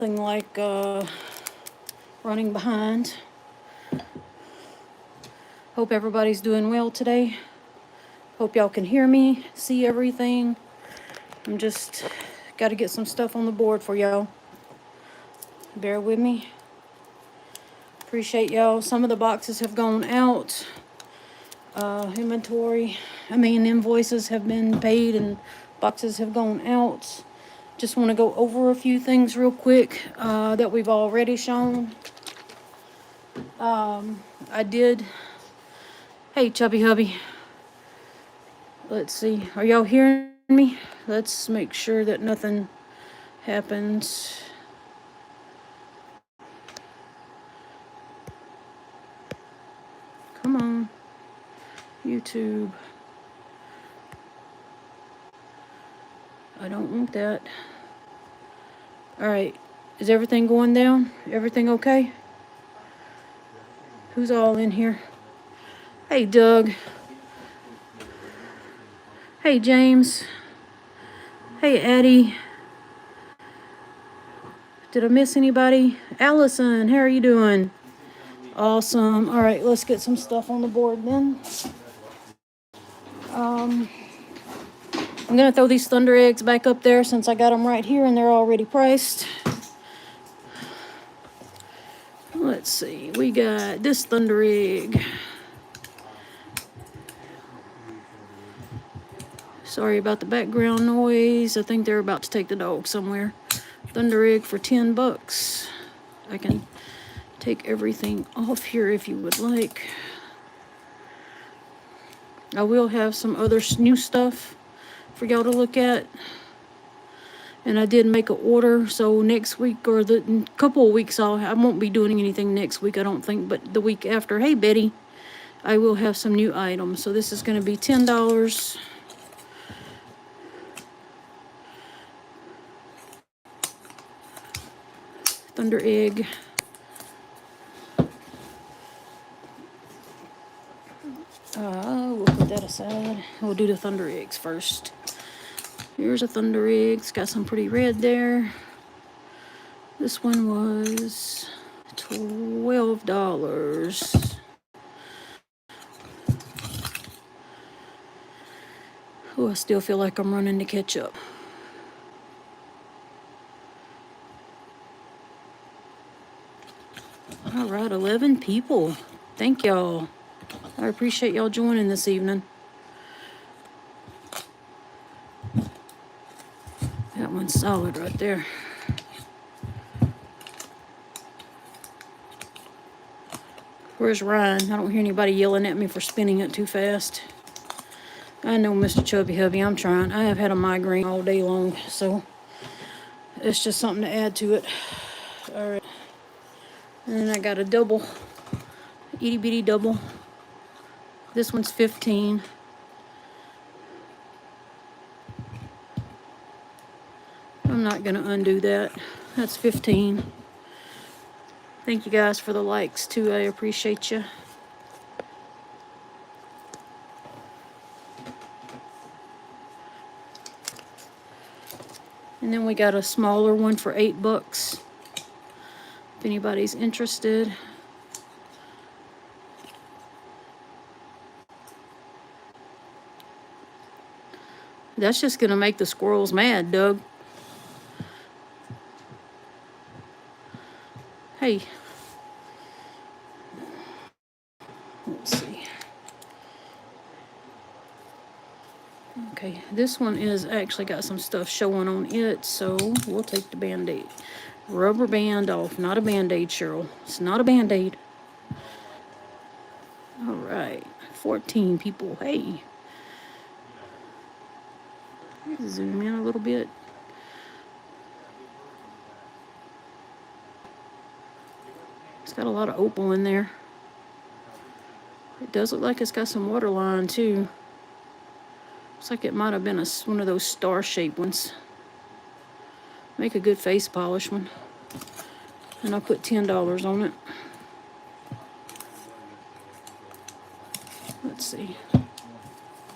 like running behind. Hope everybody's doing well today. Hope y'all can hear me, see everything. I'm just got to get some stuff on the board for y'all. Bear with me. Appreciate y'all. Some of the boxes have gone out. Invoices have been paid and boxes have gone out. Just want to go over a few things real quick that we've already shown. I did. Hey, Chubby Hubby. Let's see. Are y'all hearing me? Let's make sure that nothing happens. Come on. YouTube. I don't want that. Alright. Is everything going down? Everything okay? Who's all in here? Hey, Doug. Hey, James. Hey, Eddie. Did I miss anybody? Allison, how are you doing? Awesome. All right, let's get some stuff on the board then. I'm going to throw these Thunder Eggs back up there since I got them right here and they're already priced. Let's see. We got this Thunder Egg. Sorry about the background noise. I think they're about to take the dog somewhere. Thunder Egg for $10. I can take everything off here if you would like. I will have some other new stuff for y'all to look at. And I did make an order, so next week or the couple of weeks I won't be doing anything next week, I don't think, but the week after, hey Betty, I will have some new items. So this is going to be $10. Thunder Egg. We'll put that aside. We'll do the Thunder Eggs first. Here's a Thunder Egg. It's got some pretty red there. This one was $12. Oh, I still feel like I'm running to catch up. All right, 11 people. Thank y'all. I appreciate y'all joining this evening. That one's solid right there. Where's Ryan? I don't hear anybody yelling at me for spinning it too fast. I know, Mr. Chubby Hubby, I'm trying. I have had a migraine all day long, so it's just something to add to it. All right. And then I got a double, itty bitty double. This one's 15. I'm not gonna undo that. That's 15. Thank you guys for the likes too. I appreciate you. And then we got a smaller one for $8. If anybody's interested. That's just gonna make the squirrels mad, Doug. Hey. Let's see. Okay, this one is actually got some stuff showing on it, so we'll take the Band-Aid. Rubber band off, not a Band-Aid, Cheryl. It's not a Band-Aid. All right, 14 people. Hey. Zoom in a little bit. It's got a lot of opal in there. It does look like it's got some water line too. Looks like it might have been one of those star-shaped ones. Make a good face polish one. And I'll put $10 on it. Let's see.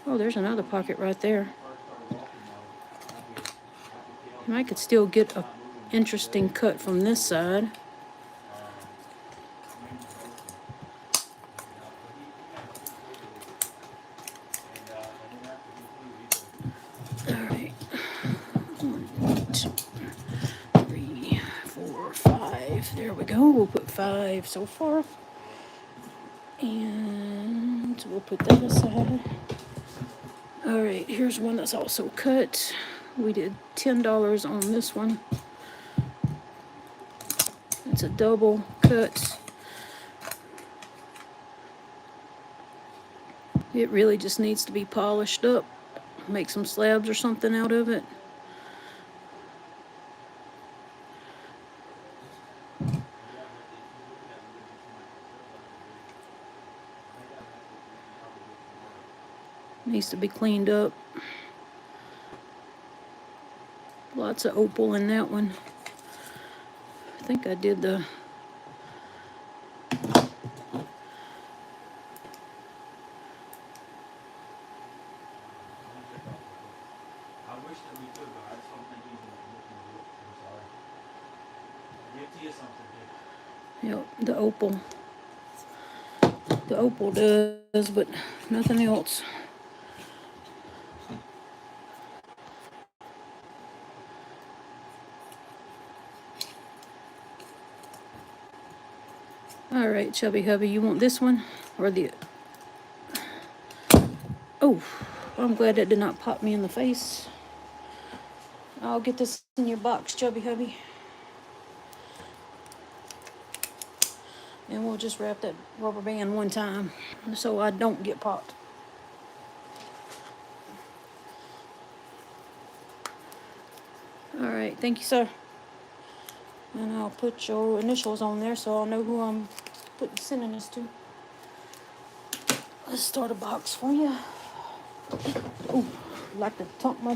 Oh, there's another pocket right there. And I could still get interesting cut from this side. Alright. 1, 2, 3, 4, 5. There we go. We'll put 5 so far. And we'll put that aside. Alright, here's one that's also cut. We did $10 on this one. It's a double cut. It really just needs to be polished up. Make some slabs or something out of it. Needs to be cleaned up. Lots of opal in that one. I think I did the... Yep, the opal. The opal does, but nothing else. All right, Chubby Hubby, you want this one or the... Oh, I'm glad that did not pop me in the face. I'll get this in your box, Chubby Hubby. And we'll just wrap that rubber band one time so I don't get popped. All right, thank you, sir. And I'll put your initials on there so I'll know who I'm sending this to. Let's start a box for you. Oh, like to tump my...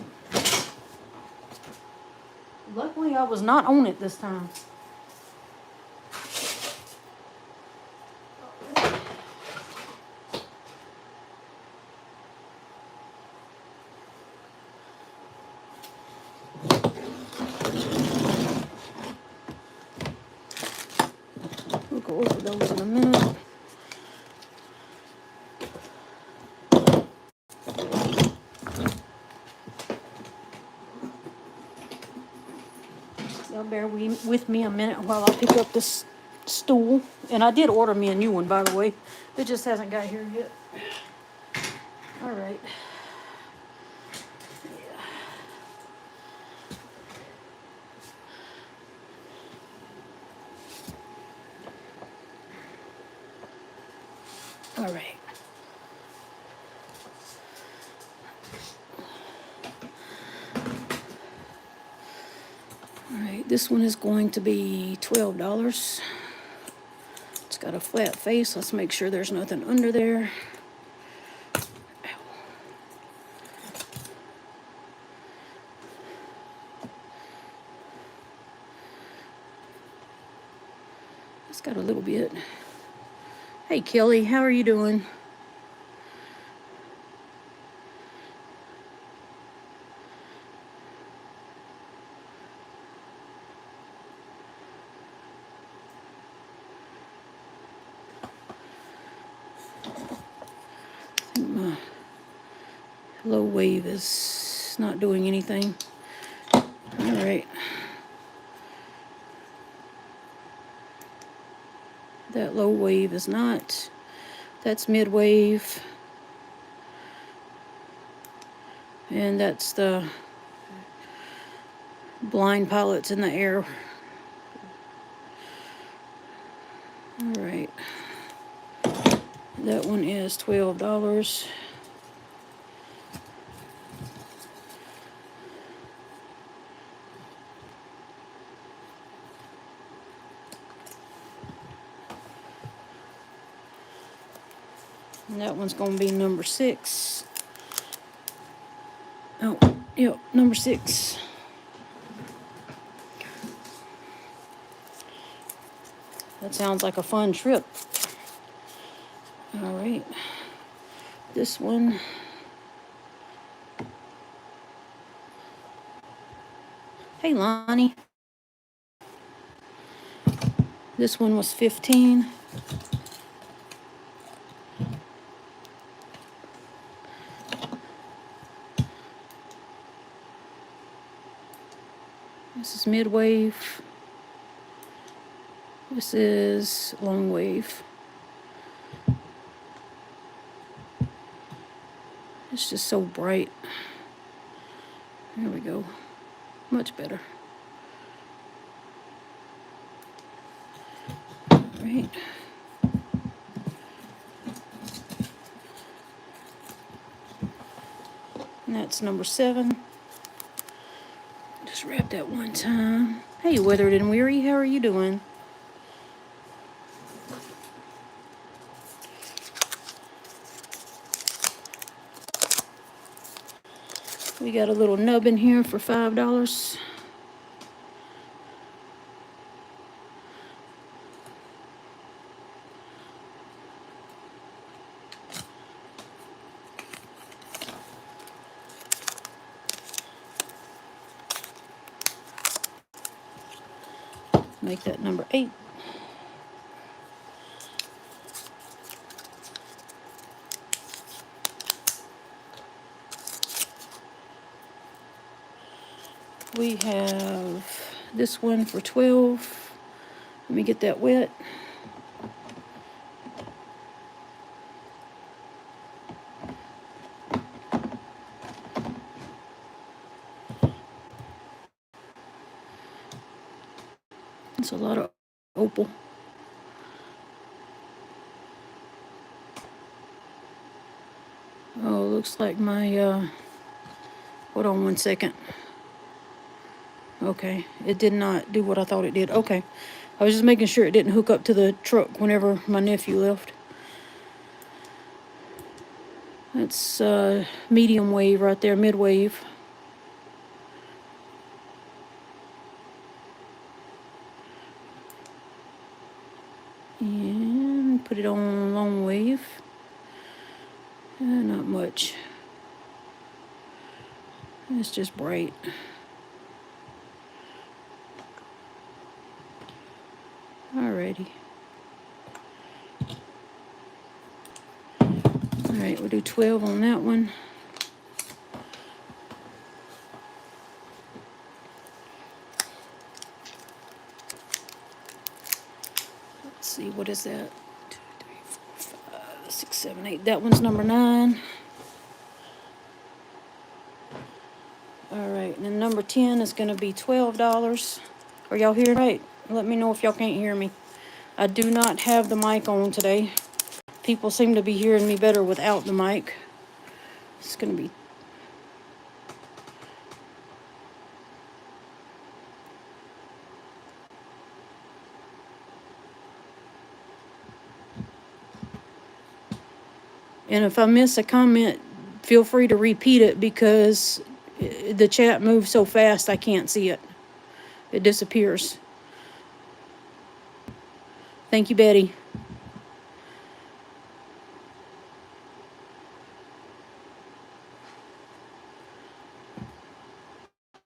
Luckily, I was not on it this time. We'll go over those in a minute. Y'all bear with me a minute while I pick up this stool. And I did order me a new one, by the way. It just hasn't got here yet. All right. All right. All right, this one is going to be $12. It's got a flat face. Let's make sure there's nothing under there. It's got a little bit. Hey, Kelly, how are you doing? I think my low wave is not doing anything. All right. That low wave is not. That's mid wave. And that's the blind pilots in the air. All right. That one is $12. And that one's going to be number 6. Oh, yep, number 6. That sounds like a fun trip. All right. This one. Hey, Lonnie. This one was 15. This is mid-wave. This is long wave. It's just so bright. There we go. Much better. All right. And that's number 7. Just wrap that one time. Hey, Withered and Weary, how are you doing? We got a little nub in here for $5. Make that number 8. We have this one for 12. Let me get that wet. It's a lot of opal. Oh, looks like my, hold on one second. Okay, it did not do what I thought it did. Okay, I was just making sure it didn't hook up to the truck whenever my nephew left. That's medium wave right there, mid wave. And put it on long wave. Not much. It's just bright. Alrighty. Alright, we'll do 12 on that one. Let's see, what is that? 2, 3, 4, 5, 6, 7, 8. That one's number 9. Alright, and then number 10 is going to be $12. Are y'all here right? Let me know if y'all can't hear me. I do not have the mic on today. People seem to be hearing me better without the mic. It's going to be... And if I miss a comment, feel free to repeat it because the chat moves so fast I can't see it. It disappears. Thank you, Betty.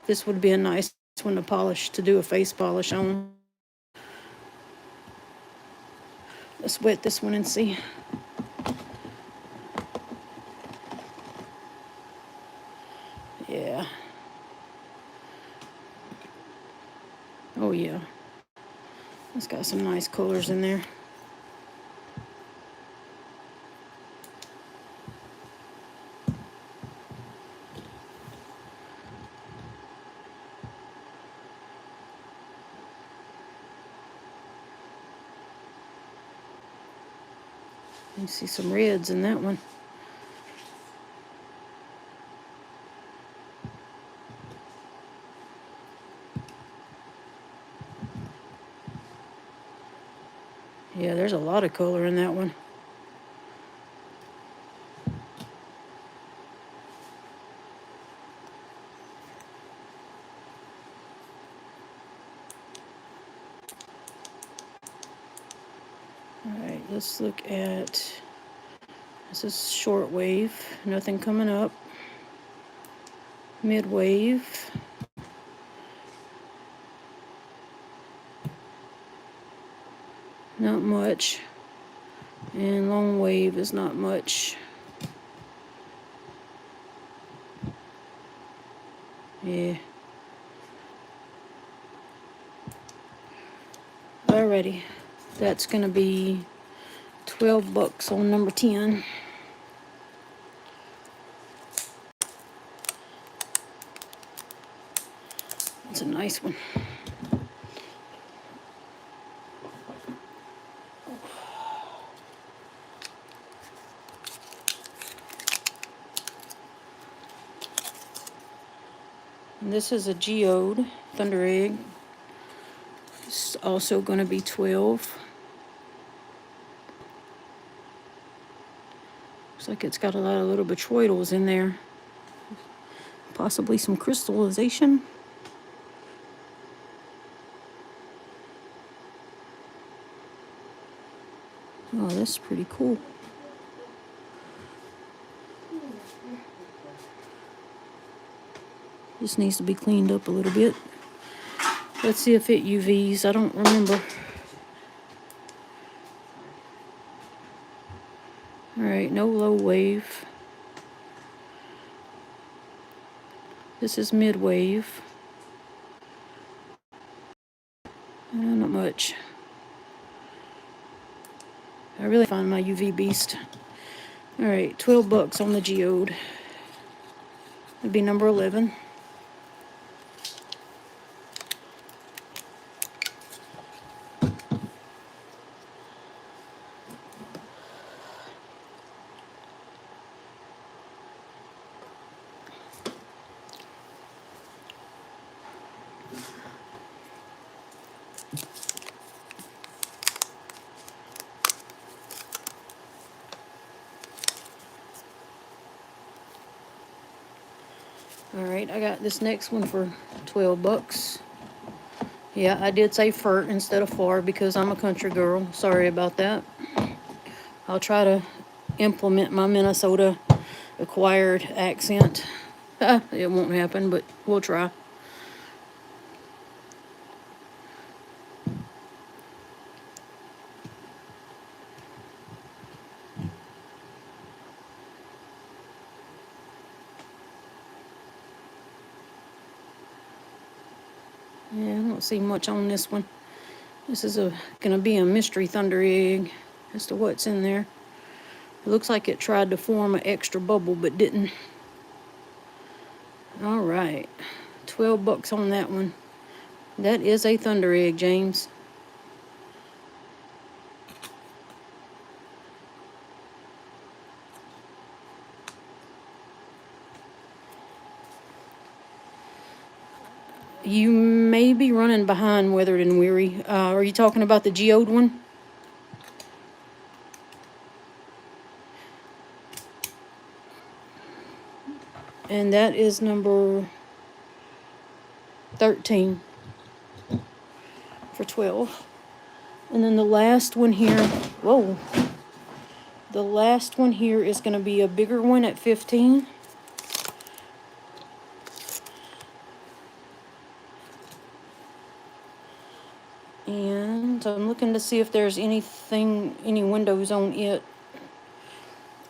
This would be a nice one to polish, to do a face polish on. Let's wet this one and see. Yeah. Oh, yeah. It's got some nice colors in there. You see some reds in that one. Yeah, there's a lot of color in that one. All right, let's look at, this is short wave, nothing coming up. Mid wave. Not much. And long wave is not much. Yeah. Alrighty. That's gonna be $12 on number 10. It's a nice one. And this is a geode thunder egg. It's also going to be 12. Looks like it's got a lot of little botroidals in there. Possibly some crystallization. Oh, that's pretty cool. This needs to be cleaned up a little bit. Let's see if it UVs. I don't remember. Alright, no low wave. This is mid wave. Not much. I really find my UV beast. Alright, $12 on the geode. That'd be number 11. Alright, I got this next one for $12. Yeah, I did say fur instead of far because I'm a country girl. Sorry about that. I'll try to implement my Minnesota acquired accent. It won't happen, but we'll try. Yeah, I don't see much on this one. This is gonna be a mystery thunder egg as to what's in there. It looks like it tried to form an extra bubble but didn't. Alright, $12 on that one. That is a thunder egg, James. You may be running behind Weathered and Weary. Are you talking about the geode one? And that is number 13 for 12. And then the last one here, whoa. The last one here is going to be a bigger one at 15. And I'm looking to see if there's any windows on it.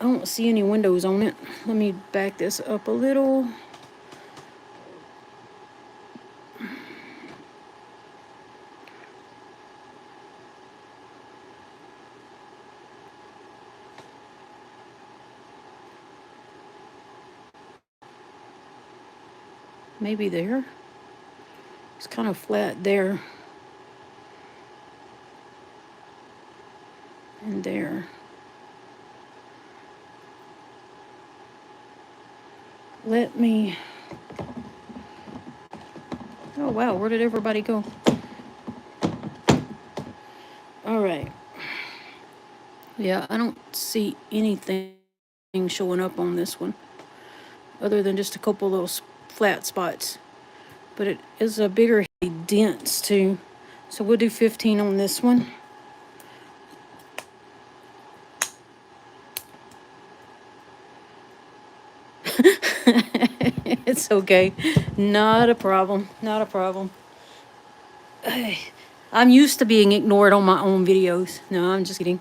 I don't see any windows on it. Let me back this up a little. Maybe there. It's kind of flat there. And there. Let me... Oh, wow, where did everybody go? Alright. Yeah, I don't see anything showing up on this one. Other than just a couple little flat spots. But it is a bigger dents, too. So we'll do 15 on this one. It's okay. Not a problem. Not a problem. I'm used to being ignored on my own videos. No, I'm just kidding.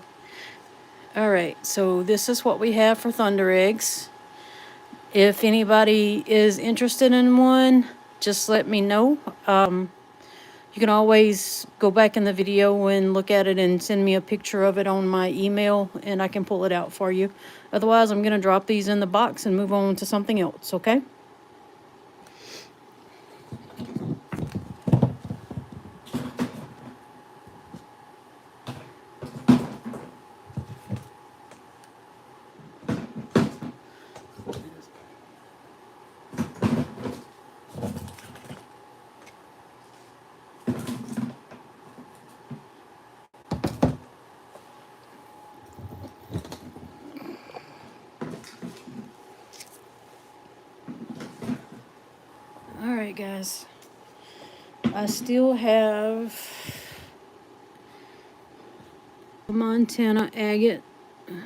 All right, so this is what we have for thunder eggs. If anybody is interested in one, just let me know. You can always go back in the video and look at it and send me a picture of it on my email, and I can pull it out for you. Otherwise, I'm going to drop these in the box and move on to something else, okay? All right, guys. I still have the Montana agate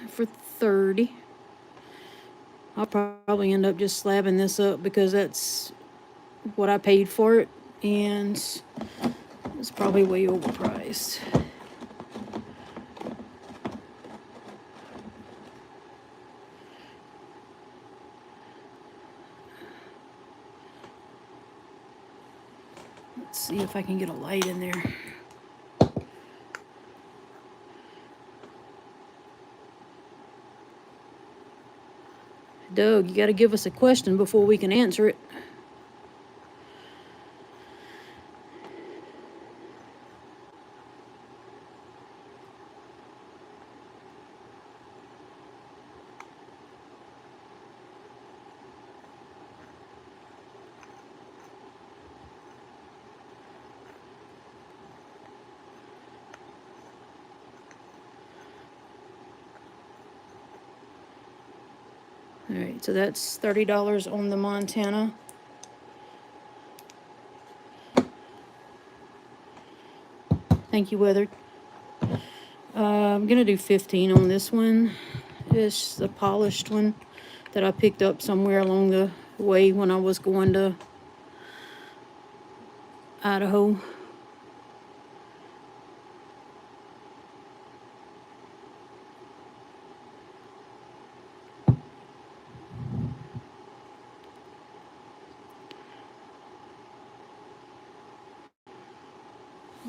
for 30. I'll probably end up just slabbing this up because that's what I paid for it, and it's probably way overpriced. Let's see if I can get a light in there. Doug, you got to give us a question before we can answer it. All right, so that's $30 on the Montana. Thank you, Weather. I'm gonna do 15 on this one. It's the polished one that I picked up somewhere along the way when I was going to Idaho.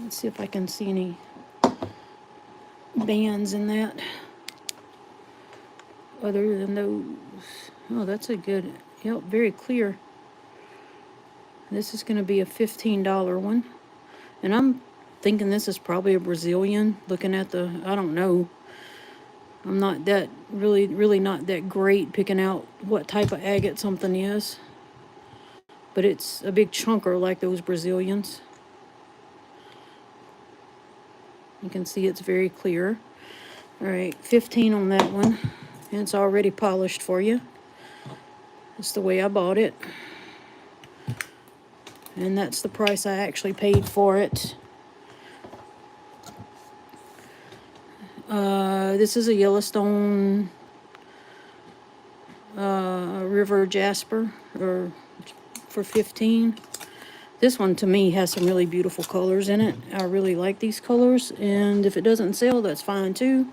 Let's see if I can see any bands in that other than those. Oh, that's a good, yep, very clear. This is going to be a $15 one. And I'm thinking this is probably a Brazilian, looking at the, I don't know. I'm not that, really not that great picking out what type of agate something is. But it's a big chunker like those Brazilians. You can see it's very clear. All right, 15 on that one. And it's already polished for you. That's the way I bought it. And that's the price I actually paid for it. This is a Yellowstone River Jasper, or for 15. This one to me has some really beautiful colors in it. I really like these colors, and if it doesn't sell, that's fine too.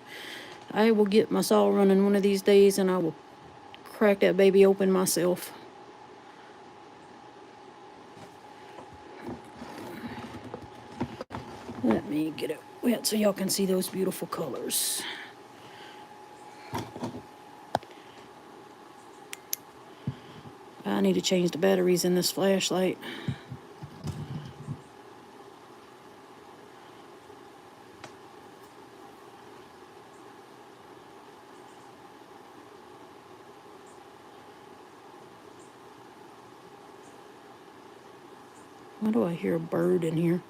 I will get my saw running one of these days, and I will crack that baby open myself. Let me get it wet so y'all can see those beautiful colors. I need to change the batteries in this flashlight. Why do I hear a bird in here?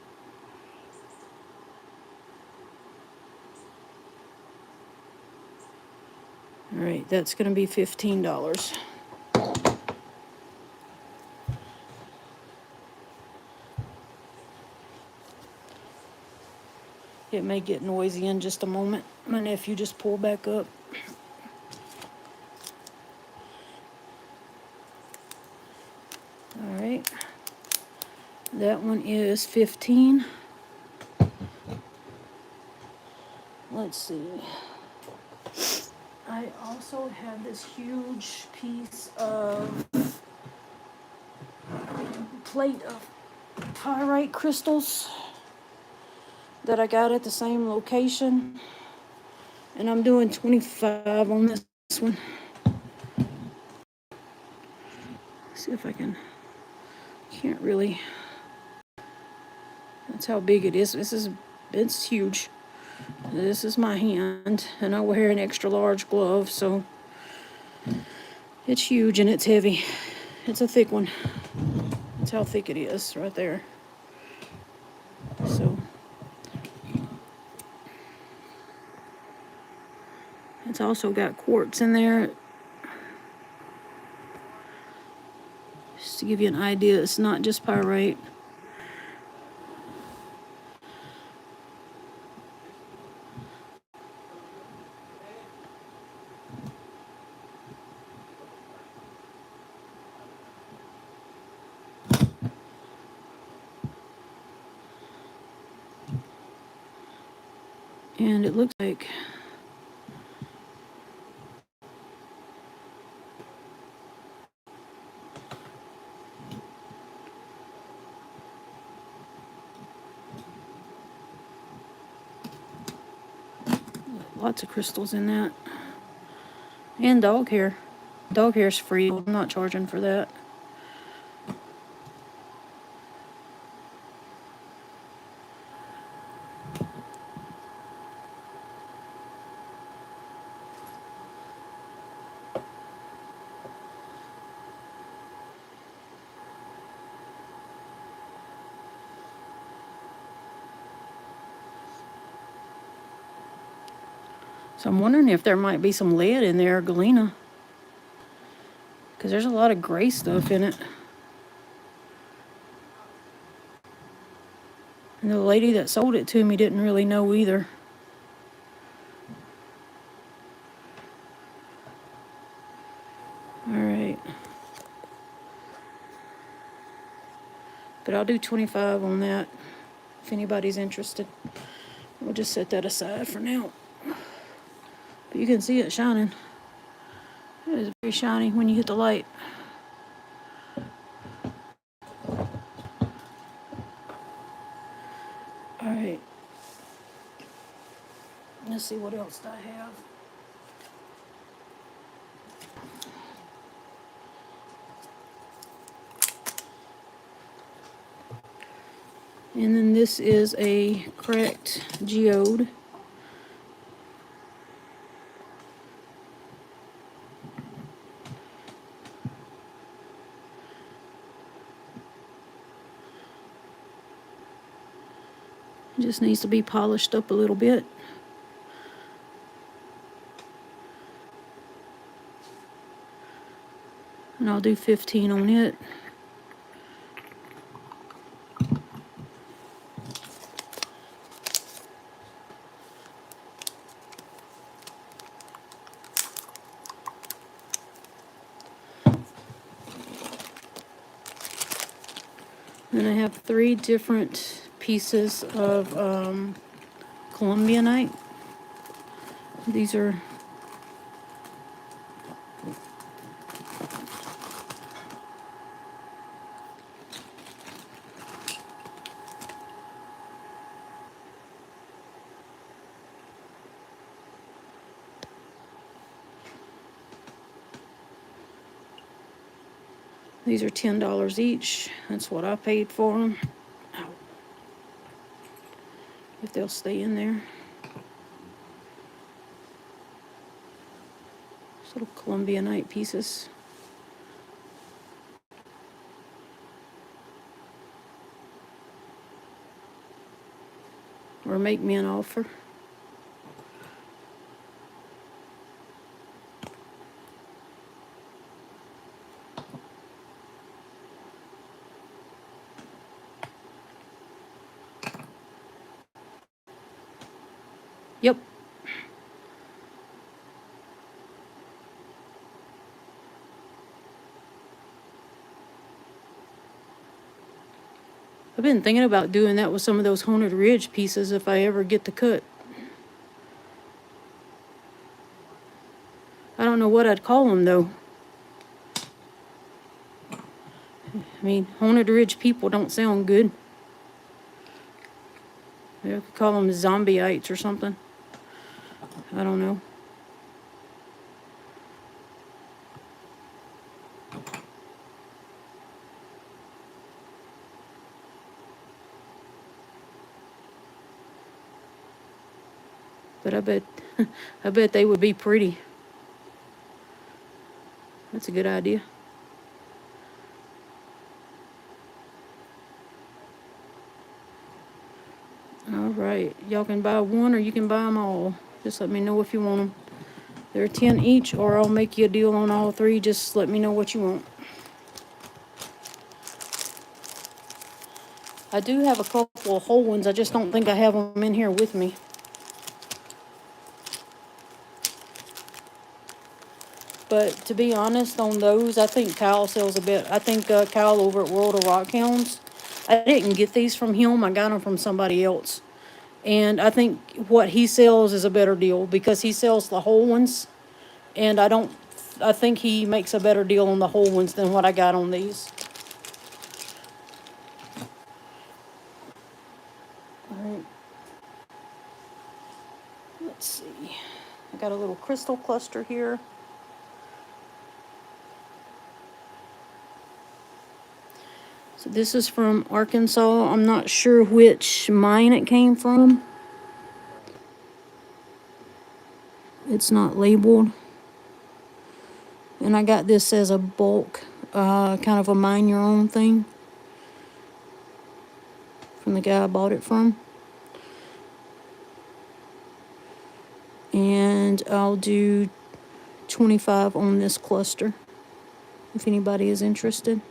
All right, that's going to be $15. It may get noisy in just a moment. My nephew just pulled back up. All right. That one is 15. let's see. I also have this huge piece of plate of pyrite crystals that I got at the same location. And I'm doing 25 on this one. See if I can't really, that's how big it is. It's huge. This is my hand, and I wear an extra large glove, so it's huge and it's heavy. It's a thick one. That's how thick it is right there. So it's also got quartz in there. Just to give you an idea, it's not just pyrite. And it looks like lots of crystals in that. And dog hair. Dog hair's free. I'm not charging for that. So I'm wondering if there might be some lead in there, galena. Because there's a lot of gray stuff in it. And the lady that sold it to me didn't really know either. Alright. But I'll do 25 on that if anybody's interested. We'll just set that aside for now. But you can see it shining. It is very shiny when you hit the light. Alright. Let's see what else I have. And then this is a cracked geode. It just needs to be polished up a little bit. And I'll do 15 on it. Then I have 3 different pieces of Colombianite. These are $10 each. That's what I paid for them. Ow. If they'll stay in there. These little Colombianite pieces. Or make me an offer. Yep. I've been thinking about doing that with some of those Haunted Ridge pieces if I ever get the cut. don't know what I'd call them, though. I mean, Haunted Ridge people don't sound good. You could call them zombieites or something. I don't know. But I bet, I bet they would be pretty. That's a good idea. All right, y'all can buy one or you can buy them all. Just let me know if you want them. They're 10 each, or I'll make you a deal on all three. Just let me know what you want. I do have a couple of whole ones. I just don't think I have them in here with me. But to be honest, on those, I think Kyle sells a bit. I think Kyle over at World of Rock Hounds, I didn't get these from him. I got them from somebody else. And I think what he sells is a better deal because he sells the whole ones. And I think he makes a better deal on the whole ones than what I got on these. All right. Let's see. I got a little crystal cluster here. So this is from Arkansas. I'm not sure which mine it came from. It's not labeled. And I got this as a bulk, kind of a mine your own thing from the guy I bought it from. And I'll do 25 on this cluster if anybody is interested.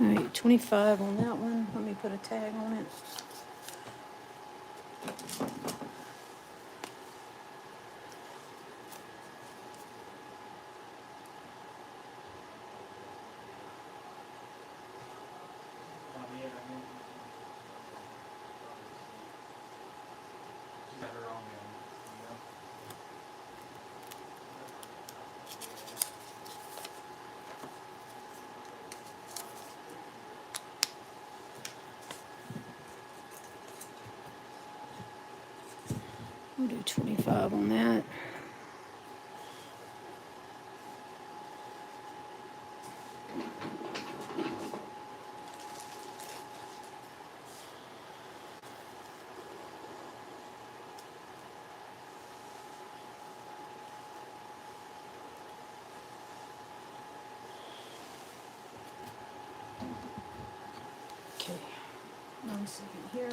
All right, 25 on that one. Let me put a tag on it. We'll do 25 on that. Okay, 1 second here.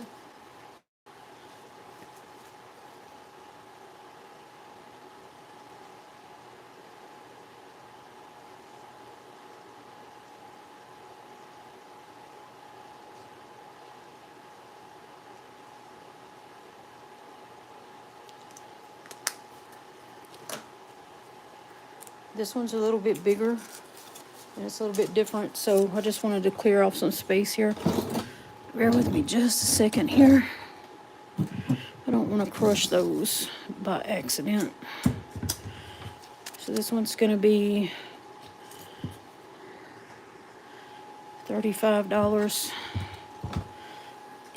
This one's a little bit bigger and it's a little bit different, so I just wanted to clear off some space here. Bear with me just a second here. I don't want to crush those by accident. So this one's going to be $35.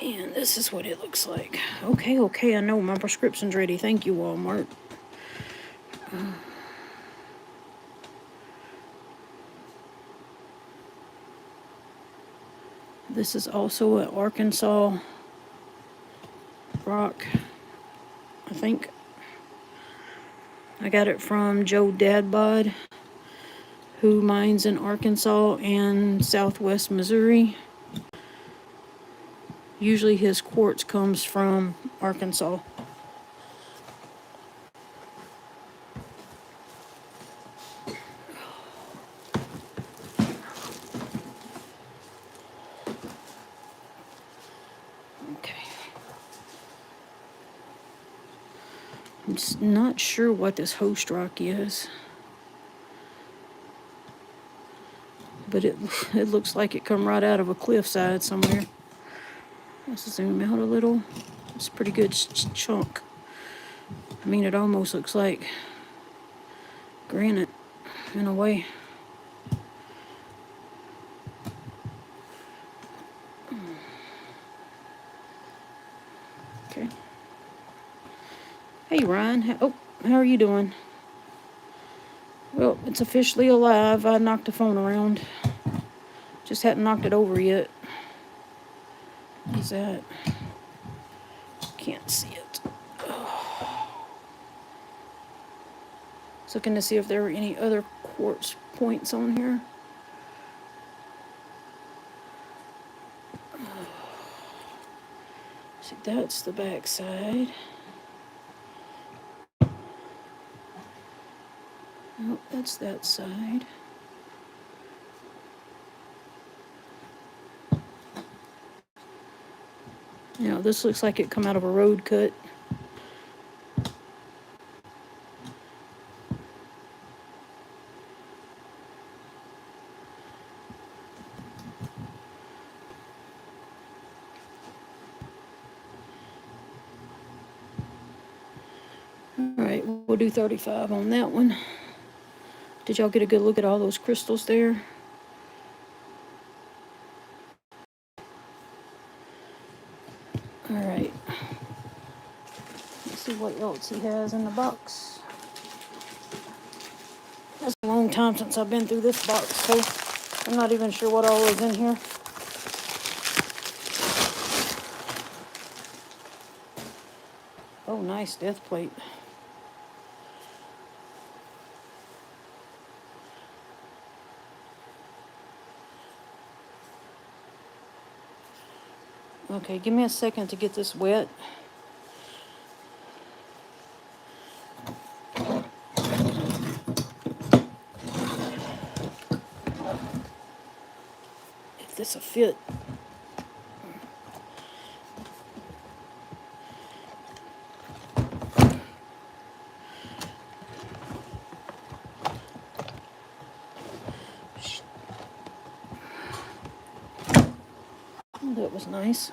And this is what it looks like. Okay, I know my prescription's ready. Thank you, Walmart. This is also an Arkansas rock, I think. I got it from Joe Dadbod, who mines in Arkansas and southwest Missouri. Usually his quartz comes from Arkansas. Okay. I'm just not sure what this host rock is. But it looks like it come right out of a cliffside somewhere. Let's zoom out a little. It's a pretty good chunk. I mean, it almost looks like granite in a way. Okay. Hey, Ryan. How are you doing? Well, it's officially alive. I knocked the phone around. Just hadn't knocked it over yet. Is that? Can't see it. Just looking to see if there were any other quartz points on here. See, that's the back side. Oh, that's that side. Now, this looks like it come out of a road cut. Alright, we'll do 35 on that one. Did y'all get a good look at all those crystals there? Alright. Let's see what else he has in the box. It's a long time since I've been through this box, so I'm not even sure what all is in here. Oh, nice death plate. Okay, give me a second to get this wet. If this'll fit. That was nice.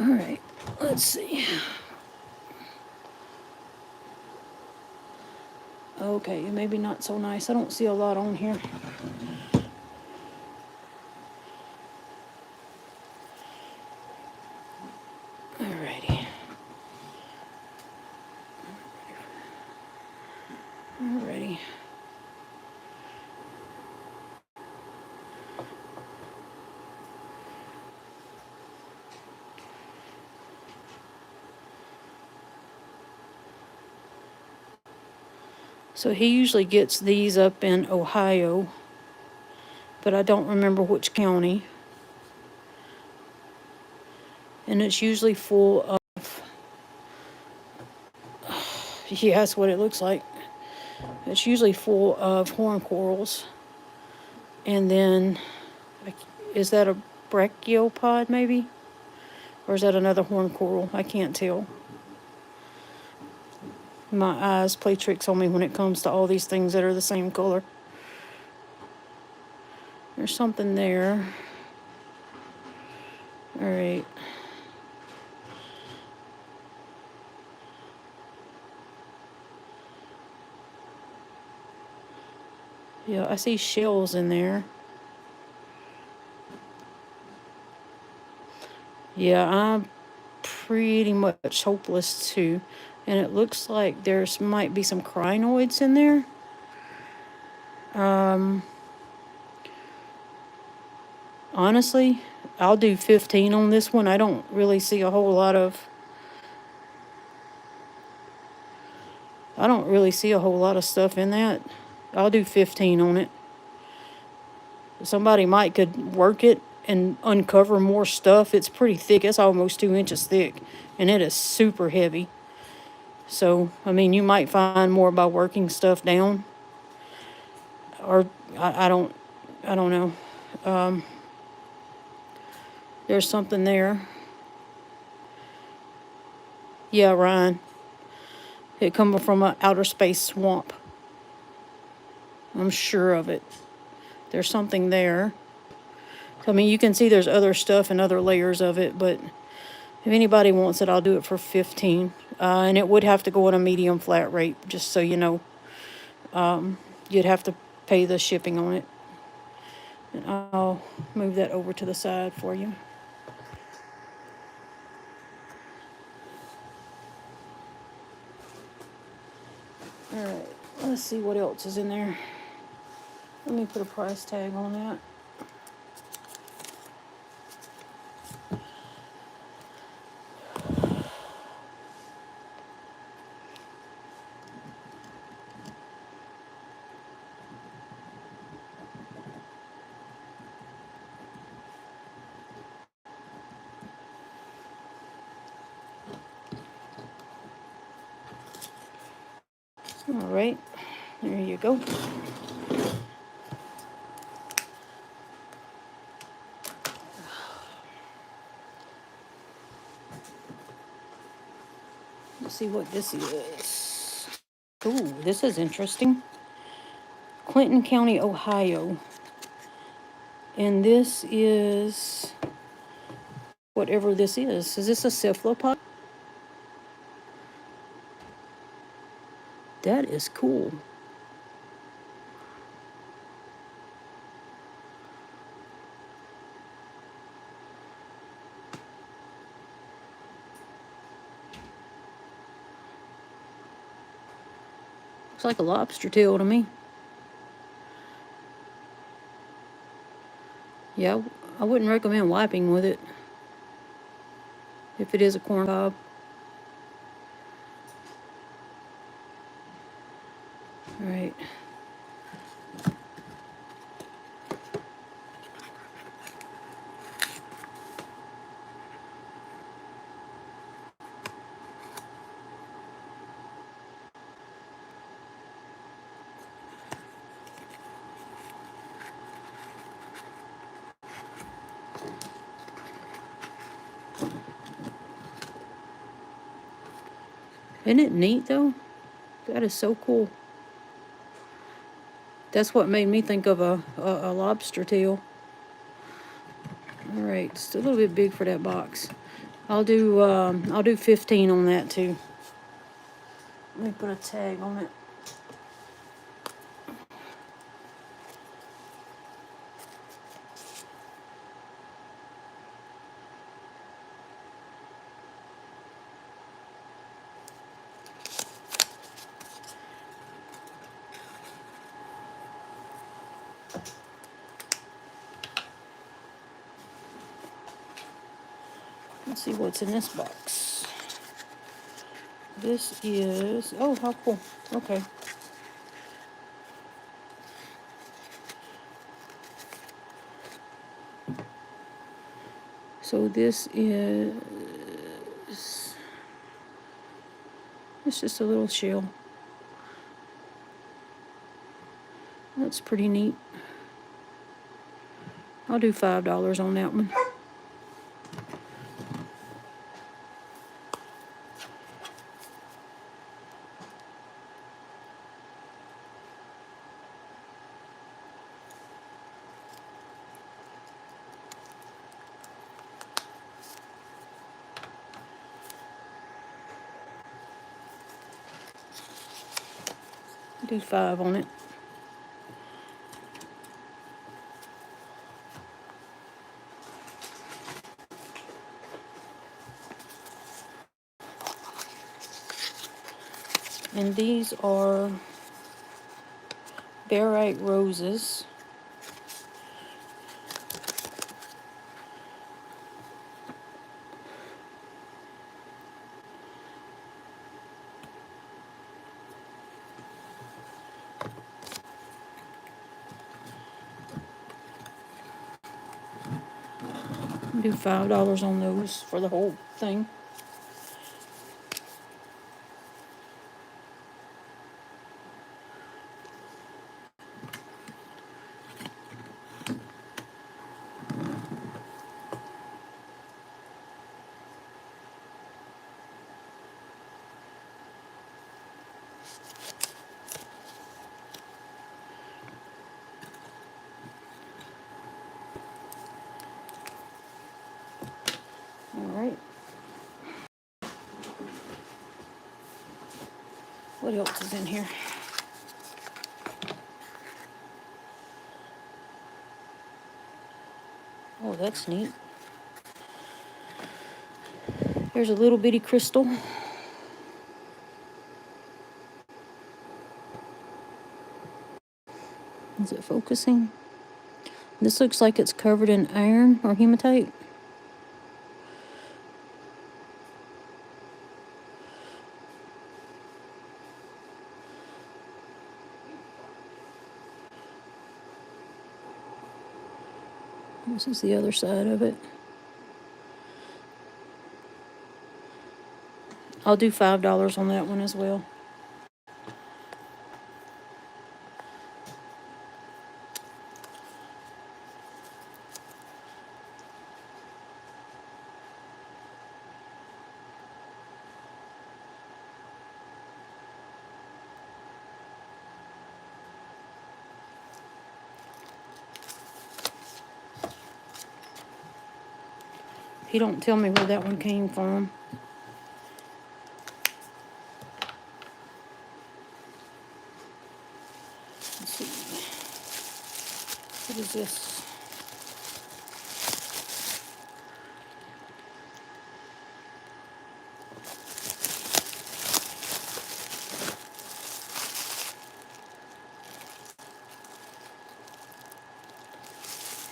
All right, let's see. Okay, maybe not so nice. I don't see a lot on here. Alrighty. Alrighty. So he usually gets these up in Ohio, but I don't remember which county. And it's usually full of, yeah, that's what it looks like. It's usually full of horn corals. And then, is that a brachiopod maybe? Or is that another horn coral? I can't tell. My eyes play tricks on me when it comes to all these things that are the same color. There's something there. All right. Yeah, I see shells in there. Yeah, I'm pretty much hopeless too. And it looks like there's might be some crinoids in there. Honestly, I'll do 15 on this one. I don't really see a whole lot of stuff in that. I'll do 15 on it. Somebody might could work it and uncover more stuff. It's pretty thick. It's almost 2 inches thick, and it is super heavy. So, I mean, you might find more by working stuff down, or I don't know. There's something there. Yeah, Ryan. It coming from an outer space swamp. I'm sure of it. There's something there. I mean, you can see there's other stuff and other layers of it, but if anybody wants it, I'll do it for 15. And it would have to go at a medium flat rate, just so you know. You'd have to pay the shipping on it. And I'll move that over to the side for you. Alright, let's see what else is in there. Let me put a price tag on that. Alright, there you go. Let's see what this is. Ooh, this is interesting. Clinton County, Ohio. And this is whatever this is. Is this a cephalopod? That is cool. Looks like a lobster tail to me. Yeah, I wouldn't recommend wiping with it if it is a corn cob. All right. Isn't it neat though? That is so cool. That's what made me think of a lobster tail. All right, it's a little bit big for that box. I'll do 15 on that too. Let me put a tag on it. Let's see what's in this box. This is, oh, how cool. Okay. So this is, it's just a little shell. That's pretty neat. I'll do $5 on that one. Do 5 on it. And these are barite roses. Do $5 on those for the whole thing. All right. What else is in here? Oh, that's neat. There's a little bitty crystal. Is it focusing? This looks like it's covered in iron or hematite. This is the other side of it. I'll do $5 on that one as well. He don't tell me where that one came from. Let's see. What is this?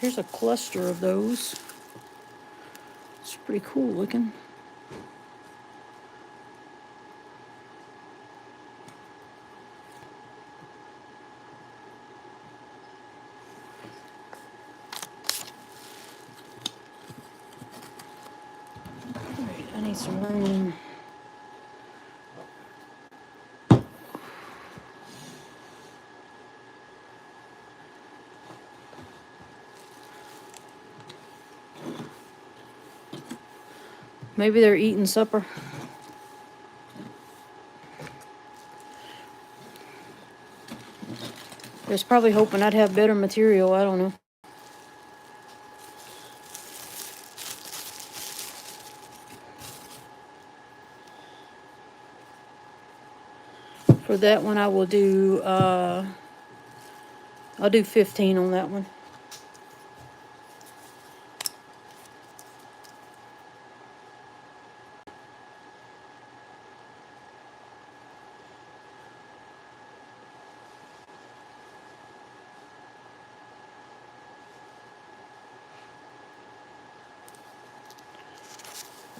Here's a cluster of those. It's pretty cool looking. Alright, I need some room. Maybe they're eating supper. They're probably hoping I'd have better material. I don't know. For that one, I will do, I'll do 15 on that one.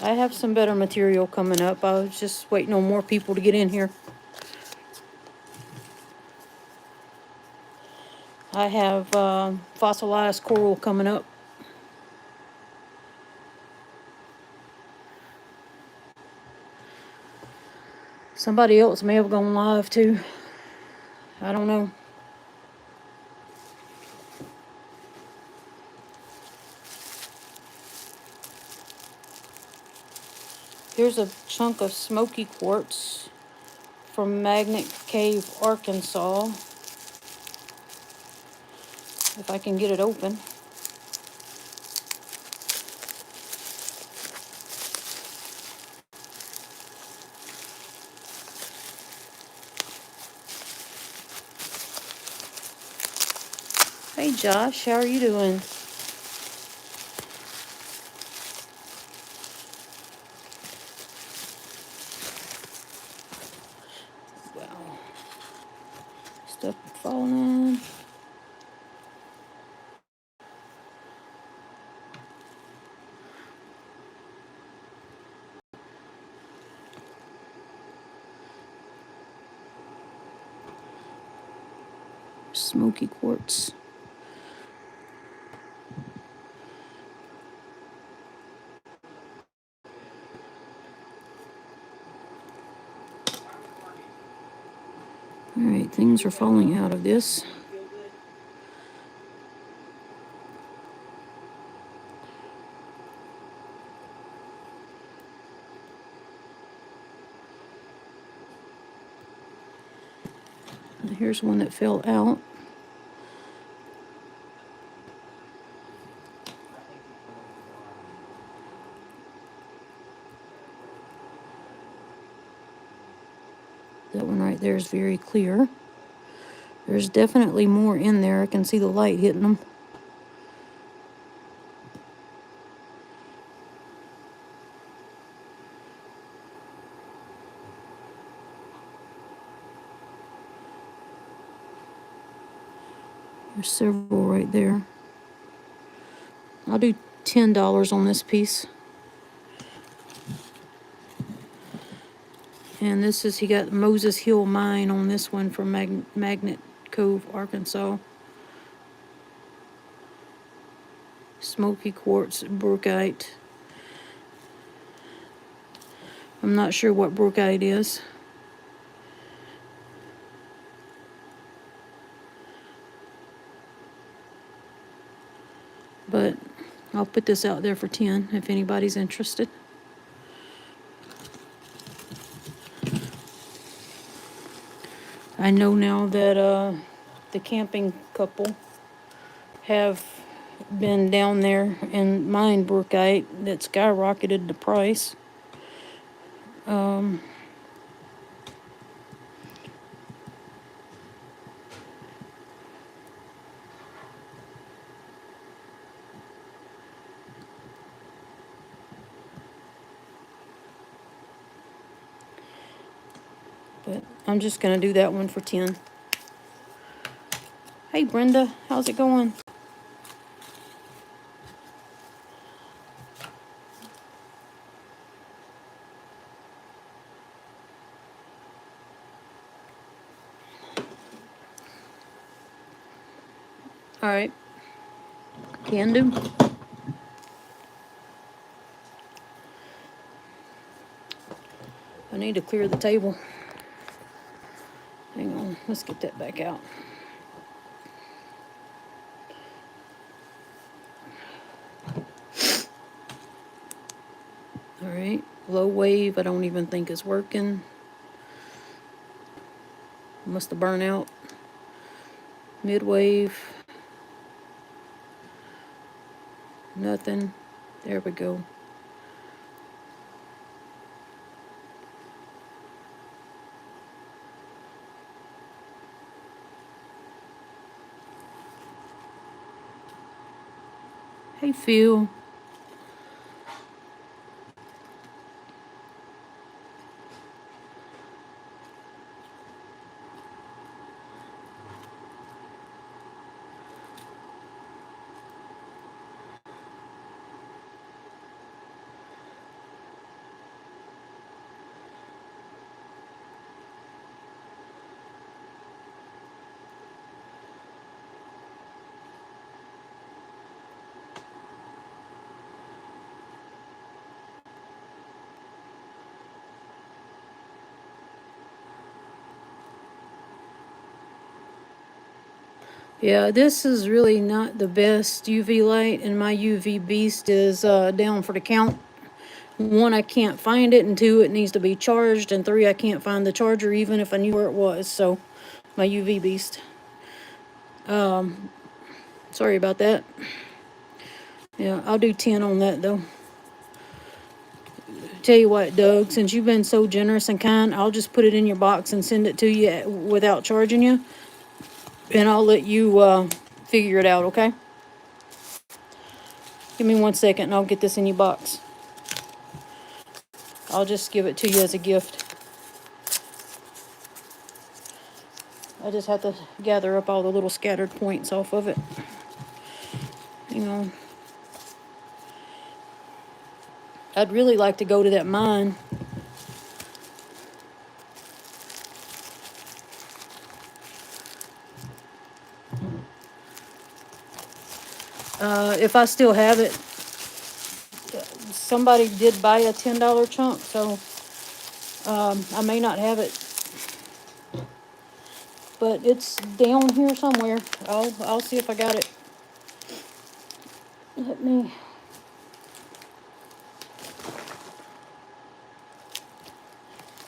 I have some better material coming up. I was just waiting on more people to get in here. I have fossilized coral coming up. Somebody else may have gone live too. I don't know. Here's a chunk of smoky quartz from Magnet Cave, Arkansas. If I can get it open. Hey Josh, how are you doing? Wow. Stuff falling in. Smoky quartz. Things are falling out of this. Here's one that fell out. That one right there is very clear. There's definitely more in there. I can see the light hitting them. There's several right there. I'll do $10 on this piece. And this is, he got Moses Hill Mine on this one from Magnet Cove, Arkansas. Smoky quartz brookite. I'm not sure what brookite is. But I'll put this out there for 10 if anybody's interested. I know now that the camping couple have been down there and mined brookite that skyrocketed the price. But I'm just going to do that one for 10. Hey, Brenda, how's it going? All right. Can do. I need to clear the table. Hang on, let's get that back out. All right, low wave, I don't even think is working. Must have burned out. Mid wave. Nothing. There we go. Hey, Phil. Yeah, this is really not the best UV light, and my UV beast is down for the count. 1, I can't find it, and 2, it needs to be charged, and 3, I can't find the charger even if I knew where it was. So, my UV beast. Sorry about that. Yeah, I'll do 10 on that though. Tell you what, Doug, since you've been so generous and kind, I'll just put it in your box and send it to you without charging you. And I'll let you figure it out, okay? Give me 1 second and I'll get this in your box. I'll just give it to you as a gift. I just have to gather up all the little scattered points off of it. You know, I'd really like to go to that mine. If I still have it, somebody did buy a $10 chunk, so I may not have it. but it's down here somewhere. I'll see if I got it. Let me.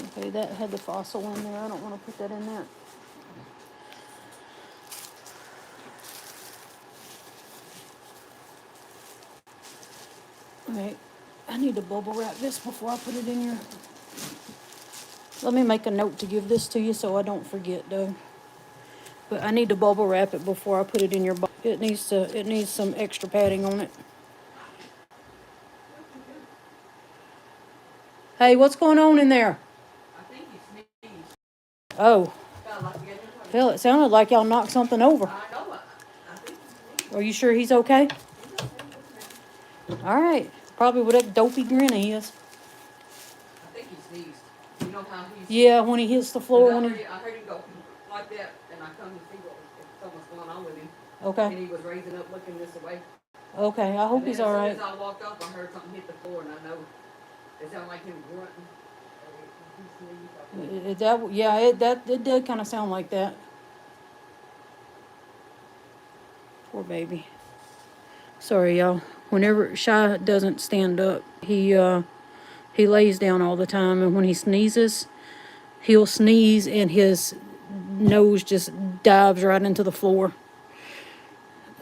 Okay, that had the fossil in there. I don't want to put that in there. Alright, I need to bubble wrap this before I put it in here. Let me make a note to give this to you so I don't forget, Doug. But I need to bubble wrap it before I put it in your box. It needs some extra padding on it. Hey, what's going on in there? I think he sneezed. Oh. Felt Phil, it sounded like y'all knocked something over. I know it. I think he sneezed. Are you sure he's okay? All right. Probably with that dopey grin he is. I think he sneezed. You know how he's... Yeah, when he hits the floor. I heard him go like that, and I come to see what was going on with him. Okay. And he was raising up, looking this way. Okay, I hope he's all right. As soon as I walked off, I heard something hit the floor, and I know it sounded like him grunting. It did kind of sound like that. Poor baby. Sorry, y'all. Whenever Shy doesn't stand up, he lays down all the time, and when he sneezes, he'll sneeze and his nose just dives right into the floor.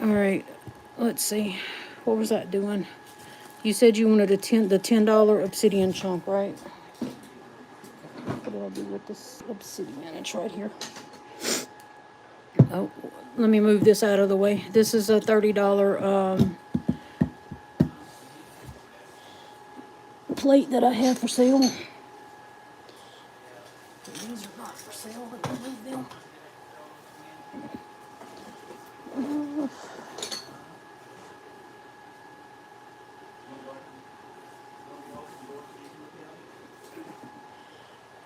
All right, let's see. What was that doing? You said you wanted the $10 obsidian chunk, right? What do I do with this obsidian? It's right here. Oh, let me move this out of the way. This is a $30 plate that I have for sale. These are not for sale. Let me move them.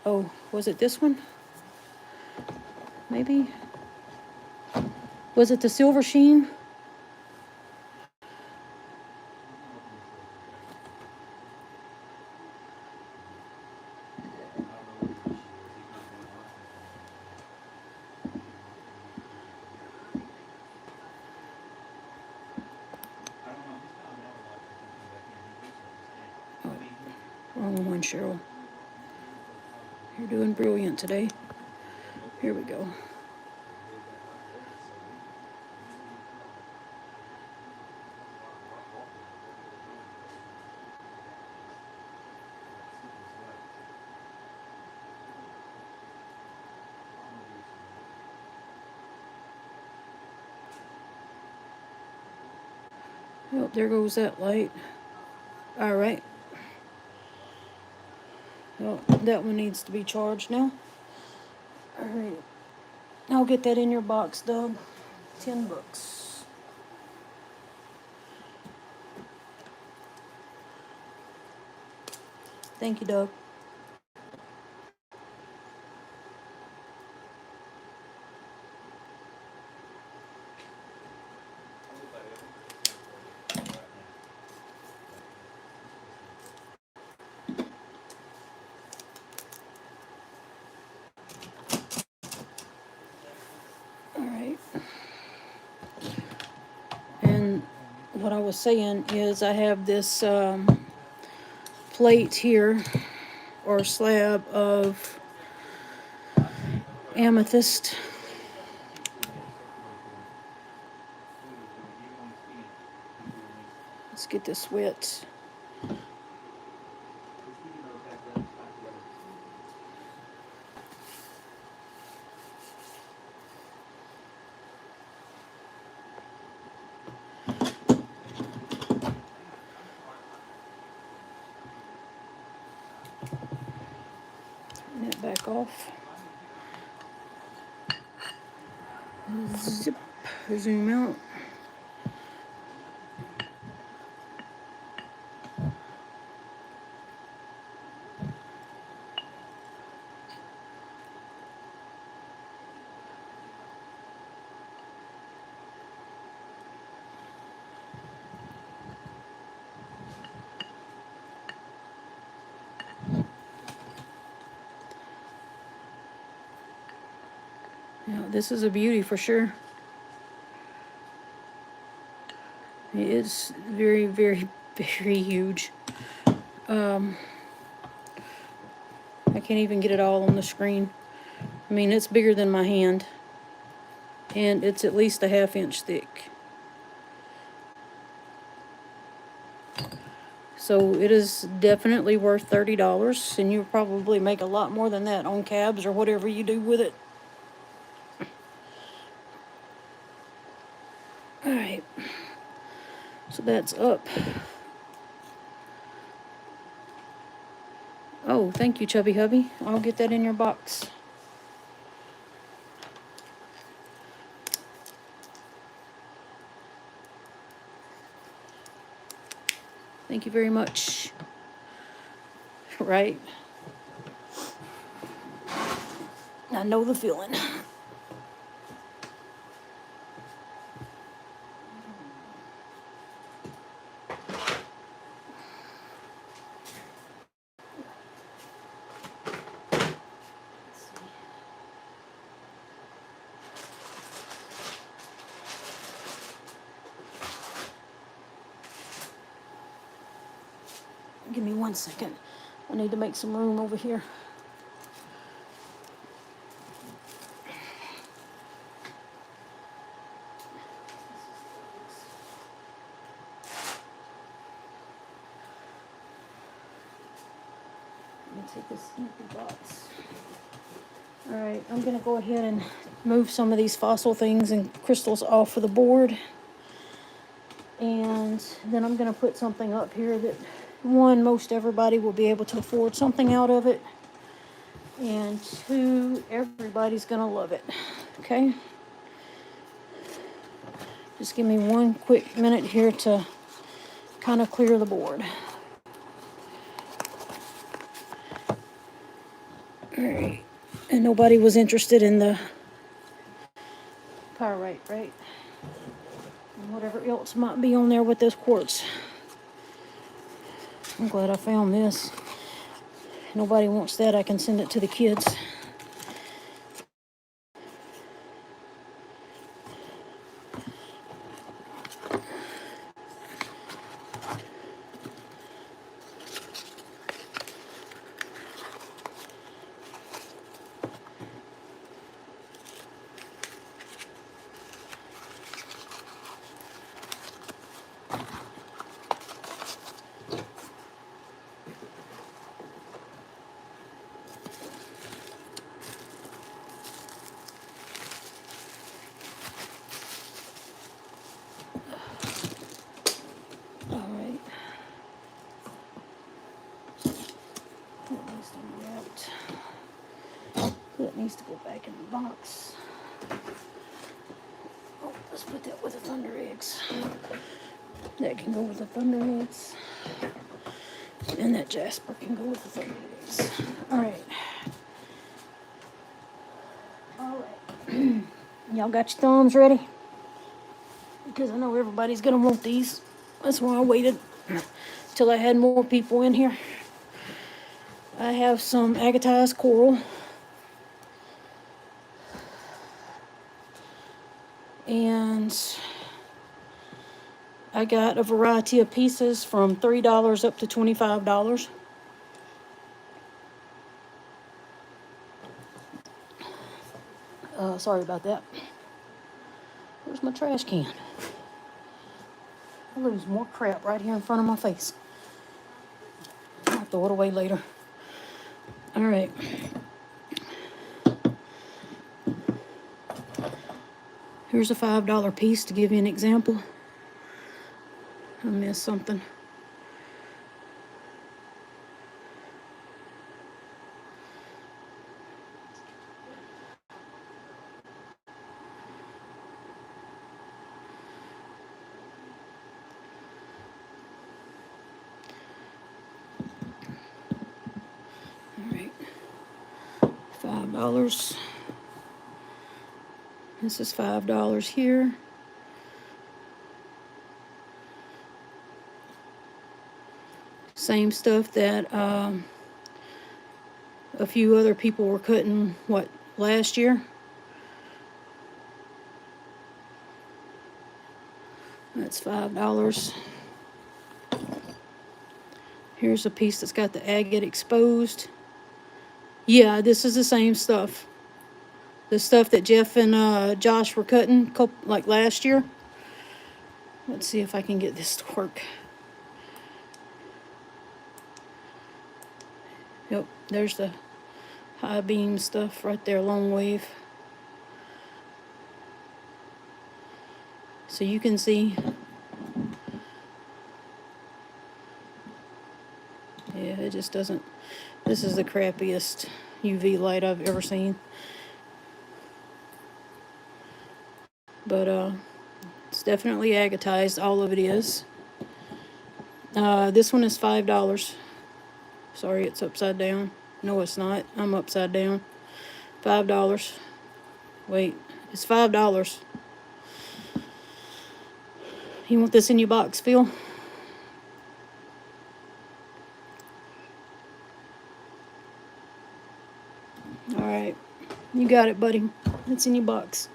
Oh, was it this one? Maybe. Was it the silver sheen? Wrong one, Cheryl. You're doing brilliant today. Here we go. Oh, there goes that light. All right. Oh, that one needs to be charged now. All right. I'll get that in your box, Doug. $10. Thank you, Doug. All right. And what I was saying is I have this plate here, or slab of amethyst. Let's get this wet. Turn that back off. Zip. Zoom out. Yeah, this is a beauty for sure. It's very, very, very huge. I can't even get it all on the screen. I mean, it's bigger than my hand. And it's at least a ½ inch thick. So it is definitely worth $30, and you'll probably make a lot more than that on cabs or whatever you do with it. All right, so that's up. Oh, thank you, Chubby Hubby. I'll get that in your box. Thank you very much. Right? I know the feeling. Give me 1 second. I need to make some room over here. Let me take this empty box. All right, I'm gonna go ahead and move some of these fossil things and crystals off of the board. And then I'm gonna put something up here that, one, most everybody will be able to afford something out of it. And two, everybody's gonna love it, okay? Just give me 1 quick minute here to kind of clear the board. All right, and nobody was interested in the pyrite, right? And whatever else might be on there with this quartz. I'm glad I found this. Nobody wants that, I can send it to the kids. All right. That needs to be wrapped. That needs to go back in the box. Oh, let's put that with the thunder eggs. That can go with the thunder eggs. And that jasper can go with the thunder eggs. All right. All right. Y'all got your thumbs ready? Because I know everybody's gonna want these. That's why I waited till I had more people in here. I have some agatized coral. And I got a variety of pieces from $3 up to $25. Sorry about that. Where's my trash can? I lose more crap right here in front of my face. I'll throw it away later. All right. Here's a $5 piece to give you an example. I missed something. All right. $5. This is $5 here. Same stuff that a few other people were cutting, last year? That's $5. Here's a piece that's got the agate exposed. Yeah, this is the same stuff. The stuff that Jeff and Josh were cutting like last year. Let's see if I can get this to work. Yep, there's the high beam stuff right there, long wave. So you can see. Yeah, it just doesn't. This is the crappiest UV light I've ever seen. But it's definitely agatized. All of it is. This one is $5. Sorry, it's upside down. No, it's not. I'm upside down. $5. Wait, it's $5. You want this in your box, Phil? All right, you got it, buddy. It's in your box.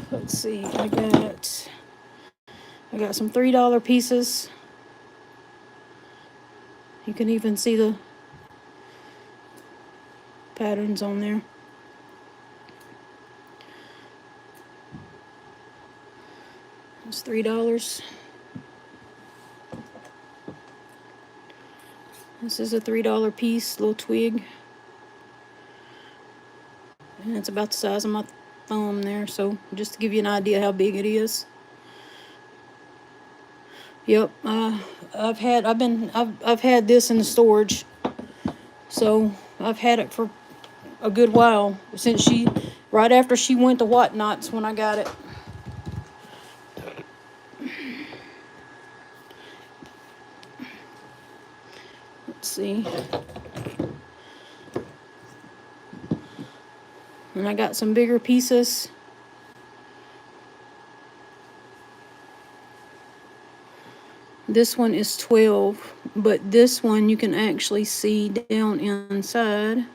Let's see. I got some $3 pieces. You can even see the patterns on there. It's $3. This is a $3 piece, little twig. And it's about the size of my thumb there, so just to give you an idea how big it is. Yep, I've had this in the storage, so I've had it for a good while since right after she went to Whatnot's when I got it. Let's see. And I got some bigger pieces. This one is 12, but this one you can actually see down inside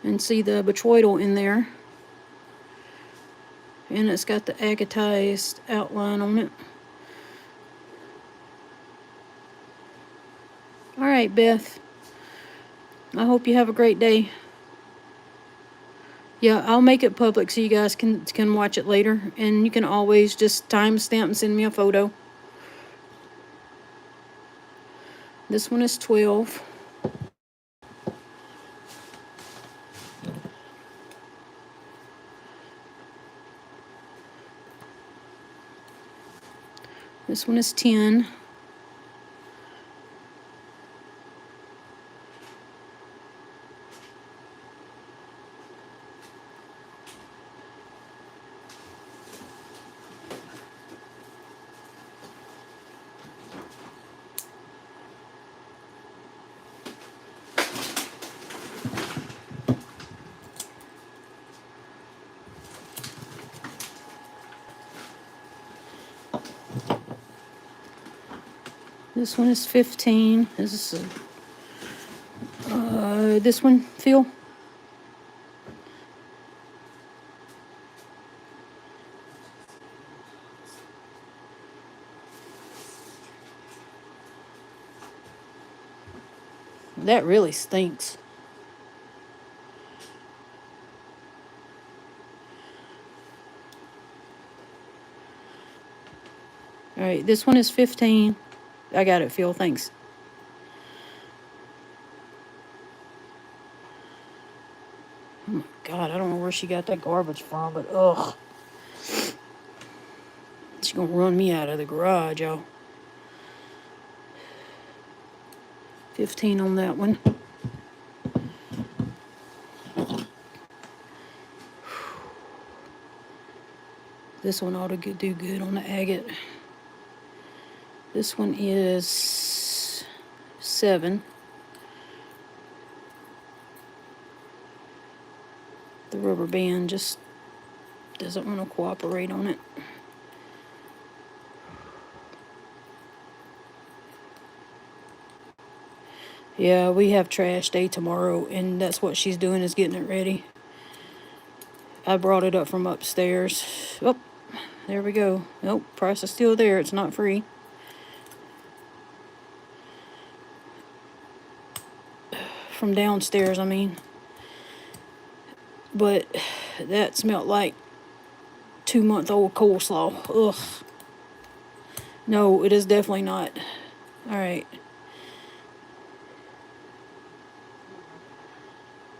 and see the botryoidal in there. And it's got the agatized outline on it. All right, Beth. I hope you have a great day. Yeah, I'll make it public so you guys can watch it later. And you can always just timestamp and send me a photo. This one is 12. This one is 10. This one is 15. This is this one, Phil? That really stinks. All right, this one is 15. I got it, Phil. Thanks. Oh my God, I don't know where she got that garbage from, but ugh. She's gonna run me out of the garage, y'all. 15 on that one. This one ought to do good on the agate. This one is 7. The rubber band just doesn't want to cooperate on it. Yeah, we have trash day tomorrow, and that's what she's doing, is getting it ready. I brought it up from upstairs. Oh, There we go. Nope, price is still there. It's not free. From downstairs, I mean. But that smelled like 2-month-old coleslaw. Ugh. No, it is definitely not. Alright.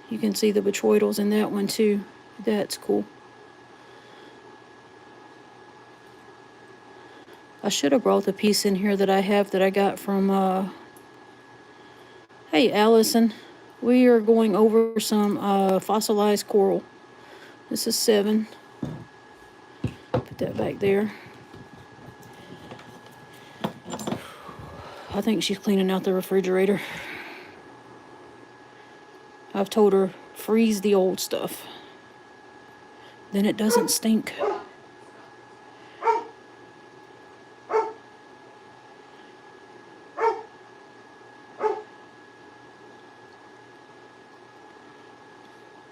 You can see the betroidals in that one too. That's cool. I should have brought the piece in here that I have that I got from, hey, Allison. We are going over some fossilized coral. This is 7. Put that back there. I think she's cleaning out the refrigerator. I've told her, freeze the old stuff. Then it doesn't stink.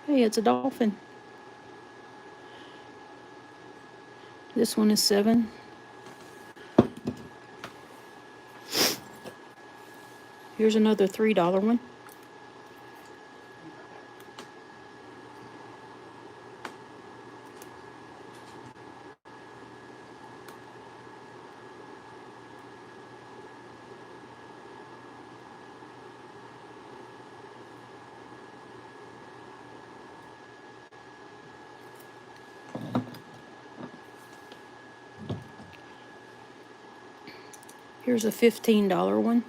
Hey, it's a dolphin. This one is 7. Here's another $3 one. Here's a $15 one.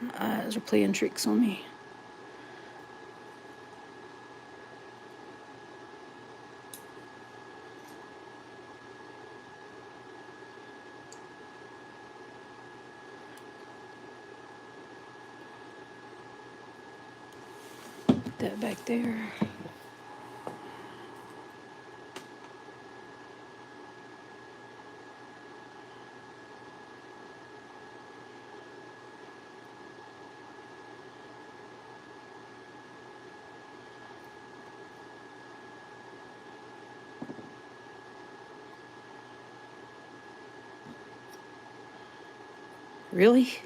My eyes are playing tricks on me. Put that back there. Really?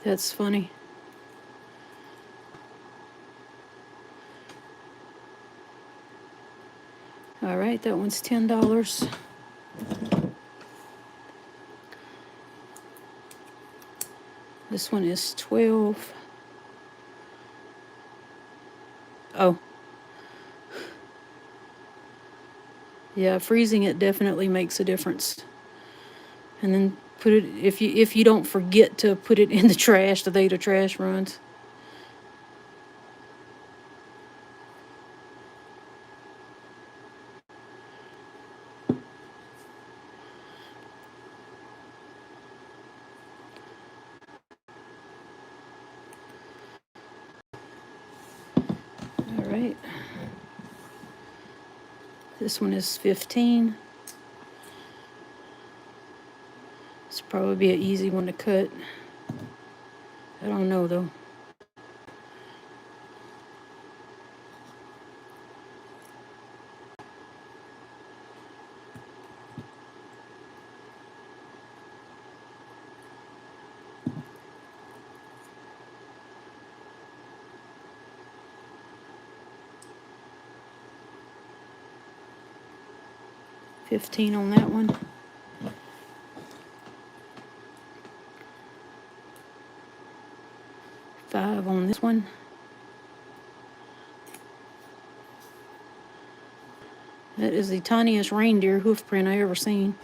That's funny. All right, that one's $10. This one is 12. Oh. Yeah, freezing it definitely makes a difference. And then put it, if you don't forget to put it in the trash the day the trash runs. All right. This one is 15. This will probably be an easy one to cut. I don't know though. $15 on that one. $5 on this one. That is the tiniest reindeer hoof print I ever seen.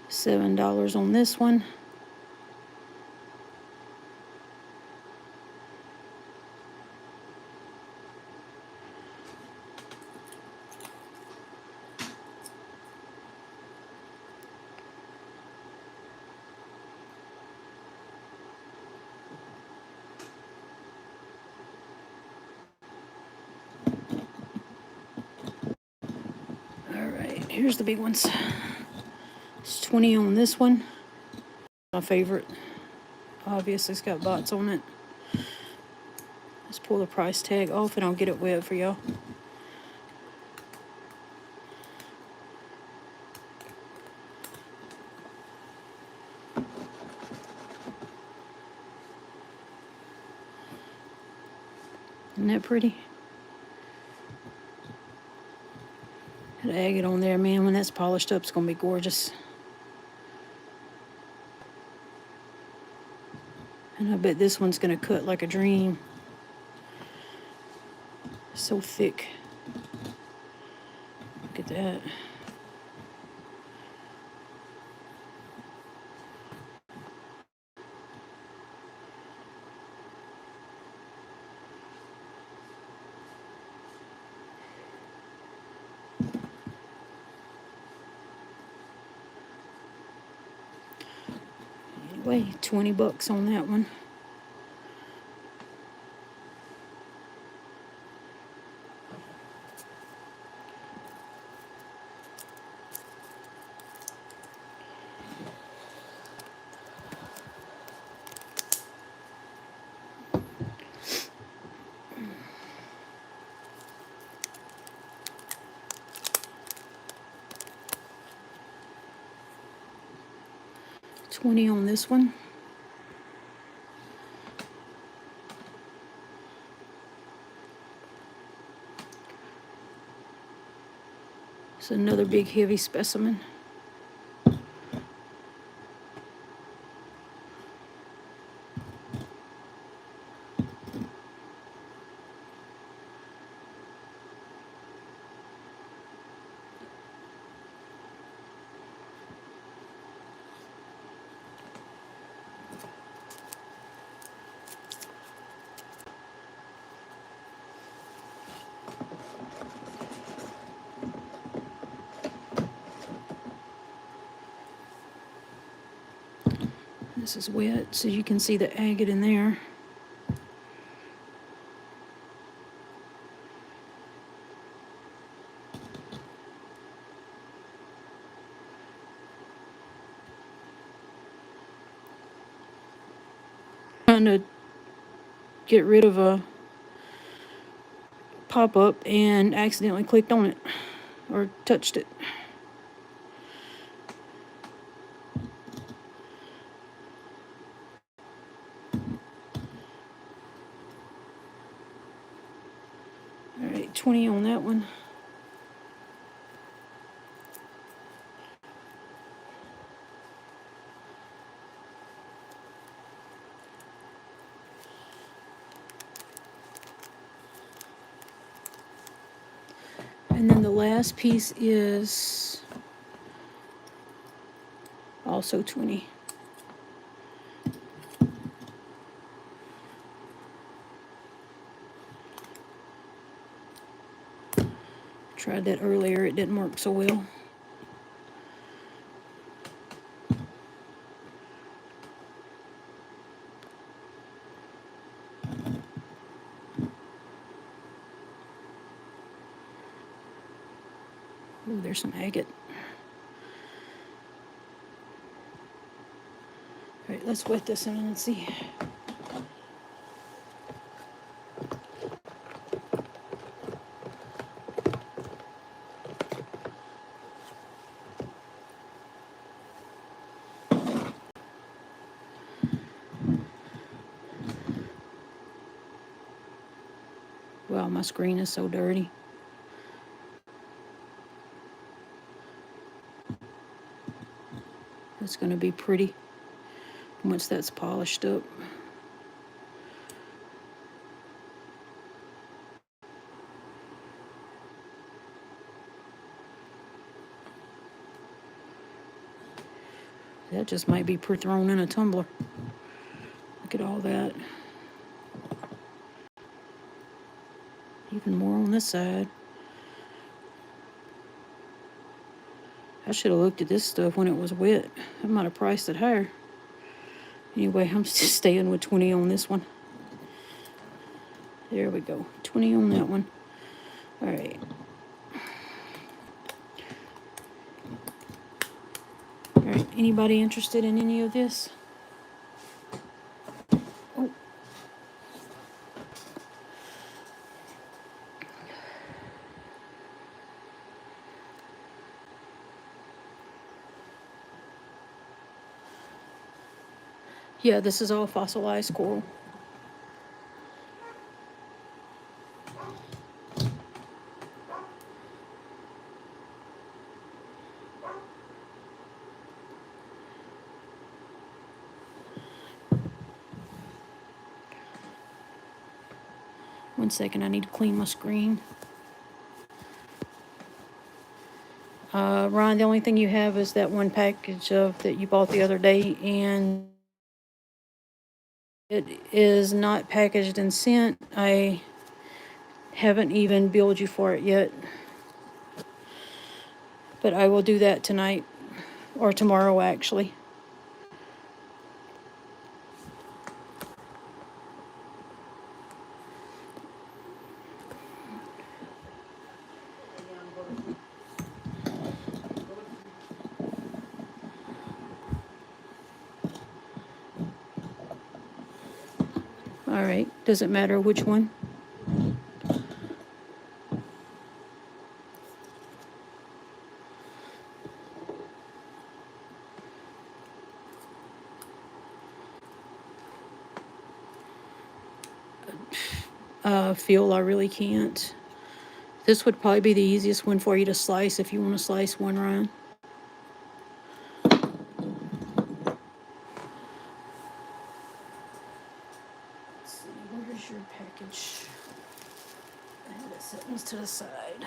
$7 on this one. Alright, here's the big ones. It's 20 on this one. My favorite. Obviously, it's got bots on it. Let's pull the price tag off and I'll get it wet for y'all. Isn't that pretty? Got an agate on there, man. When that's polished up, it's going to be gorgeous. And I bet this one's going to cut like a dream. So thick. Look at that. Anyway, 20 bucks on that one. $20 on this one. It's another big heavy specimen. This is wet, so you can see the agate in there. Trying to get rid of a pop-up and accidentally clicked on it or touched it. All right, 20 on that one. And then the last piece is also 20. Tried that earlier, it didn't work so well. Ooh, there's some agate. All right, let's wet this in and see. Wow, my screen is so dirty. It's going to be pretty once that's polished up. That just might be thrown in a tumbler. Look at all that. Even more on this side. I should have looked at this stuff when it was wet. I might have priced it higher. Anyway, I'm just staying with 20 on this one. There we go. 20 on that one. All right. Anybody interested in any of this? Oh. Yeah, this is all fossilized coral. One second, I need to clean my screen. Ron, the only thing you have is that one package of that you bought the other day, and it is not packaged and sent. I haven't even billed you for it yet, but I will do that tonight or tomorrow, actually. All right, does it matter which one? Feel I really can't. This would probably be the easiest one for you to slice if you want to slice one, Ryan. Let's see, where's your package? I had it set to the side.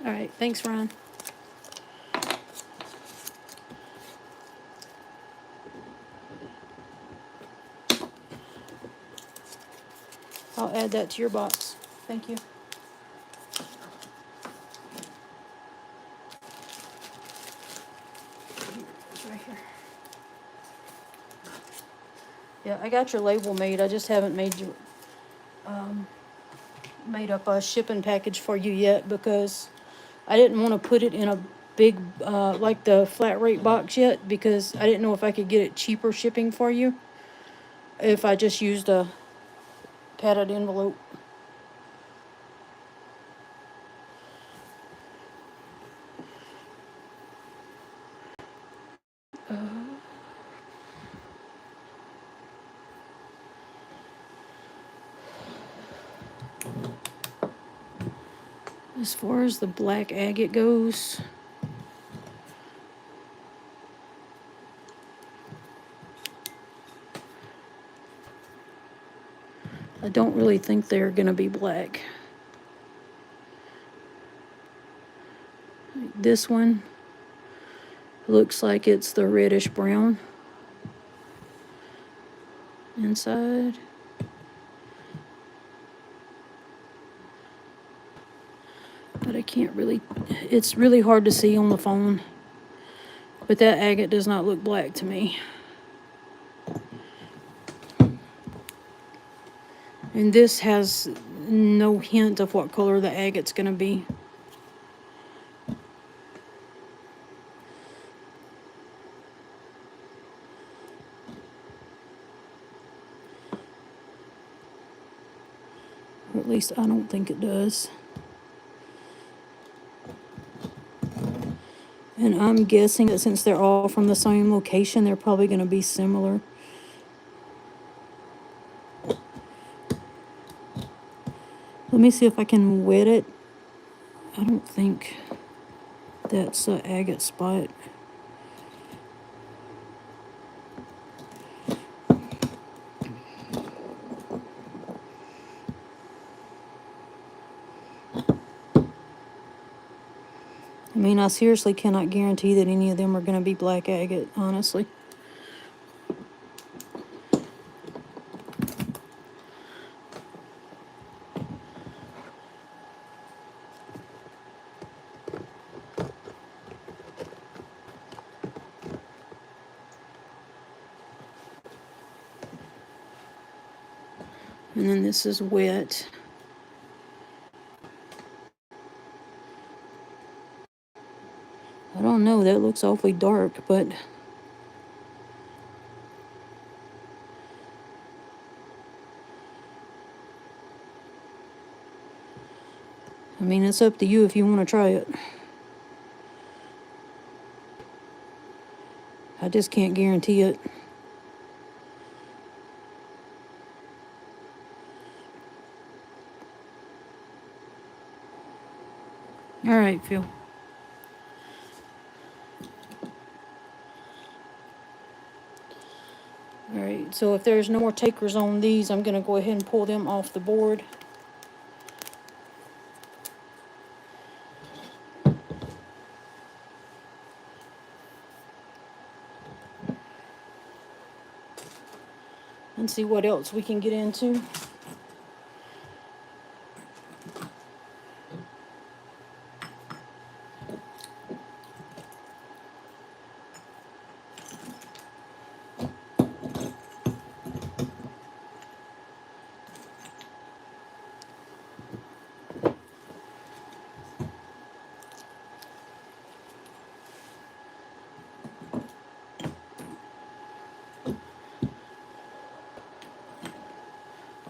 All right, thanks, Ryan. I'll add that to your box. Thank you. It's right here. Yeah, I got your label made. I just haven't made up a shipping package for you yet because I didn't want to put it in a big, like the flat rate box yet because I didn't know if I could get it cheaper shipping for you if I just used a padded envelope. As far as the black agate goes, I don't really think they're going to be black. This one looks like it's the reddish brown inside. But I can't really, it's really hard to see on the phone. But that agate does not look black to me. And this has no hint of what color the agate's going to be. Or at least I don't think it does. And I'm guessing that since they're all from the same location, they're probably going to be similar. Let me see if I can wet it. I don't think that's an agate spot. I mean, I seriously cannot guarantee that any of them are going to be black agate, honestly. And then this is wet. know, that looks awfully dark, but I mean, it's up to you if you want to try it. I just can't guarantee it. All right, Phil. All right, so if there's no more takers on these, I'm going to go ahead and pull them off the board. And see what else we can get into.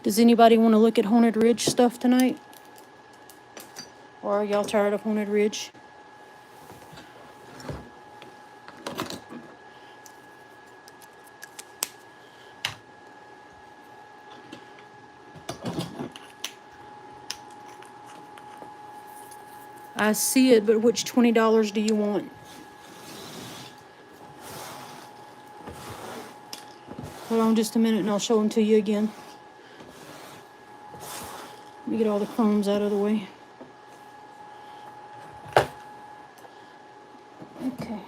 Does anybody want to look at Haunted Ridge stuff tonight? Or are y'all tired of Haunted Ridge? I see it, but which $20 do you want? Hold on just a minute and I'll show them to you again. Let me get all the crumbs out of the way. Okay.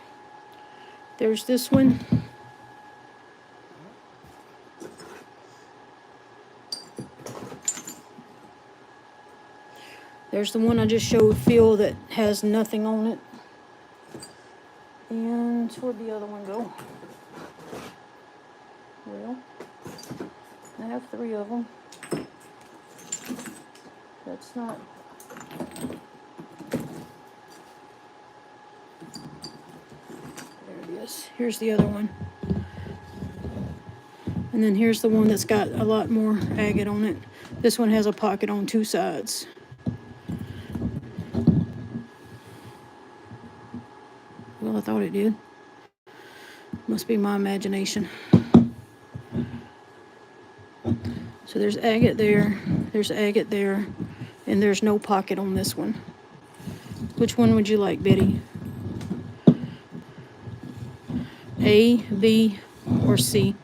There's this one. There's the one I just showed Phil that has nothing on it. And where'd the other one go? Well, I have 3 of them. That's not... There it is. Here's the other one. And then here's the one that's got a lot more agate on it. This one has a pocket on 2 sides. Well, I thought it did. Must be my imagination. So there's agate there, and there's no pocket on this one. Which one would you like, Betty? A, B, or C?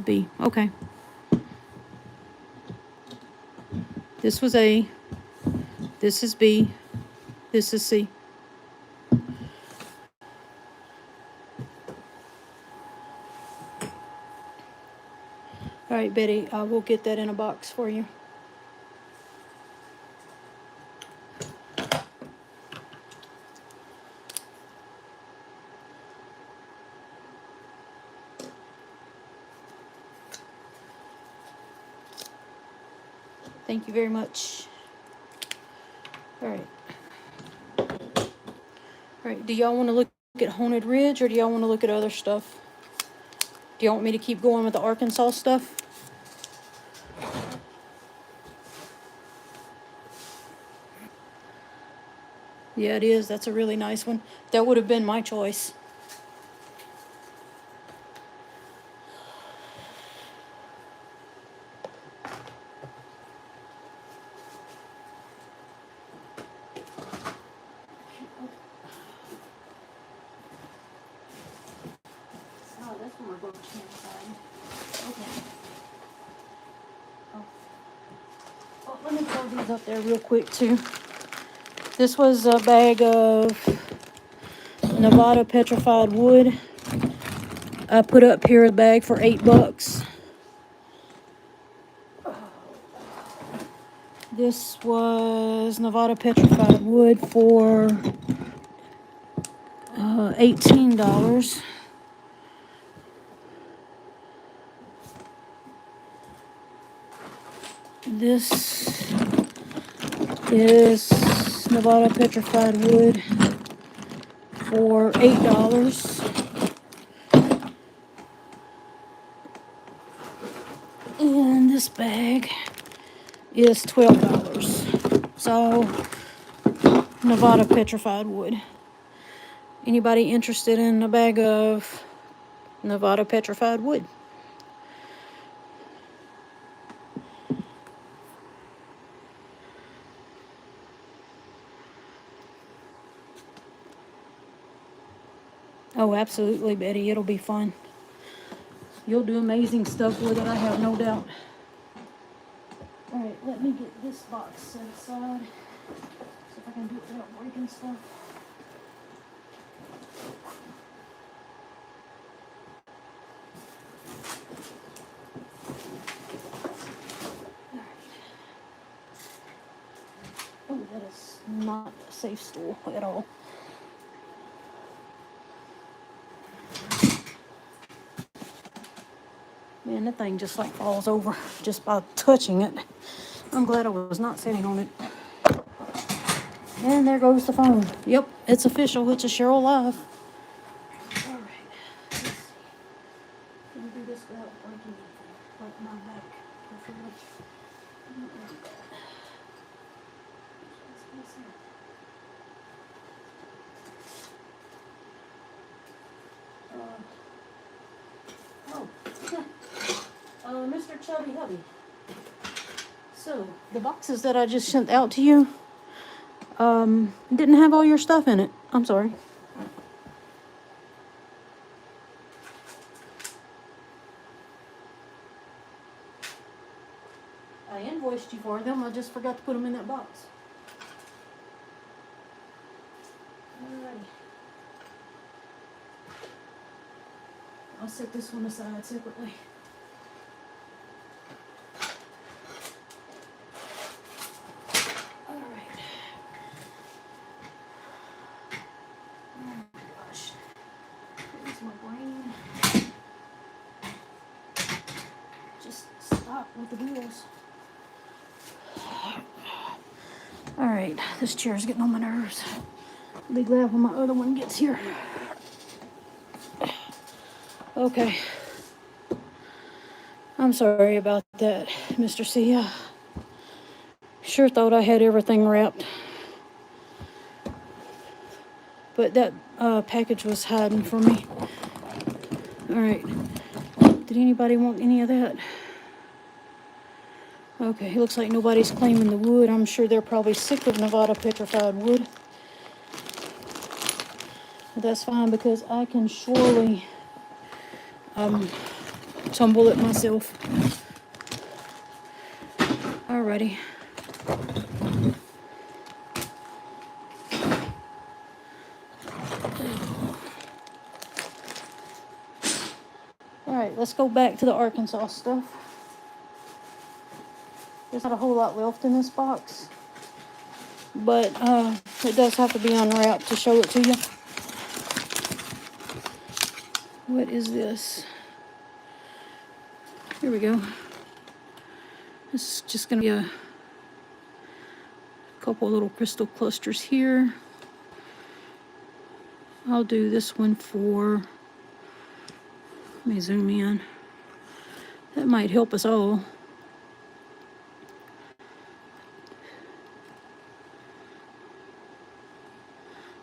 B. Okay. This was A. This is B. This is C. All right, Betty, I will get that in a box for you. Thank you very much. All right. All right, do y'all want to look at Haunted Ridge or do y'all want to look at other stuff? Do y'all want me to keep going with the Arkansas stuff? Yeah, it is. That's a really nice one. That would have been my choice. Oh, that's one we're both inside. Okay. Oh. Well, let me throw these up there real quick too. This was a bag of Nevada petrified wood. I put up here a bag for $8. This was Nevada petrified wood for $18. This is Nevada petrified wood for $8. And this bag is $12. So Nevada petrified wood. Anybody interested in a bag of Nevada petrified wood? Oh, absolutely, Betty. It'll be fun. You'll do amazing stuff with it, I have no doubt. All right, let me get this box set aside. See if I can do it without breaking stuff. Oh, that is not a safe stool at all. Man, that thing just like falls over just by touching it. I'm glad I was not sitting on it. And there goes the phone. Yep, it's official. It's a Cheryl Live. All right. Let's see. Can we do this without breaking anything? Like my back. Preferably. I'm not gonna do that. What's this here? Mr. Chubby Hubby. So, the boxes that I just sent out to you, didn't have all your stuff in it. I'm sorry. I invoiced you for them. I just forgot to put them in that box. Alrighty. I'll set this one aside separately. Alright. Oh my gosh. Where's my brain? Just stop with the wheels. Alright, this chair's getting on my nerves. I'll be glad when my other one gets here. Okay. I'm sorry about that, Mr. C. Sure thought I had everything wrapped. But that package was hiding from me. Alright. Did anybody want any of that? Okay, it looks like nobody's claiming the wood. I'm sure they're probably sick of Nevada petrified wood. But that's fine because I can surely tumble it myself. Alrighty. Alright, let's go back to the Arkansas stuff. There's not a whole lot left in this box. But it does have to be unwrapped to show it to you. What is this? Here we go. This is just going to be a couple little crystal clusters here. I'll do this one for, let me zoom in. That might help us all.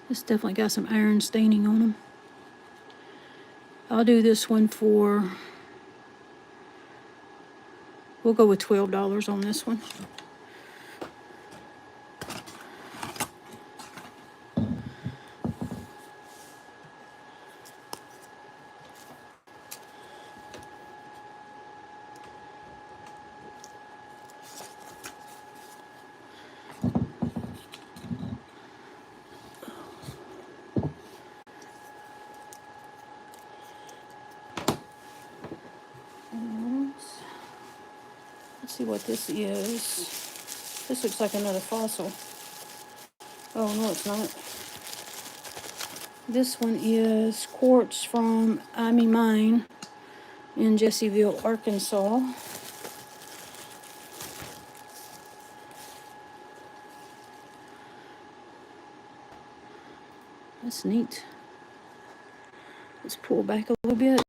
This definitely got some iron staining on them. I'll do this one for, we'll go with $12 on this one. Let's see what this is. This looks like another fossil. Oh, no, it's not. This one is quartz from Amy Mine in Jesseville, Arkansas. That's neat. Let's pull back a little bit.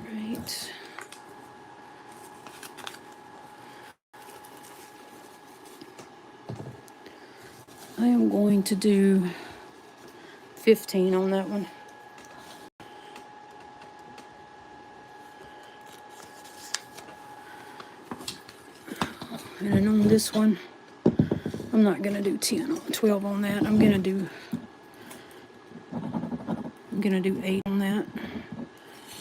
Right. I am going to do 15 on that one. And then on this one, I'm not gonna do 12 on that. I'm gonna do 8 on that.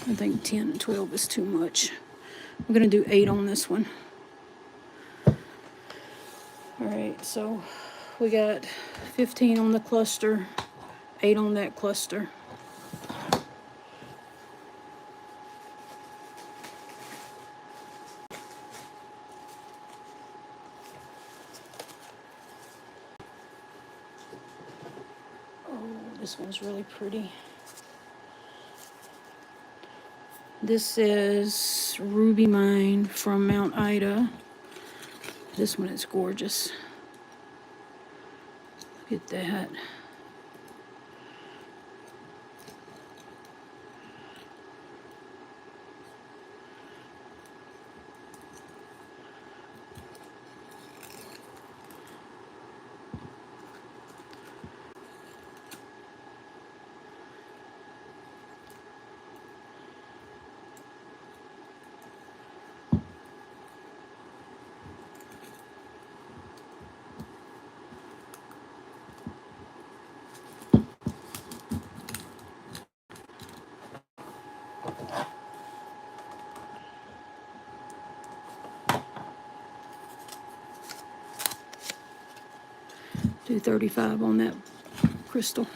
I think 10 and 12 is too much. I'm gonna do 8 on this one. All right, so we got 15 on the cluster, 8 on that cluster. Oh, this one's really pretty. This is Ruby Mine from Mount Ida. This one is gorgeous. Look at that. Do 35 on that crystal.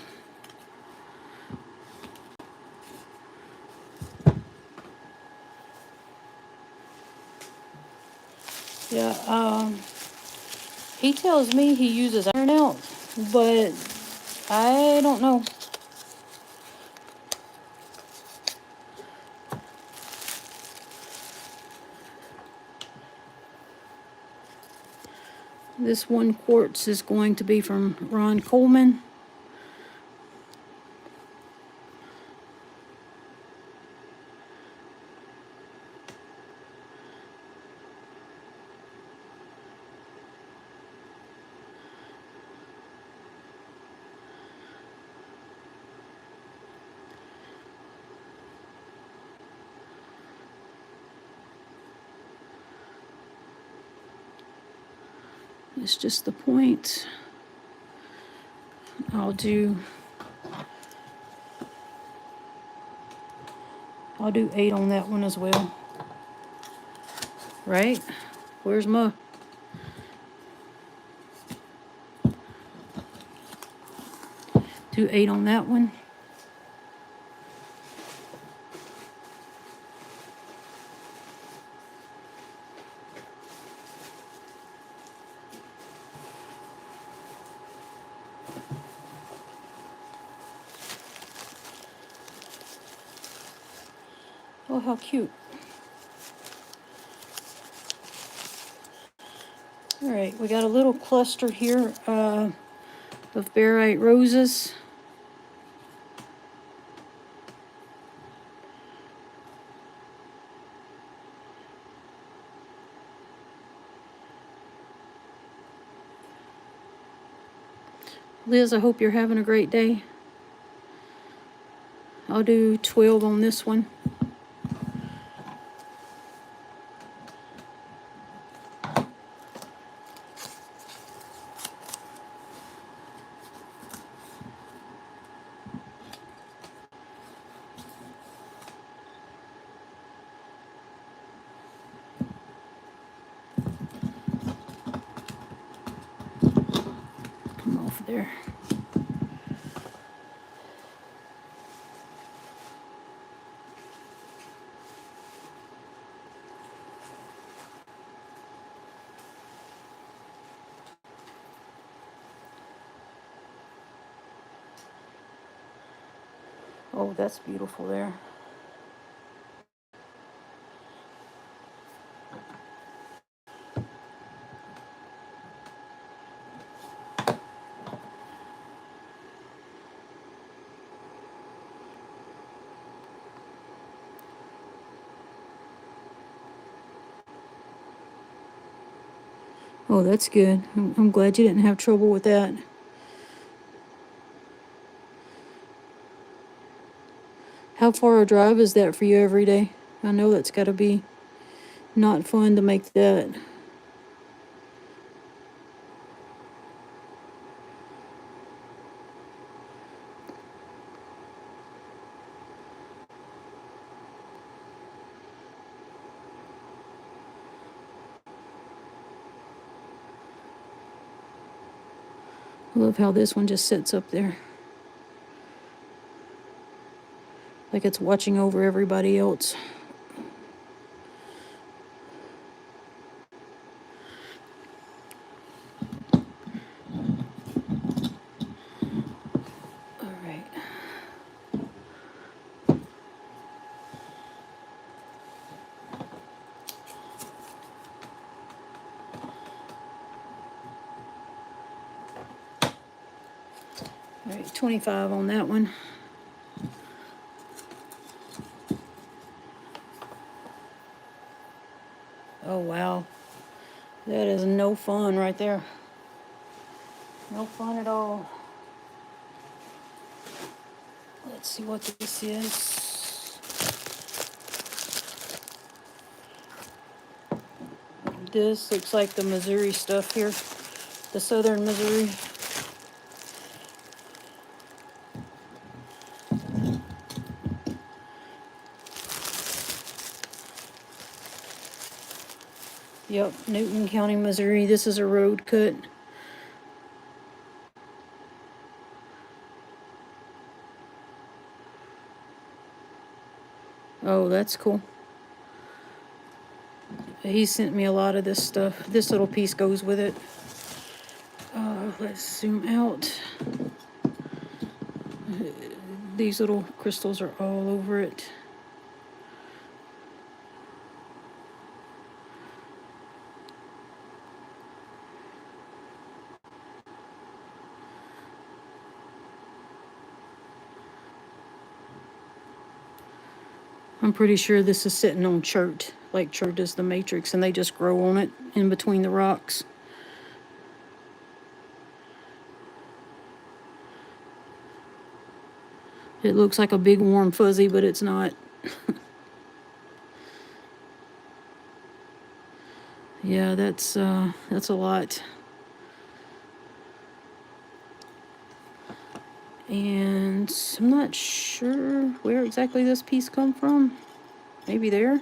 Yeah, he tells me he uses Hangout, but I don't know. This one quartz is going to be from Ron Coleman. It's just the point. I'll do 8 on that one as well. Right? Where's my... Do 8 on that one. Oh, how cute. All right, we got a little cluster here of barite roses. Liz, I hope you're having a great day. I'll do 12 on this one. There. Oh, that's beautiful there. Oh, that's good. I'm glad you didn't have trouble with that. How far a drive is that for you every day? I know that's got to be not fun to make that. I love how this one just sits up there. Like it's watching over everybody else. All right. All right, 25 on that one. Oh, wow. That is no fun right there. No fun at all. Let's see what this is. This looks like the Missouri stuff here. The southern Missouri. Yep, Newton County, Missouri. This is a road cut. Oh, that's cool. He sent me a lot of this stuff. This little piece goes with it. Let's zoom out. These little crystals are all over it. I'm pretty sure this is sitting on chert, like chert does the matrix, and they just grow on it in between the rocks. It looks like a big warm fuzzy, but it's not. Yeah, that's a lot. And I'm not sure where exactly this piece come from. Maybe there.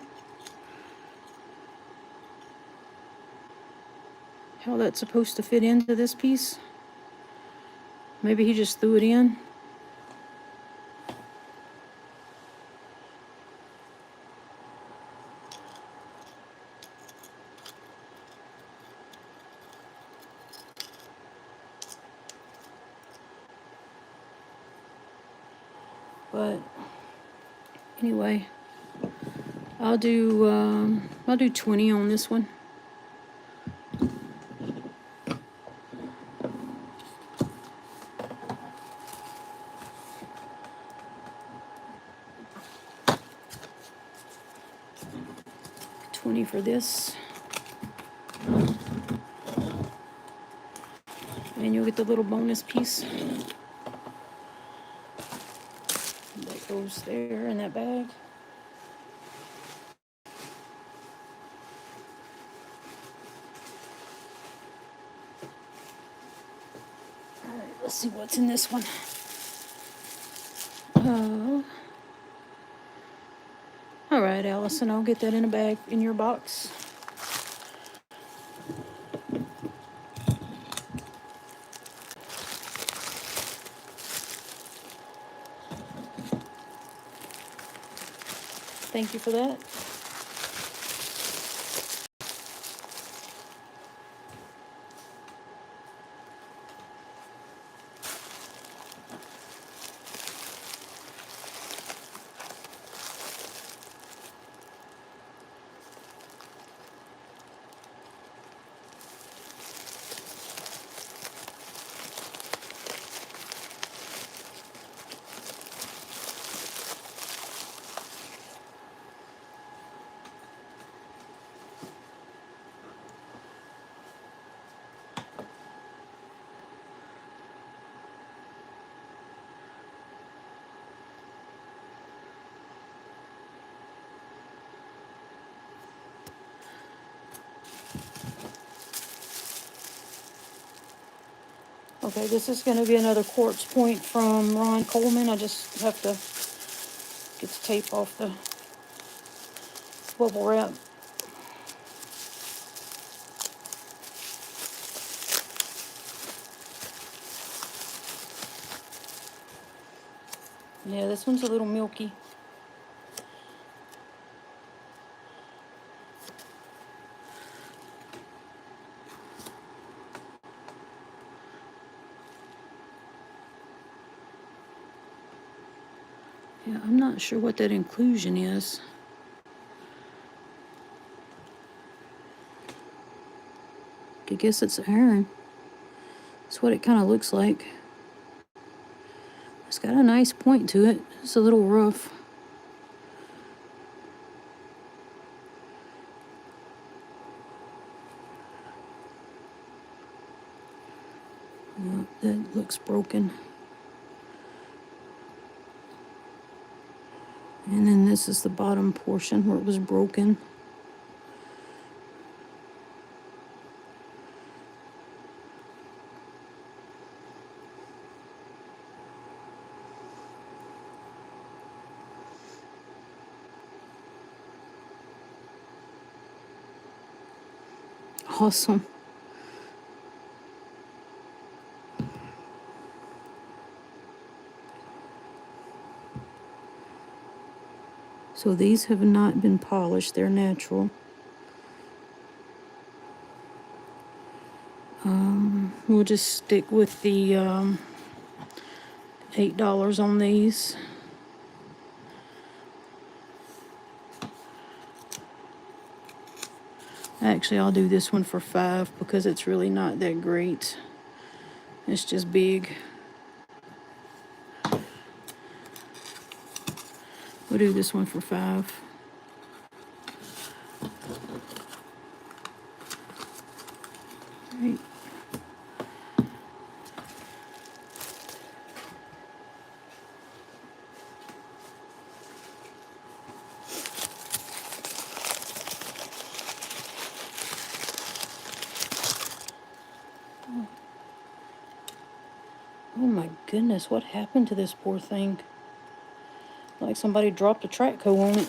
How that's supposed to fit into this piece. Maybe he just threw it in. But anyway, I'll do 20 on this one. $20 for this. And you'll get the little bonus piece. That goes there in that bag. All right, let's see what's in this one. All right, Allison, I'll get that in a bag in your box. Thank you for that. Okay, this is going to be another quartz point from Ron Coleman. I just have to get the tape off the bubble wrap. Yeah, this one's a little milky. Yeah, I'm not sure what that inclusion is. I guess it's iron. That's what it kind of looks like. It's got a nice point to it. It's a little rough. That looks broken. And then this is the bottom portion where it was broken. Awesome. So these have not been polished. They're natural. We'll just stick with the $8 on these. Actually, I'll do this one for $5 because it's really not that great. It's just big. We'll do this one for $5. Right. Oh my goodness, what happened to this poor thing? Like somebody dropped a track hoe on it.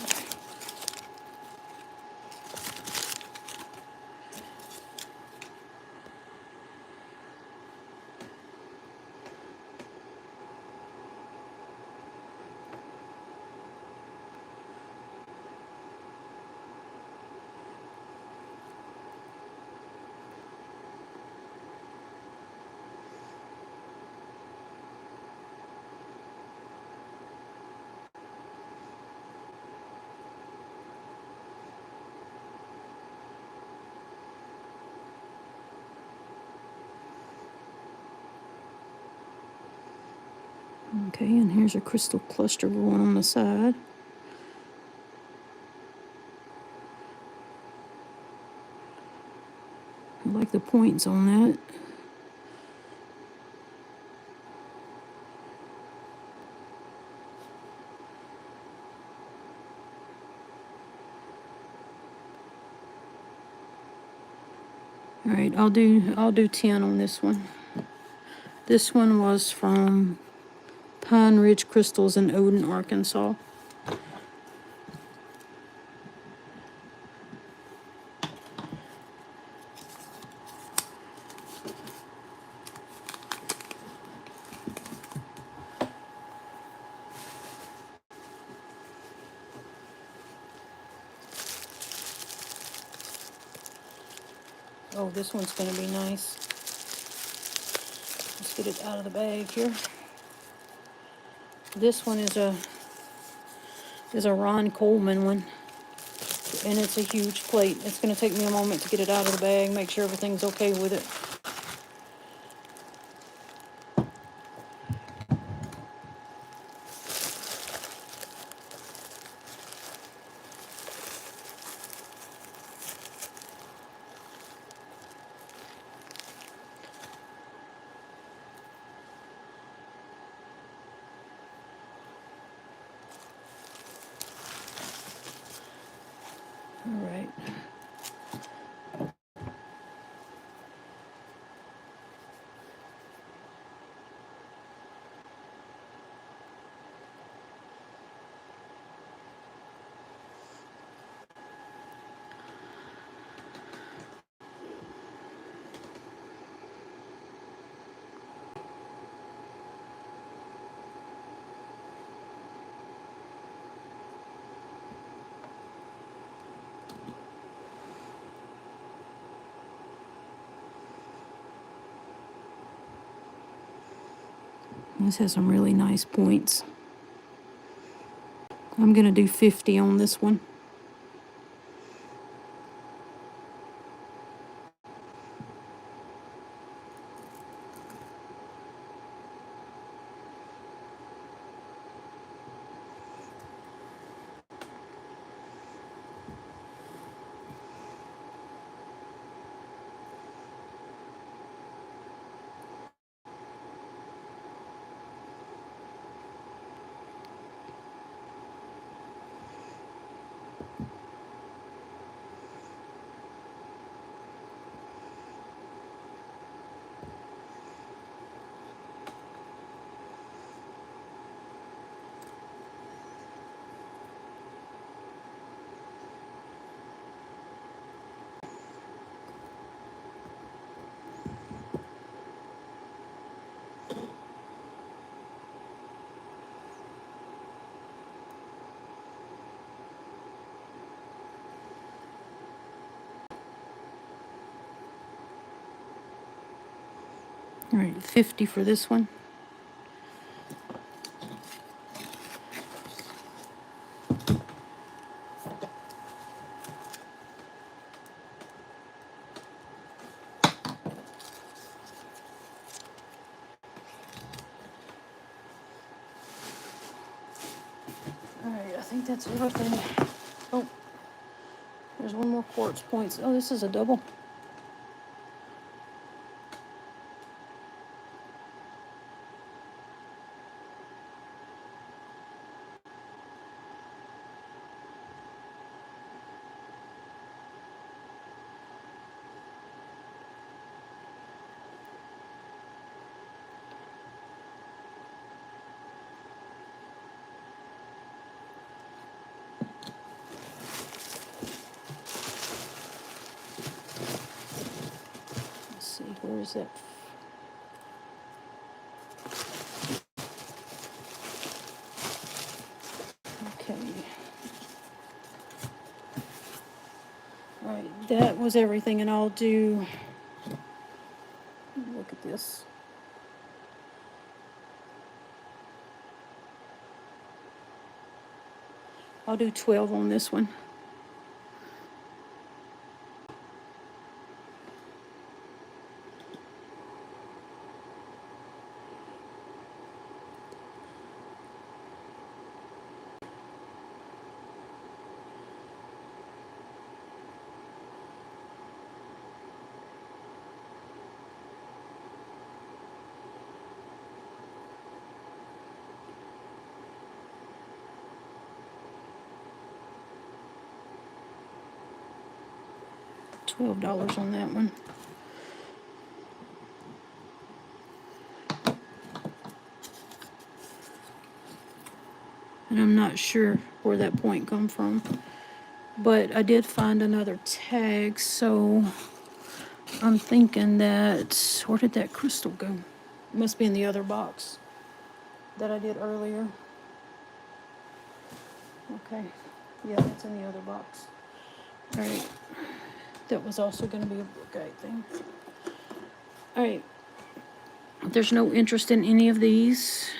Okay, and here's a crystal cluster going on the side. I like the points on that. All right, I'll do 10 on this one. This one was from Pine Ridge Crystals in Odin, Arkansas. Oh, this one's going to be nice. Let's get it out of the bag here. This one is a Ron Coleman one, and it's a huge plate. It's going to take me a moment to get it out of the bag, make sure everything's okay with it. All right. This has some really nice points. I'm going to do 50 on this one. All right, 50 for this one. All right, I think that's everything. Oh, there's one more quartz points. Oh, this is a double. Let's see, where is that? Okay. All right, that was everything, and I'll do, look at this. I'll do 12 on this one. $12 on that one. And I'm not sure where that point come from, but I did find another tag, so I'm thinking that, where did that crystal go? It must be in the other box that I did earlier. Okay, yeah, it's in the other box. All right, That was also going to be a book, I think. All right. There's no interest in any of these.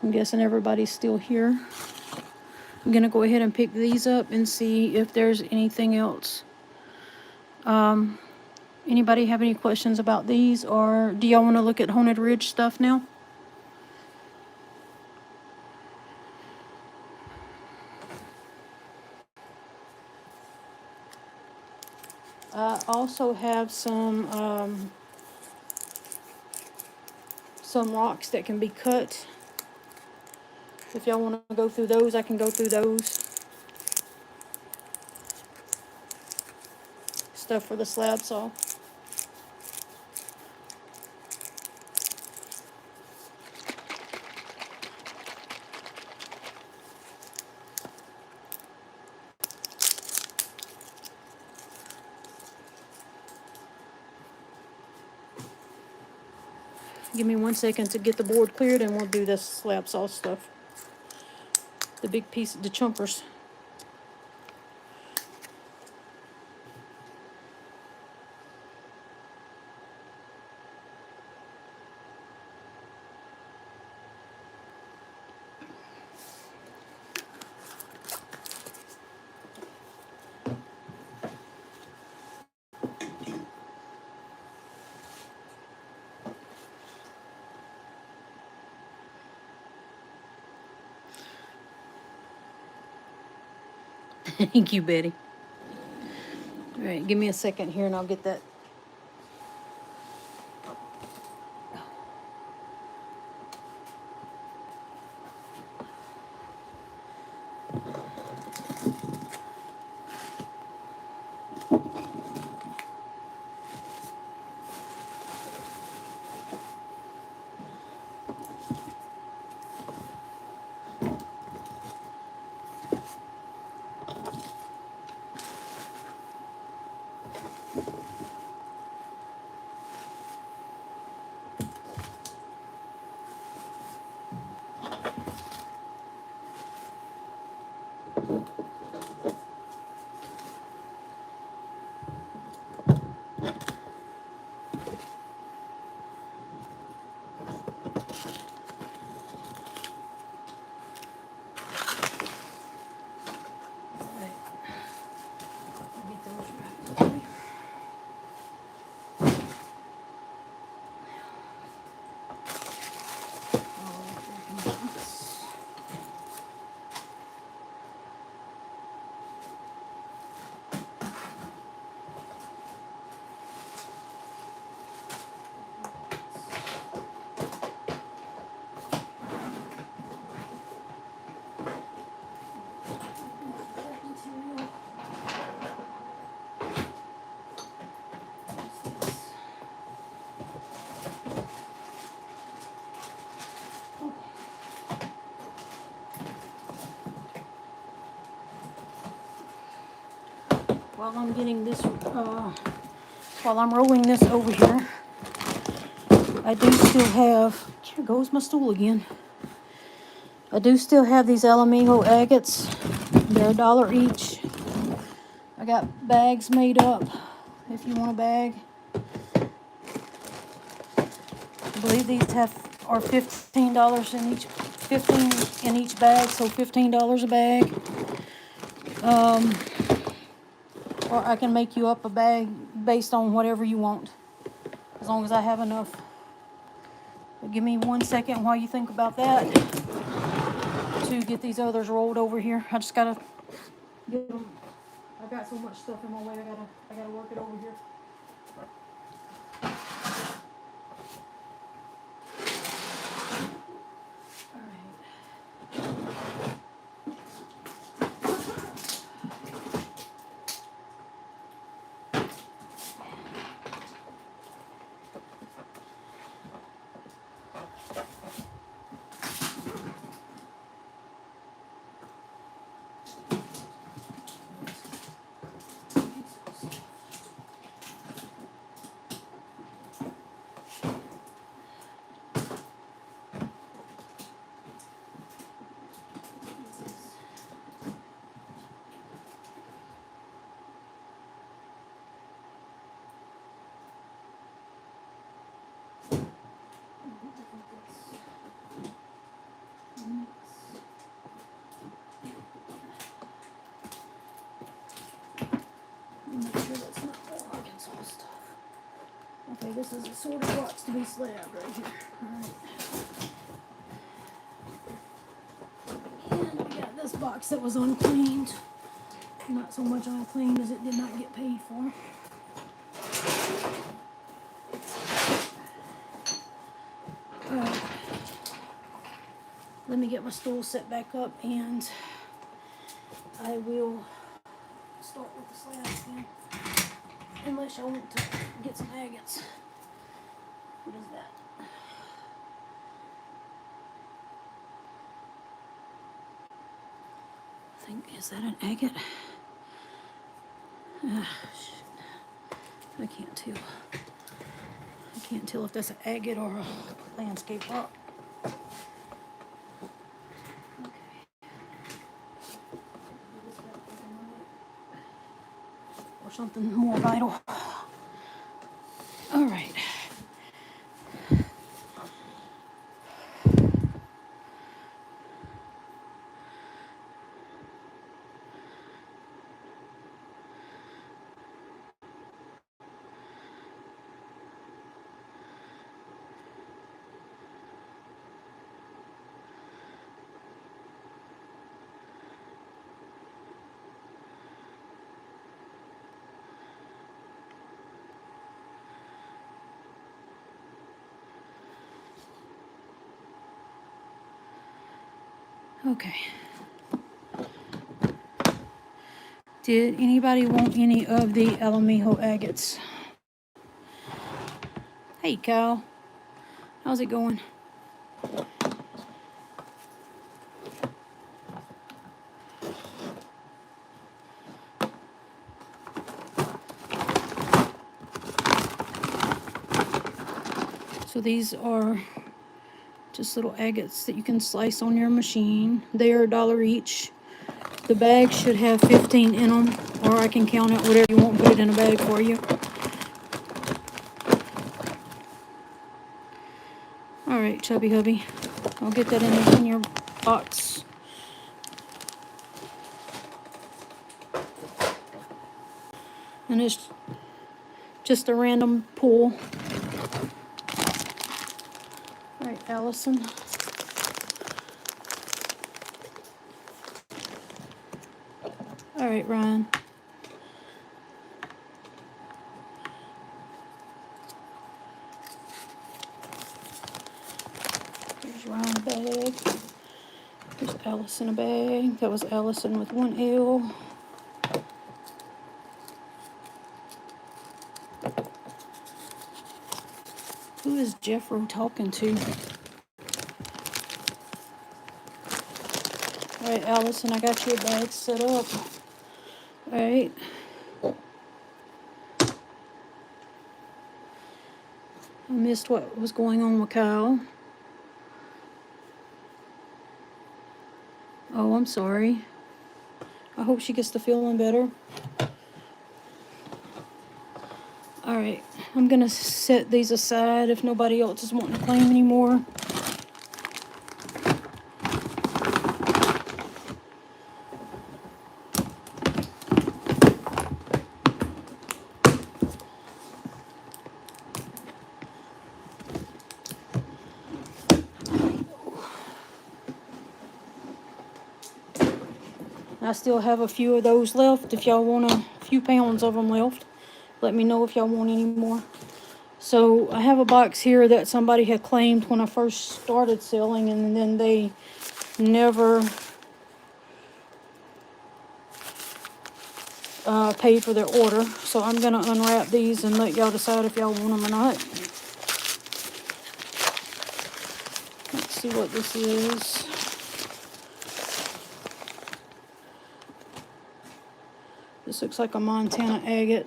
I'm guessing everybody's still here. I'm going to go ahead and pick these up and see if there's anything else. Anybody have any questions about these, or do y'all want to look at Haunted Ridge stuff now? I also have some rocks that can be cut. If y'all want to go through those, I can go through those. Stuff for the slab saw. Give me 1 second to get the board cleared and we'll do this slab saw stuff. The big piece, the chumpers. Thank you, Betty. All right, give me a second here and I'll get that. While I'm getting this, while I'm rolling this over here, I do still have, here goes my stool again. I do still have these Alamigo agates. They're $1 each. I got bags made up if you want a bag. I believe these are $15 in each, 15 in each bag, so $15 a bag. Or I can make you up a bag based on whatever you want, as long as I have enough. But give me 1 second while you think about that to get these others rolled over here. I just gotta get them. I got so much stuff in my way. I gotta work it over here. this is a sort of box to be slabbed right here. Alright. And we got this box that was uncleaned. Not so much uncleaned as it did not get paid for. Alright. Let me get my stool set back up and I will start with the slabs again. Unless y'all want to get some agates. What is that? I think, is that an agate? I can't tell. I can't tell if that's an agate or a landscape rock. Or something more vital. All right. Okay. Did anybody want any of the Alamijo agates? Hey, Kyle. How's it going? So these are just little agates that you can slice on your machine. They are $1 each. The bag should have 15 in them, or I can count out whatever you want and put it in a bag for you. All right, chubby hubby. I'll get that in your box. And it's just a random pull. All right, Allison. All right, Ryan. There's Ryan a bag. There's Allison a bag. That was Allison with 1 L. Who is Jeffro talking to? All right, Allison, I got your bag set up. All right. I missed what was going on with Kyle. Oh, I'm sorry. I hope she gets to feeling better. All right, I'm gonna set these aside if nobody else is wanting to claim anymore. I still have a few of those left. If y'all want a few pounds of them left, let me know if y'all want any more. So I have a box here that somebody had claimed when I first started selling, and then they never paid for their order. So I'm gonna unwrap these and let y'all decide if y'all want them or not. Let's see what this is. This looks like a Montana agate.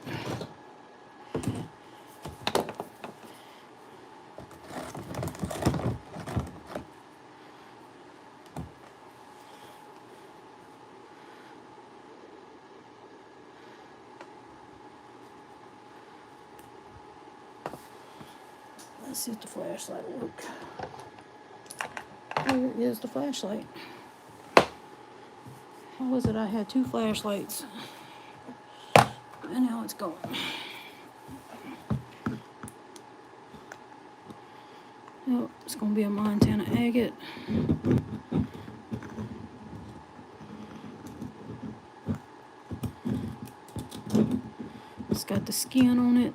Let's see if the flashlight will work. Here is the flashlight. How was it I had 2 flashlights? And now it's gone. Oh, it's gonna be a Montana agate. It's got the skin on it.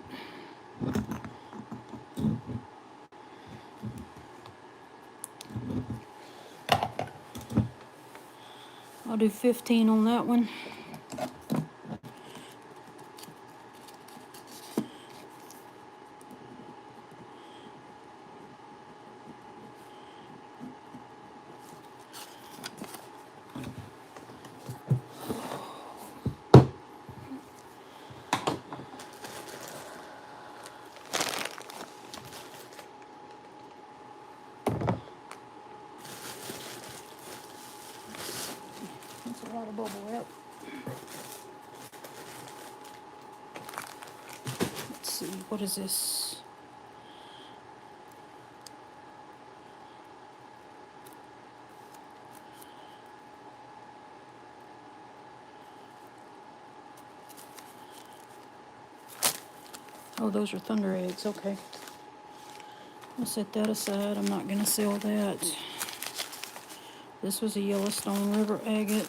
I'll do 15 on that one. That's a lot of bubble wrap. Let's see, what is this? Oh, those are thunder eggs, okay. I'll set that aside, I'm not gonna sell that. This was a Yellowstone River agate.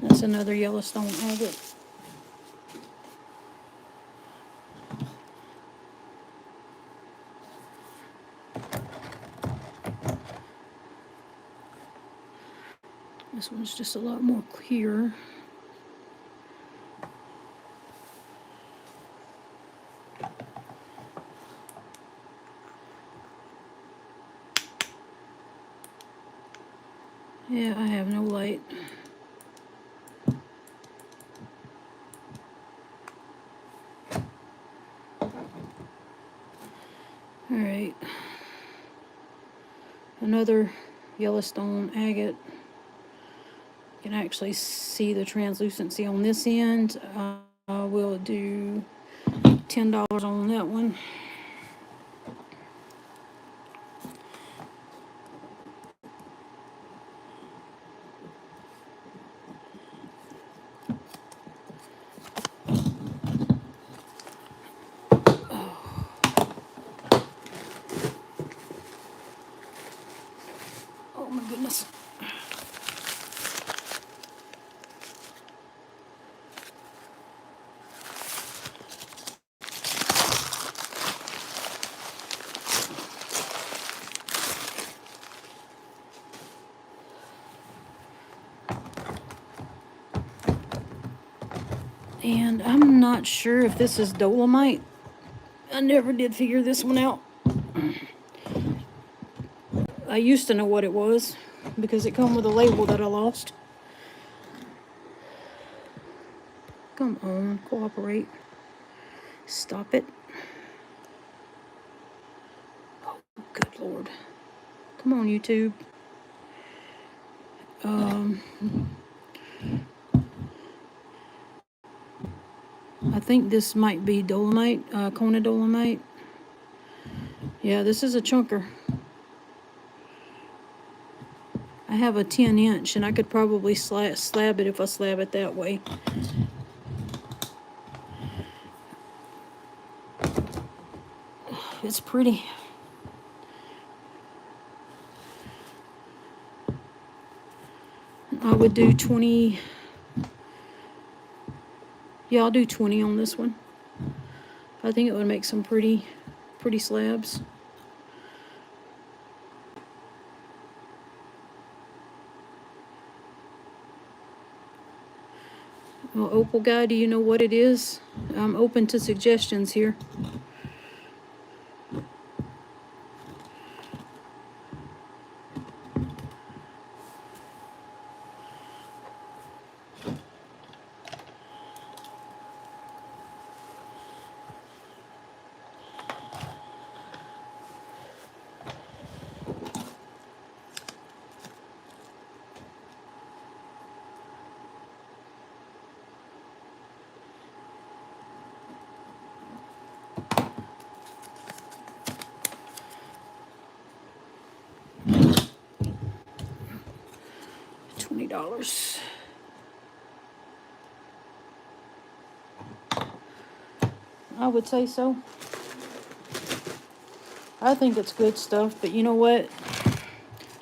That's another Yellowstone agate. This one's just a lot more clear. Yeah, I have no light. All right. Another Yellowstone agate. You can actually see the translucency on this end. We'll do $10 on that one. Oh my goodness. And I'm not sure if this is dolomite. I never did figure this one out. I used to know what it was because it come with a label that I lost. Come on, cooperate. Stop it. Oh, good Lord. Come on, YouTube. I think this might be dolomite, Kona dolomite. Yeah, this is a chunker. I have a 10-inch, and I could probably slab it if I slab it that way. It's pretty. I would do 20. Yeah, I'll do 20 on this one. I think it would make some pretty slabs. Well, Opal Guy, do you know what it is? I'm open to suggestions here. $20. I would say so. I think it's good stuff, but you know what?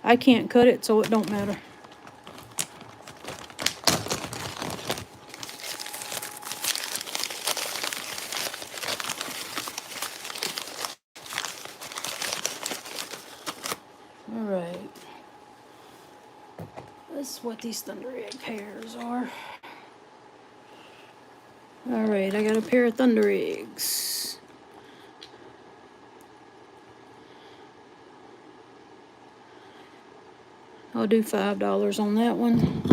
I can't cut it, so it don't matter. All right. That's what these Thunder Egg pairs are. All right, I got a pair of Thunder Eggs. I'll do $5 on that one.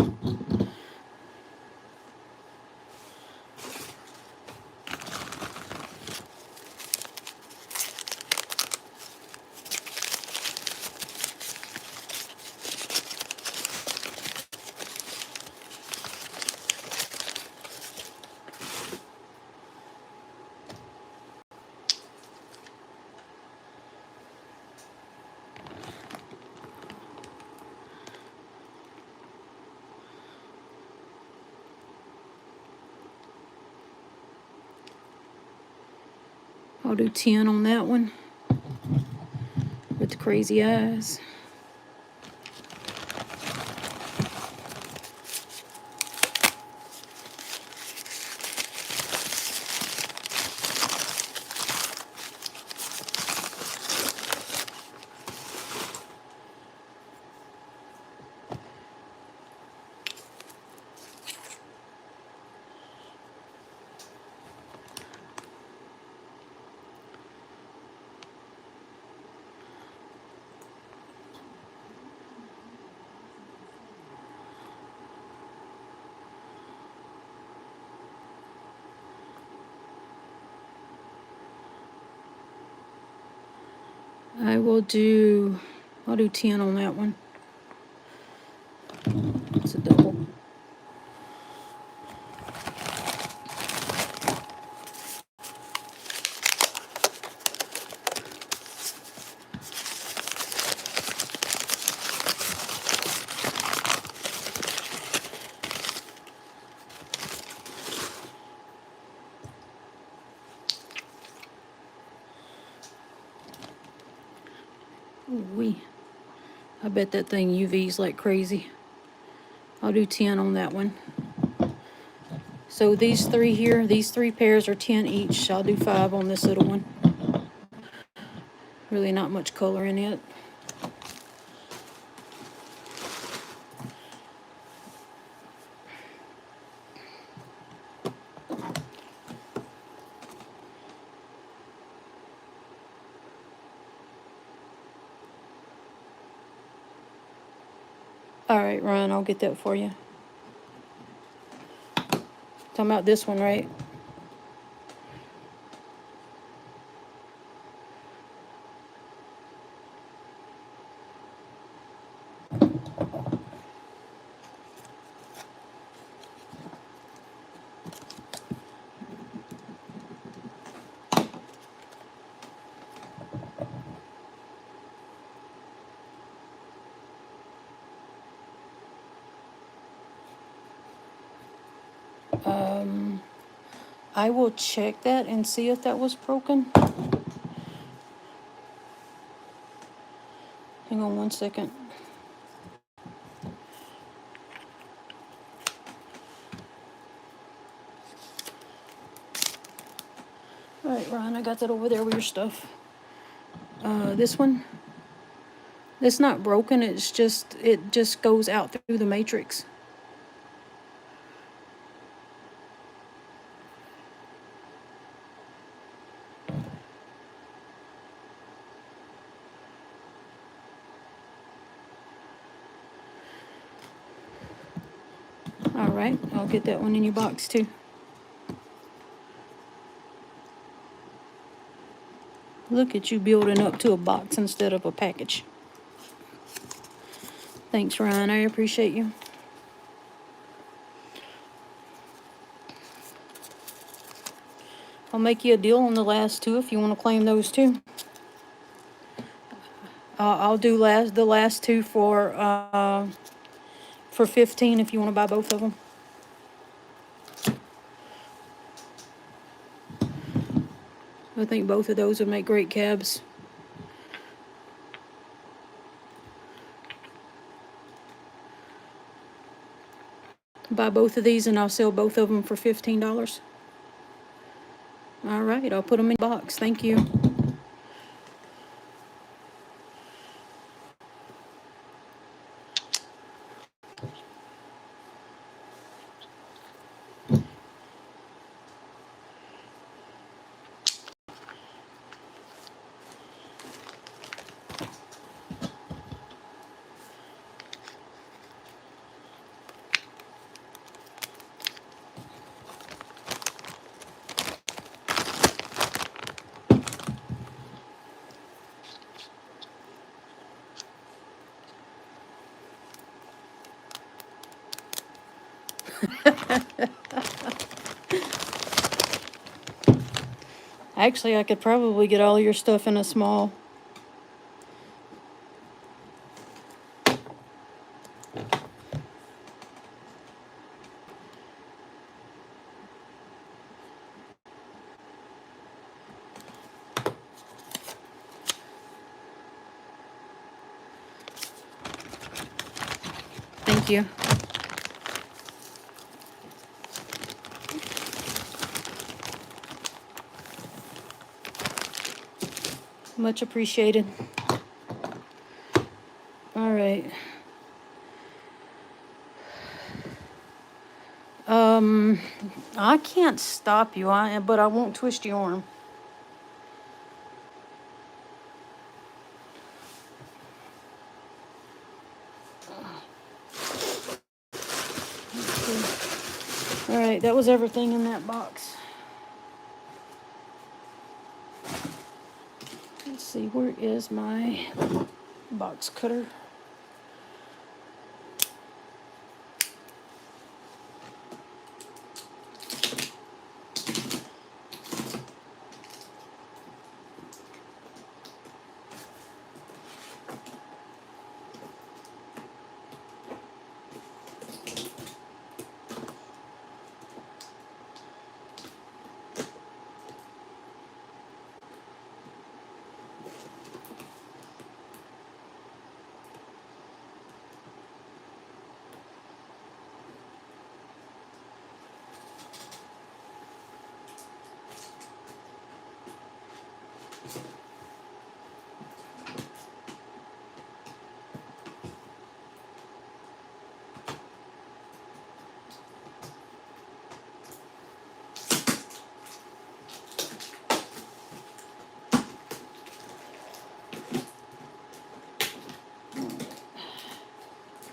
I'll do 10 on that one with the crazy eyes. I'll do 10 on that one. It's a double. Ooh-wee. I bet that thing UVs like crazy. I'll do 10 on that one. So these three here, these three pairs are 10 each. I'll do 5 on this little one. Really not much color in it. All right, Ryan, I'll get that for you. Talking about this one, right? I will check that and see if that was broken. Hang on 1 second. All right, Ryan, I got that over there with your stuff. This one, it's not broken. It just goes out through the matrix. All right, I'll get that one in your box too. Look at you building up to a box instead of a package. Thanks, Ryan. I appreciate you. I'll make you a deal on the last two if you want to claim those too. I'll do the last two for for $15 if you want to buy both of them. I think both of those would make great cabs. Buy both of these and I'll sell both of them for $15. All right, I'll put them in the box. Thank you. Actually, I could probably get all your stuff in a small. Thank you. Much appreciated. All right. I can't stop you, but I won't twist your arm. All right, that was everything in that box. Let's see, where is my box cutter?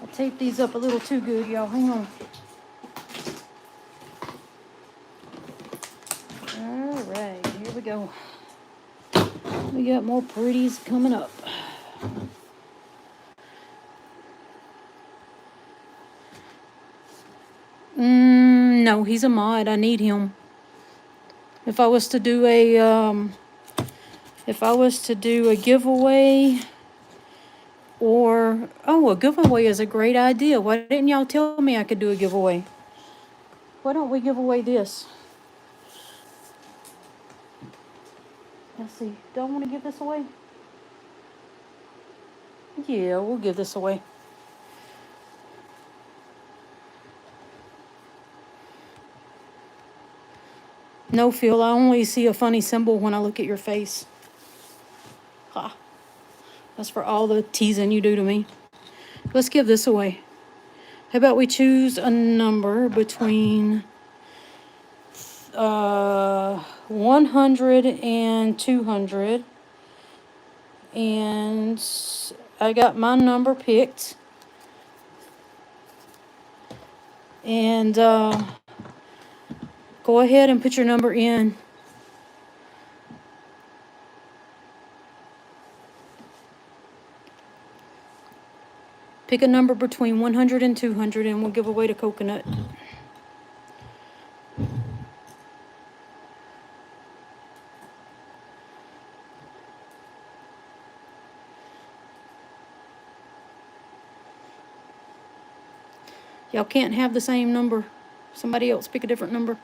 I taped these up a little too good, y'all. Hang on. All right, here we go. We got more pretties coming up. No, he's a mod. I need him. If I was to do a giveaway, or a giveaway is a great idea. Why didn't y'all tell me I could do a giveaway? Why don't we give away this? Let's see. Do I want to give this away? Yeah, we'll give this away. No, Phil, I only see a funny symbol when I look at your face. Ha. That's for all the teasing you do to me. Let's give this away. How about we choose a number between 100 and 200. And I got my number picked. And go ahead and put your number in. Pick a number between 100 and 200 and we'll give away the coconut. Y'all can't have the same number. Somebody else pick a different number.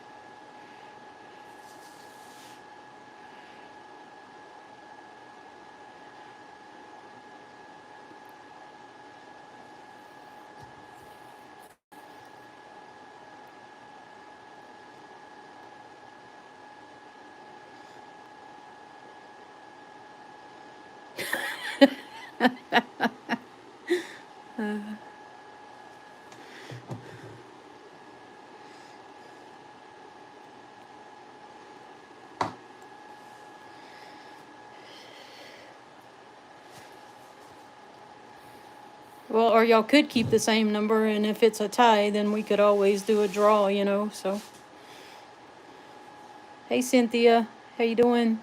Well, or y'all could keep the same number, and if it's a tie, then we could always do a draw, you know, so. Hey, Cynthia. How you doing?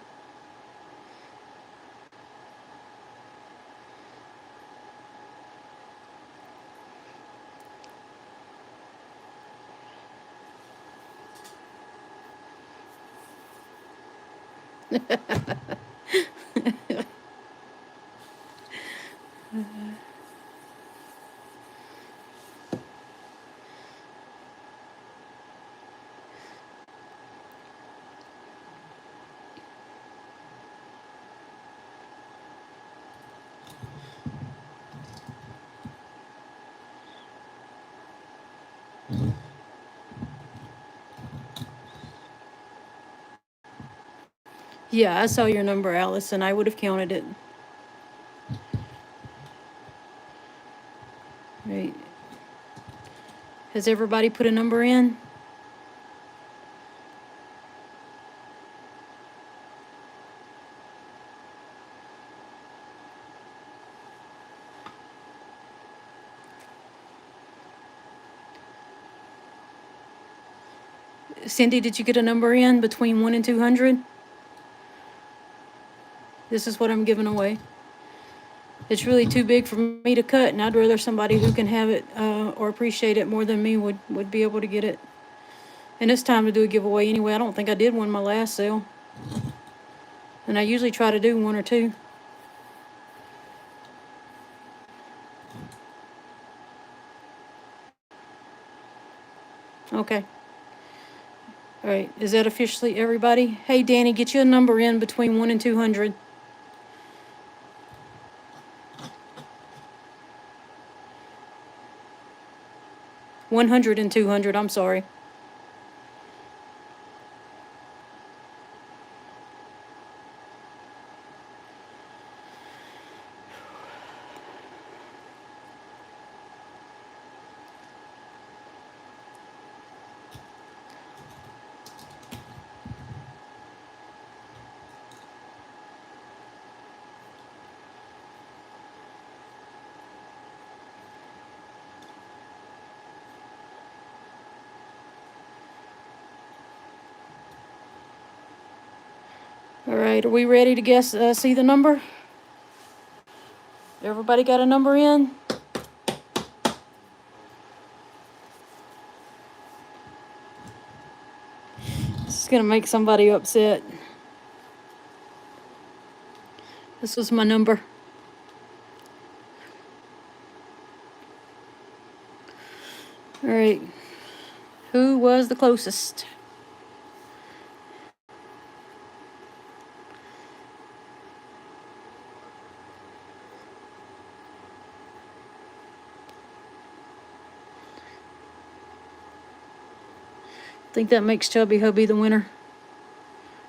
Yeah, I saw your number, Allison. I would have counted it. Right. Has everybody put a number in? Cindy, did you get a number in between 1 and 200? This is what I'm giving away. It's really too big for me to cut, and I'd rather somebody who can have it or appreciate it more than me would be able to get it. And it's time to do a giveaway anyway. I don't think I did one my last sale. And I usually try to do one or two. Okay. All right. Is that officially everybody? Hey, Danny, get you a number in between 1 and 200. 100 and 200, I'm sorry. All right, are we ready to guess, see the number? Everybody got a number in? This is gonna make somebody upset. This was my number. All right. Who was the closest? I think that makes Chubby Hubby the winner.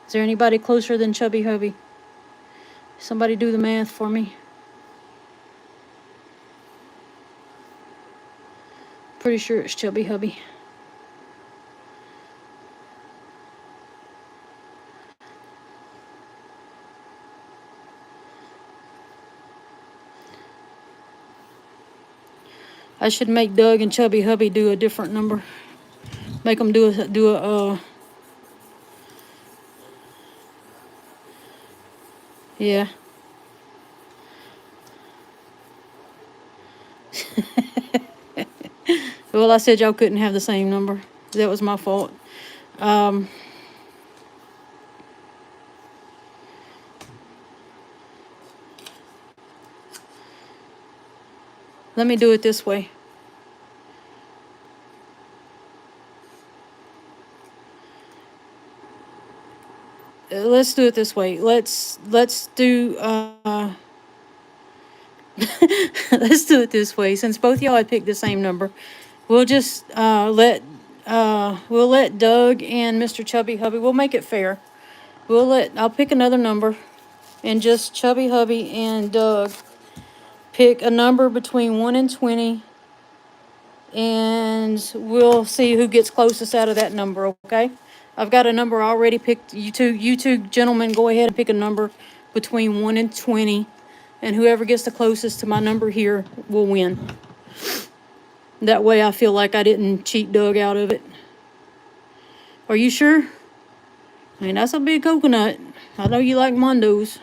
Is there anybody closer than Chubby Hubby? Somebody do the math for me. Pretty sure it's Chubby Hubby. I should make Doug and Chubby Hubby do a different number. Make them do a yeah. Well, I said y'all couldn't have the same number. That was my fault. Let me do it this way. let's do it this way. Let's do let's do it this way. Since both y'all had picked the same number, we'll just we'll let Doug and Mr. Chubby Hubby. We'll make it fair. I'll pick another number, and just Chubby Hubby and Doug pick a number between 1 and 20, and we'll see who gets closest out of that number. Okay. I've got a number already picked. You two gentlemen, go ahead and pick a number between 1 and 20, and whoever gets the closest to my number here will win. That way I feel like I didn't cheat Doug out of it. Are you sure? I mean, that's a big coconut. I know you like mangos.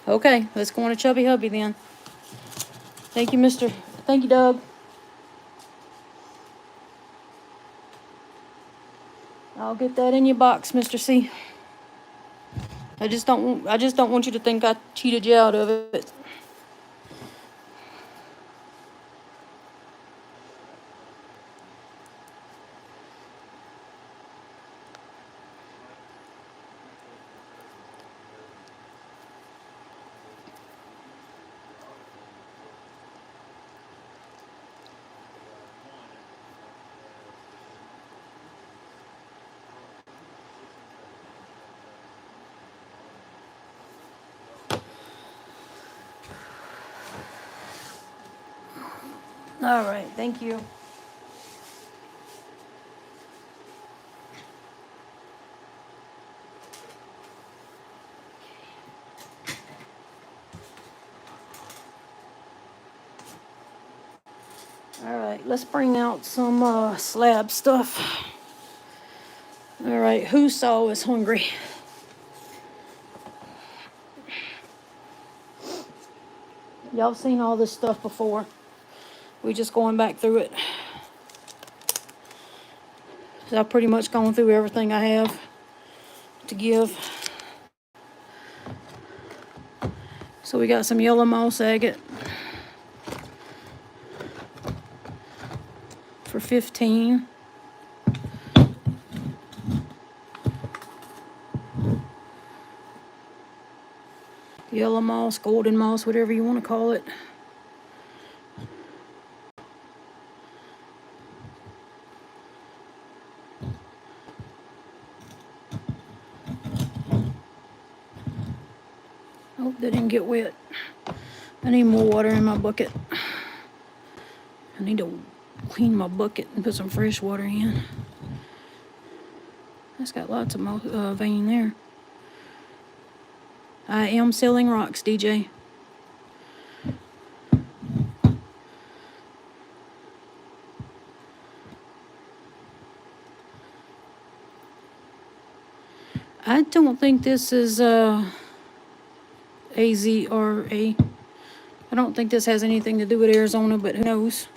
Okay, let's go on to Chubby Hubby then. Thank you, Thank you, Doug. I'll get that in your box, Mr. C. I just don't want you to think I cheated you out of it. All right, thank you. All right, let's bring out some slab stuff. All right, who saw is hungry? Y'all seen all this stuff before. We just going back through it. So I've pretty much gone through everything I have to give. So we got some yellow moss agate for 15. Yellow moss, golden moss, whatever you want to call it. Oh, that didn't get wet. I need more water in my bucket. I need to clean my bucket and put some fresh water in. That's got lots of vein there. I am selling rocks, DJ. I don't think this is AZRA. I don't think this has anything to do with Arizona, but who knows?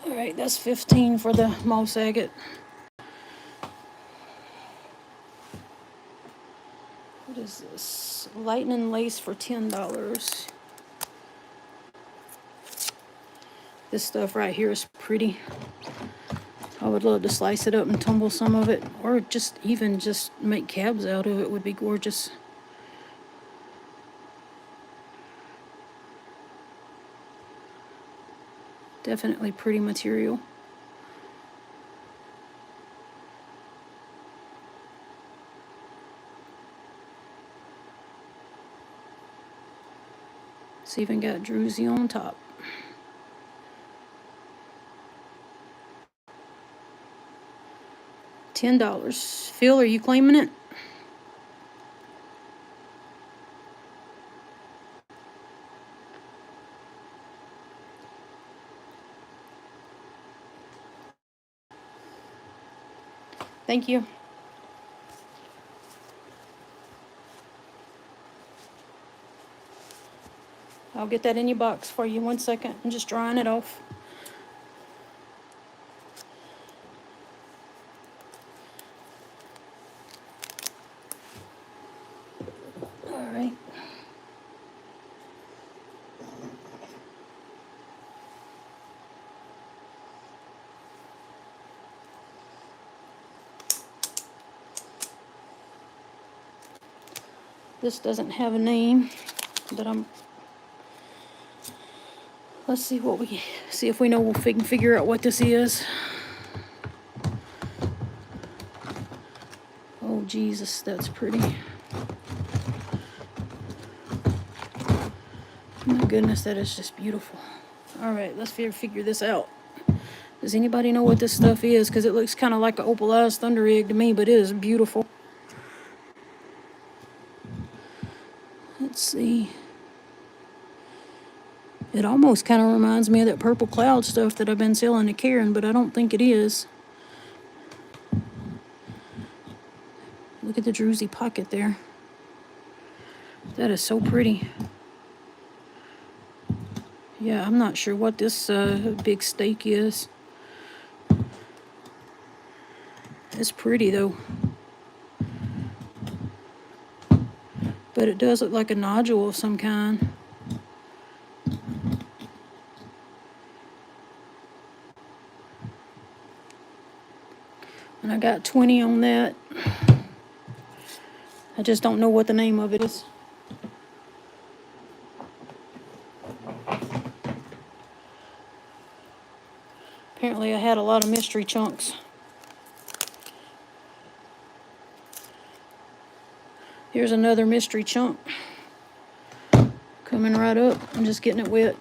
All right, that's 15 for the moss agate. What is this? Lightning lace for $10. This stuff right here is pretty. I would love to slice it up and tumble some of it, or just make cabs out of it would be gorgeous. Definitely pretty material. It's even got druzy on top. $10. Phil, are you claiming it? Thank you. I'll get that in your box for you. 1 second. I'm just drying it off. This doesn't have a name, but let's see if we know if we can figure out what this is. Oh, Jesus, that's pretty. My goodness, that is just beautiful. All right, let's figure this out. Does anybody know what this stuff is? Because it looks kind of like an opalized thunder egg to me, but it is beautiful. Let's see. It almost kind of reminds me of that purple cloud stuff that I've been selling to Karen, but I don't think it is. Look at the druzy pocket there. That is so pretty. Yeah, I'm not sure what this big stake is. It's pretty though. But it does look like a nodule of some kind. And I got 20 on that. I just don't know what the name of it is. Apparently I had a lot of mystery chunks. Here's another mystery chunk. Coming right up. I'm just getting it wet.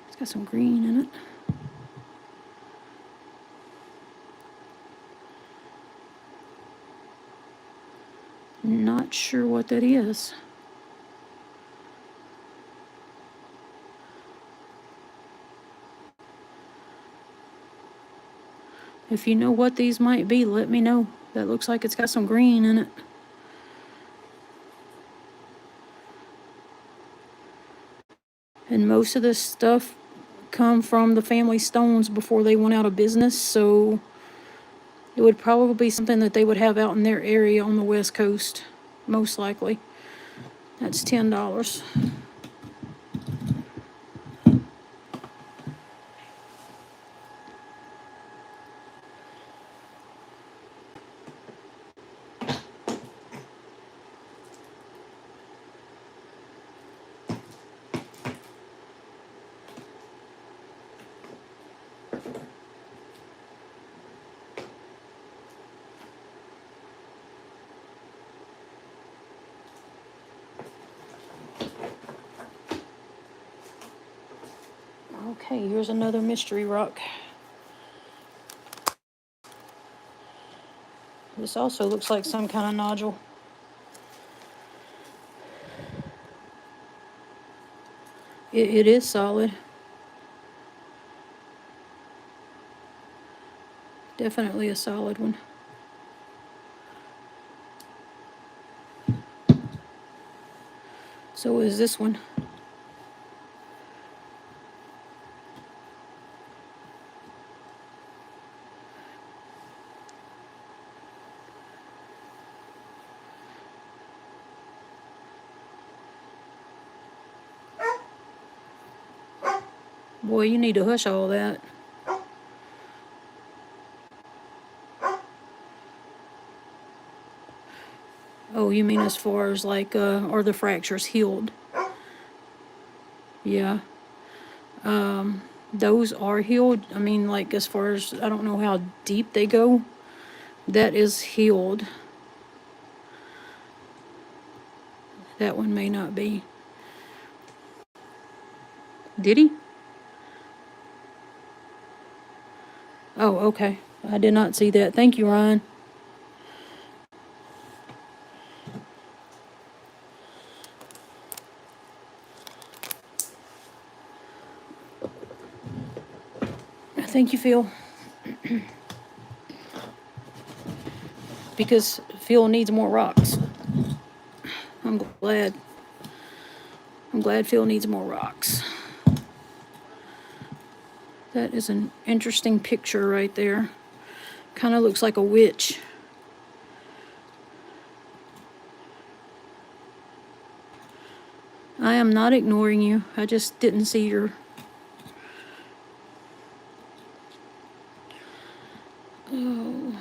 It's got some green in it. Not sure what that is. If you know what these might be, let me know. That looks like it's got some green in it. And most of this stuff come from the family stones before they went out of business, so it would probably be something that they would have out in their area on the West Coast, most likely. That's $10. Okay, here's another mystery rock. This also looks like some kind of nodule. It is solid. Definitely a solid one. So is this one. Boy, you need to hush all that. Oh, you mean as far as like, are the fractures healed? Yeah. Those are healed. I mean, like as far as, I don't know how deep they go. That is healed. That one may not be. Did he? Oh, okay. I did not see that. Thank you, Ryan. Thank you, Phil. Because Phil needs more rocks. I'm glad Phil needs more rocks. That is an interesting picture right there. Kind of looks like a witch. I am not ignoring you. I just didn't see your... Oh.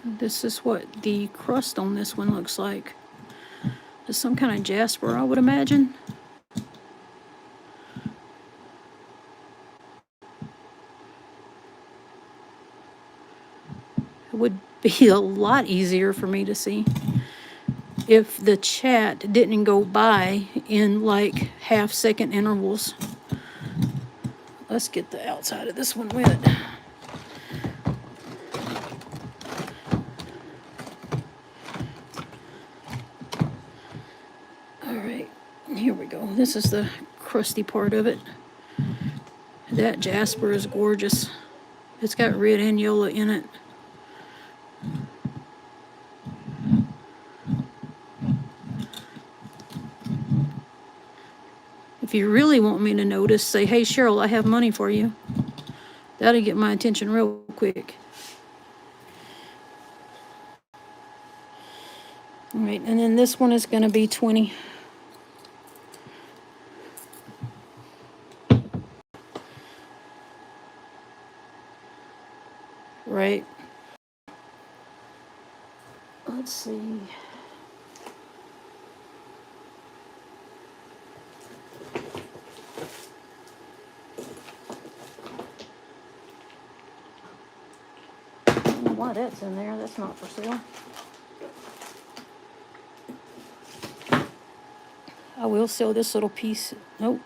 This is what the crust on this one looks like. It's some kind of jasper, I would imagine. It would be a lot easier for me to see if the chat didn't go by in like half-second intervals. Let's get the outside of this one wet. All right, here we go. This is the crusty part of it. That jasper is gorgeous. It's got red and yellow in it. If you really want me to notice, say, hey, Cheryl, I have money for you. That'll get my attention real quick. All right, and then this one is going to be 20. Right. Let's see. I don't know why that's in there. That's not for sale. I will sell this little piece. Nope.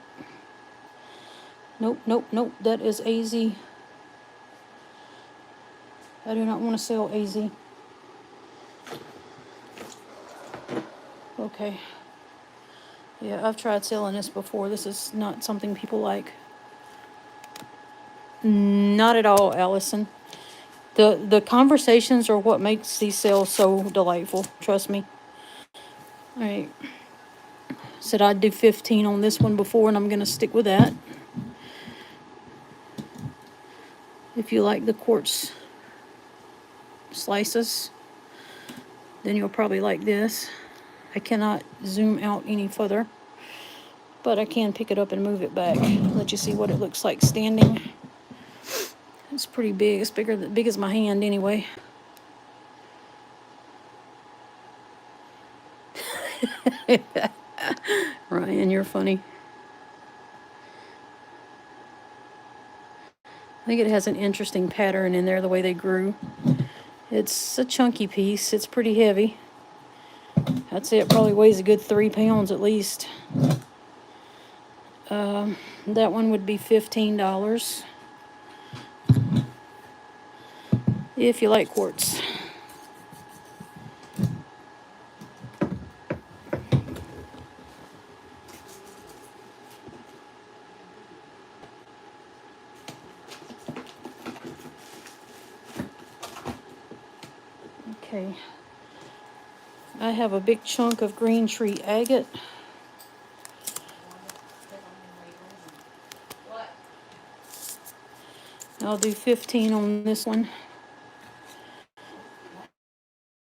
Nope, nope, nope. That is AZ. I do not want to sell AZ. Okay. Yeah, I've tried selling this before. This is not something people like. Not at all, Allison. The conversations are what makes these sales so delightful. Trust me. All right. Said I'd do 15 on this one before, and I'm going to stick with that. If you like the quartz slices, then you'll probably like this. I cannot zoom out any further, but I can pick it up and move it back. Let you see what it looks like standing. It's pretty big. It's big as my hand anyway. Ryan, you're funny. I think it has an interesting pattern in there, the way they grew. It's a chunky piece. It's pretty heavy. I'd say it probably weighs a good 3 pounds at least. That one would be $15. If you like quartz. Okay. I have a big chunk of green tree agate. I'll do 15 on this one.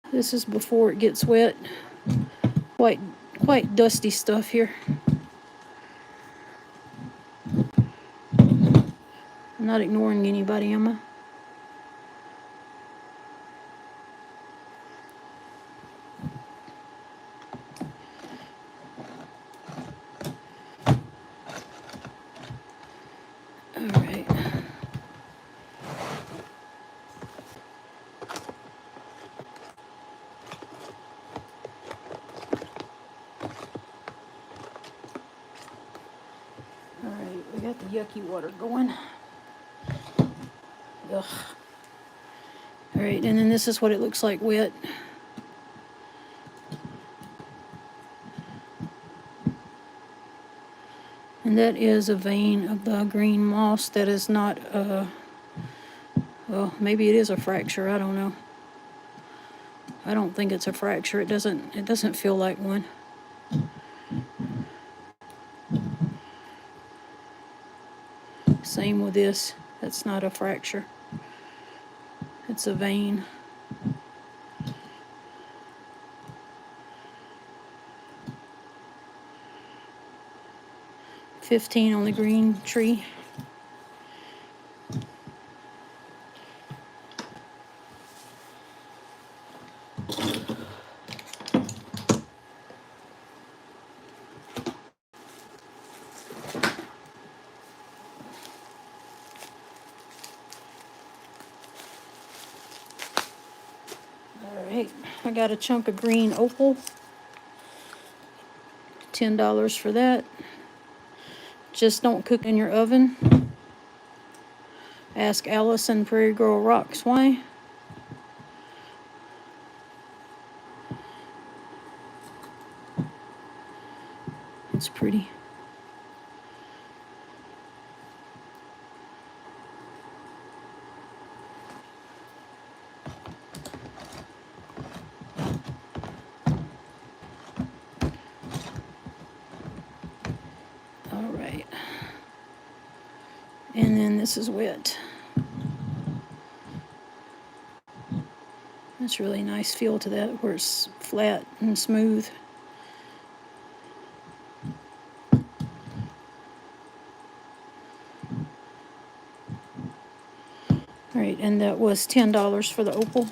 This is before it gets wet. Quite dusty stuff here. I'm not ignoring anybody, am I? All right. All right, we got the yucky water going. Ugh. All right, and then this is what it looks like wet. And that is a vein of the green moss. That is not well, maybe it is a fracture, I don't know. I don't think it's a fracture. It doesn't feel like one. Same with this. That's not a fracture. It's a vein. $15 on the green tree. Alright, I got a chunk of green opal. $10 for that. Just don't cook in your oven. Ask Alice and Prairie Girl Rocks why. It's pretty. Alright. And then this is wet. That's really nice feel to that where it's flat and smooth. Alright, and that was $10 for the opal.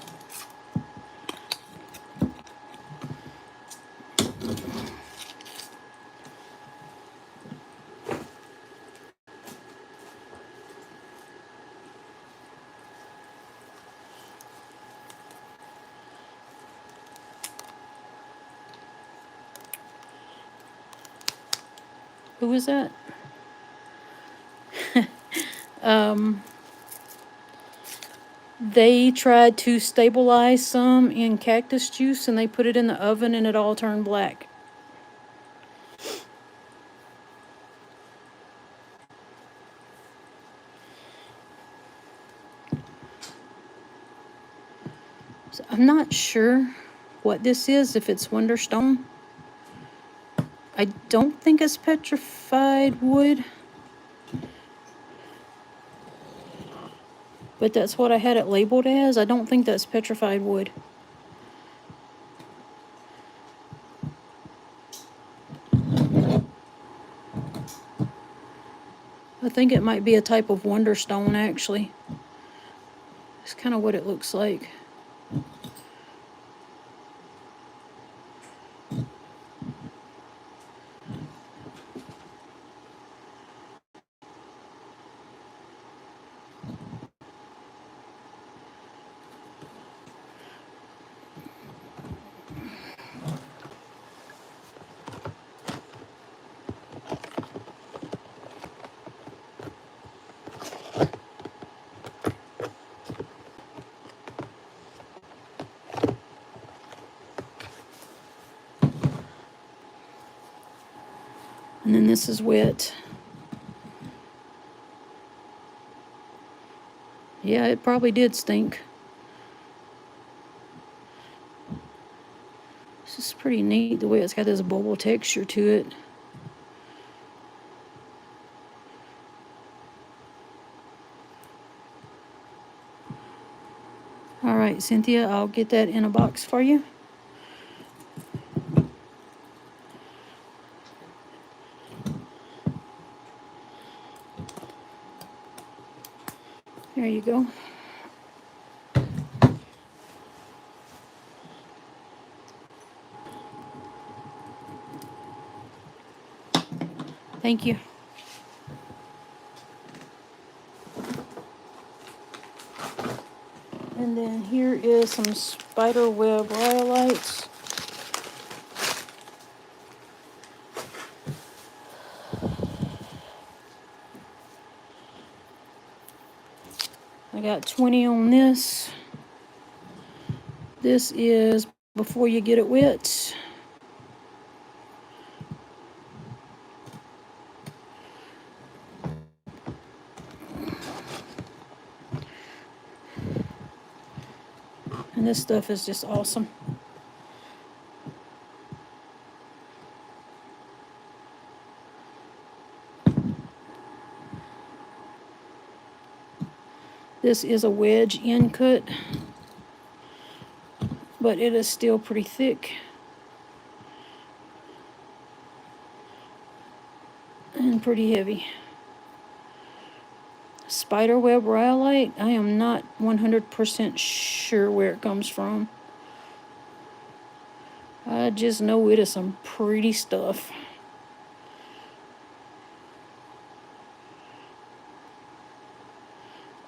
Who is that? They tried to stabilize some in cactus juice and they put it in the oven and it all turned black. So I'm not sure what this is, if it's Wonderstone. I don't think it's petrified wood. But that's what I had it labeled as. I don't think that's petrified wood. I think it might be a type of Wonderstone, actually. It's kind of what it looks like. And then this is wet. Yeah, it probably did stink. This is pretty neat the way it's got this bubble texture to it. All right, Cynthia, I'll get that in a box for you. There you go. Thank you. And then here is some spider web rhyolites. I got 20 on this. This is before you get it wet. And this stuff is just awesome. This is a wedge end cut, but it is still pretty thick. And pretty heavy. Spiderweb rhyolite, I am not 100% sure where it comes from. I just know it is some pretty stuff.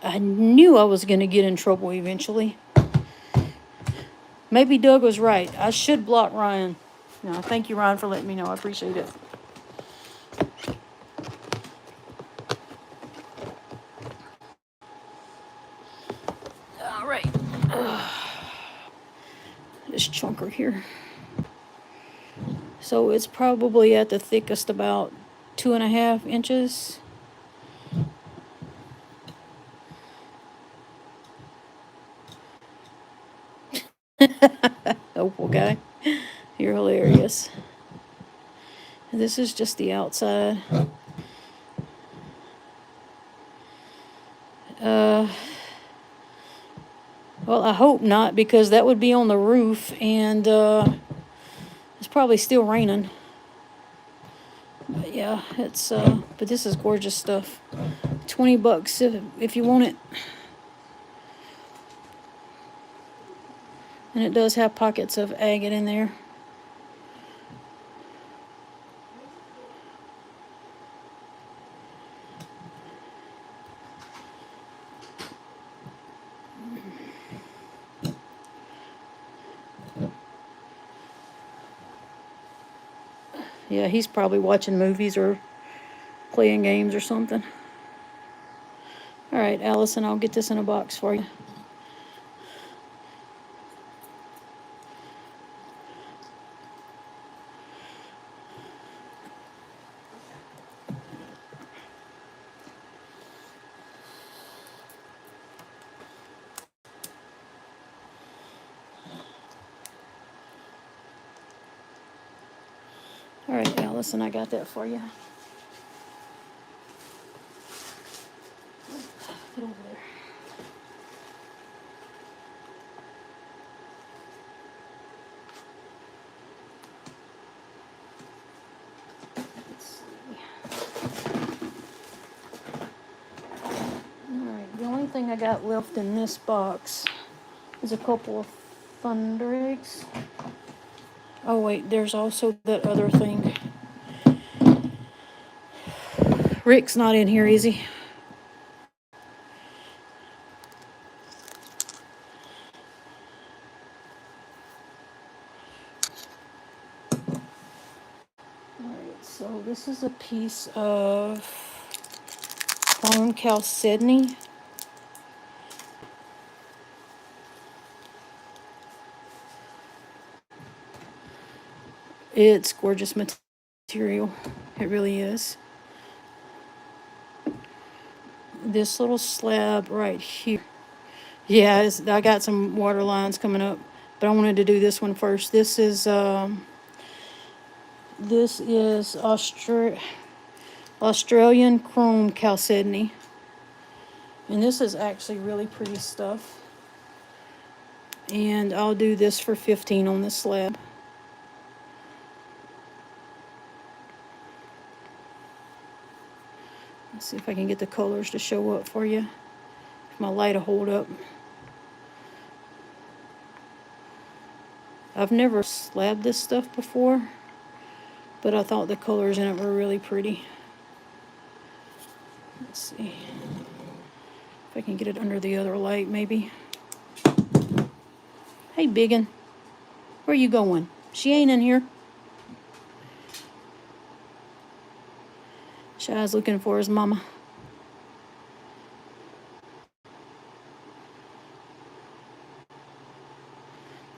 I knew I was going to get in trouble eventually. Maybe Doug was right. I should block Ryan. No, thank you, Ryan, for letting me know. I appreciate it. All right. This chunker here. So it's probably at the thickest about 2.5 inches. Oh, okay. You're hilarious. This is just the outside. Well, I hope not, because that would be on the roof, and it's probably still raining. But yeah, it's but this is gorgeous stuff. $20 if you want it. And it does have pockets of agate in there. Yeah, he's probably watching movies or playing games or something. All right, Allison, I'll get this in a box for you. All right, Allison, I got that for you. Get over there. Let's see. All right, the only thing I got left in this box is a couple of thunder eggs. Oh wait, there's also that other thing. Rick's not in here, is he? Alright, so this is a piece of foam chalcedony. It's gorgeous material. It really is. This little slab right here. Yeah, I got some water lines coming up, but I wanted to do this one first. This is Australian chrome chalcedony. And this is actually really pretty stuff. And I'll do this for $15 on this slab. Let's see if I can get the colors to show up for you. If my light will hold up. I've never slabbed this stuff before, but I thought the colors in it were really pretty. Let's see if I can get it under the other light, maybe. Hey, biggin, where you going? She ain't in here. Shy's looking for his mama.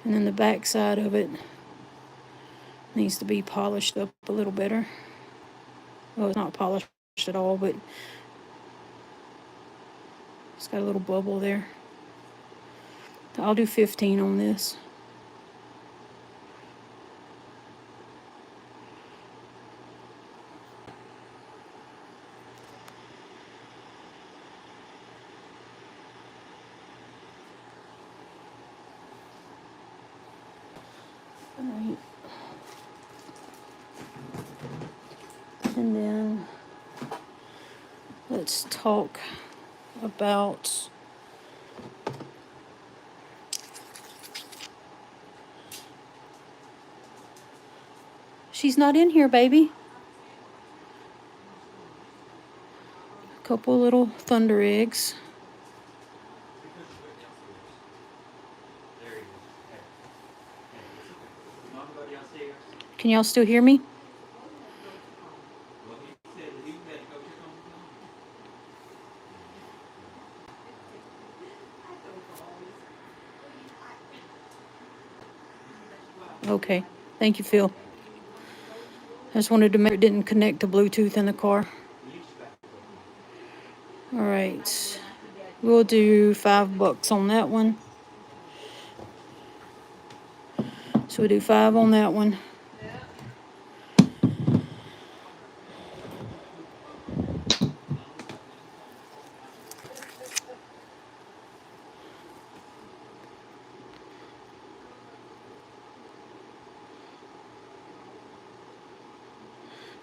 And then the back side of it needs to be polished up a little better. Well, it's not polished at all, but it's got a little bubble there. I'll do 15 on this. All right. And then let's talk about she's not in here, baby. A couple little thunder eggs. Can y'all still hear me? Okay. Thank you, Phil. I just wanted to make sure it didn't connect to Bluetooth in the car. All right. We'll do $5 on that one. So we do 5 on that one.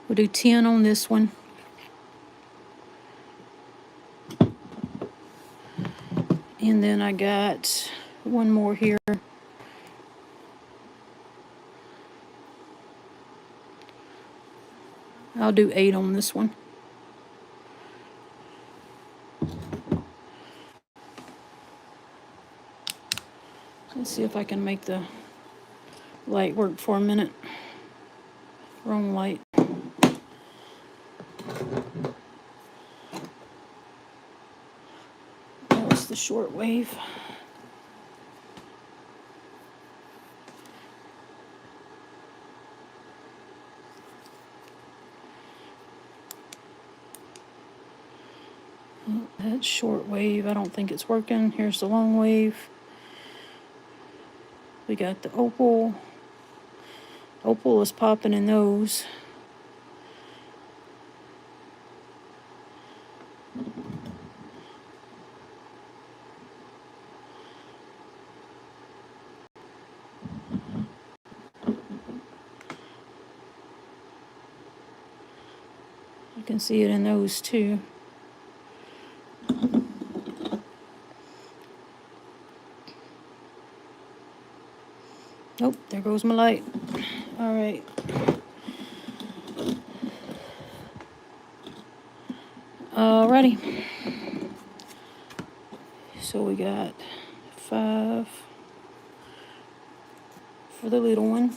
We'll do 10 on this one. And then I got one more here. I'll do 8 on this one. Let's see if I can make the light work for a minute. Wrong light. That was the short wave. Oh, that's short wave. I don't think it's working. Here's the long wave. We got the opal. Opal is popping in those. You can see it in those too. Nope, there goes my light. All right. Alrighty. So we got 5 for the little one.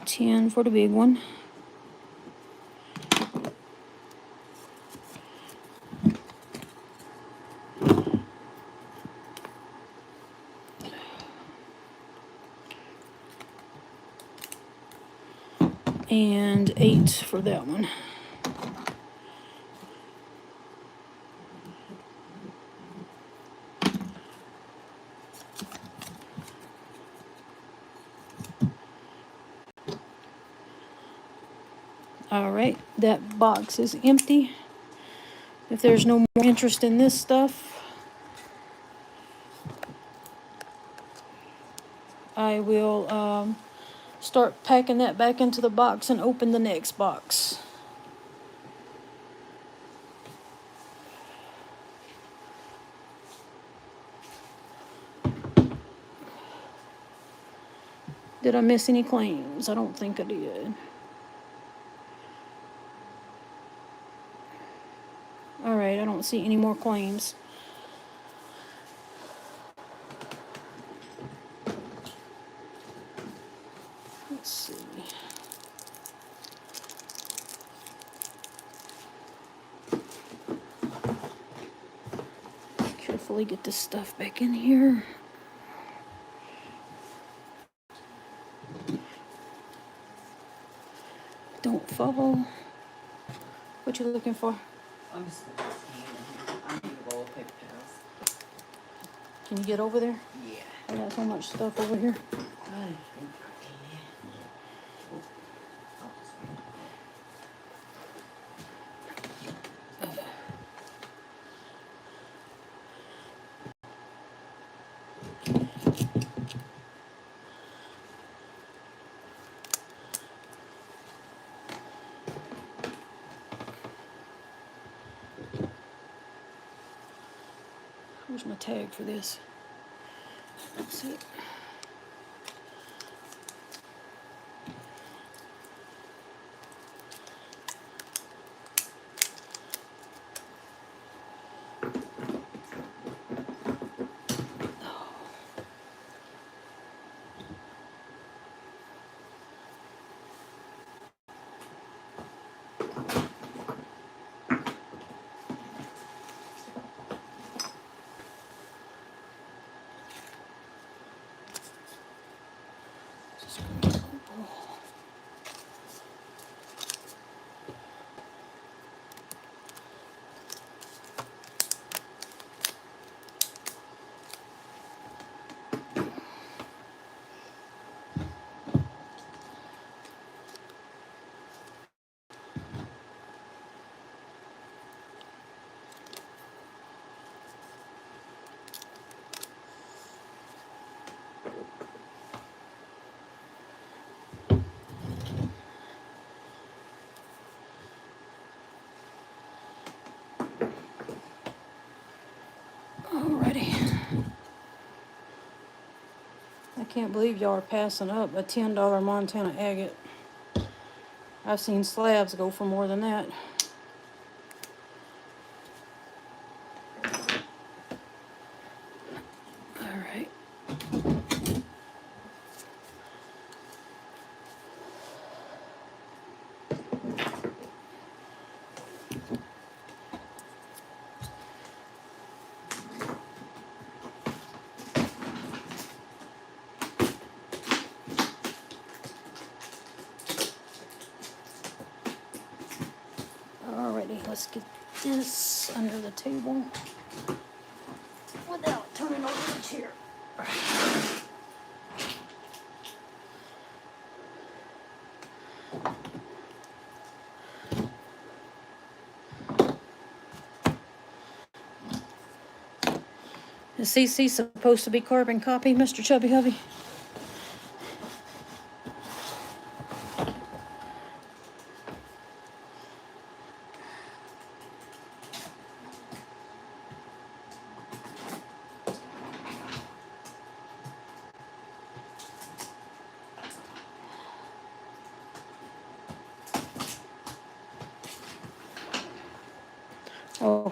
$10 for the big one. And 8 for that one. All right, that box is empty. If there's no more interest in this stuff, I will start packing that back into the box and open the next box. Did I miss any claims? I don't think I did. All right, I don't see any more claims. Let's see. Carefully get this stuff back in here. Don't fall. What you looking for? I'm just looking at this hand in here. I need a roll of paper towels. Can you get over there? Yeah. I got so much stuff over here. Where's my tag for this? Let's see. Alrighty. I can't believe y'all are passing up a $10 Montana agate. I've seen slabs go for more than that. Alright. Alrighty, let's get this under the table without turning over the chair. Is CC supposed to be carbon copy, Mr. Chubby Hubby? Oh.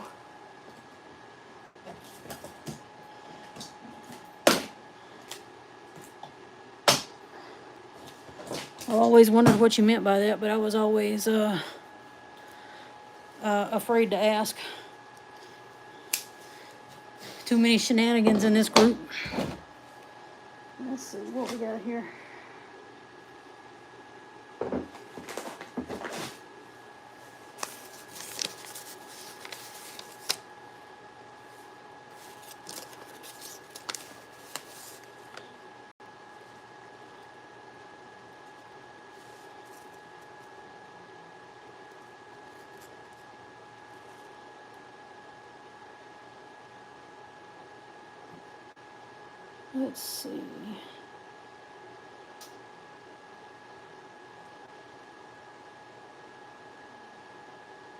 I always wondered what you meant by that, but I was always afraid to ask. Too many shenanigans in this group. Let's see what we got here. Let's see.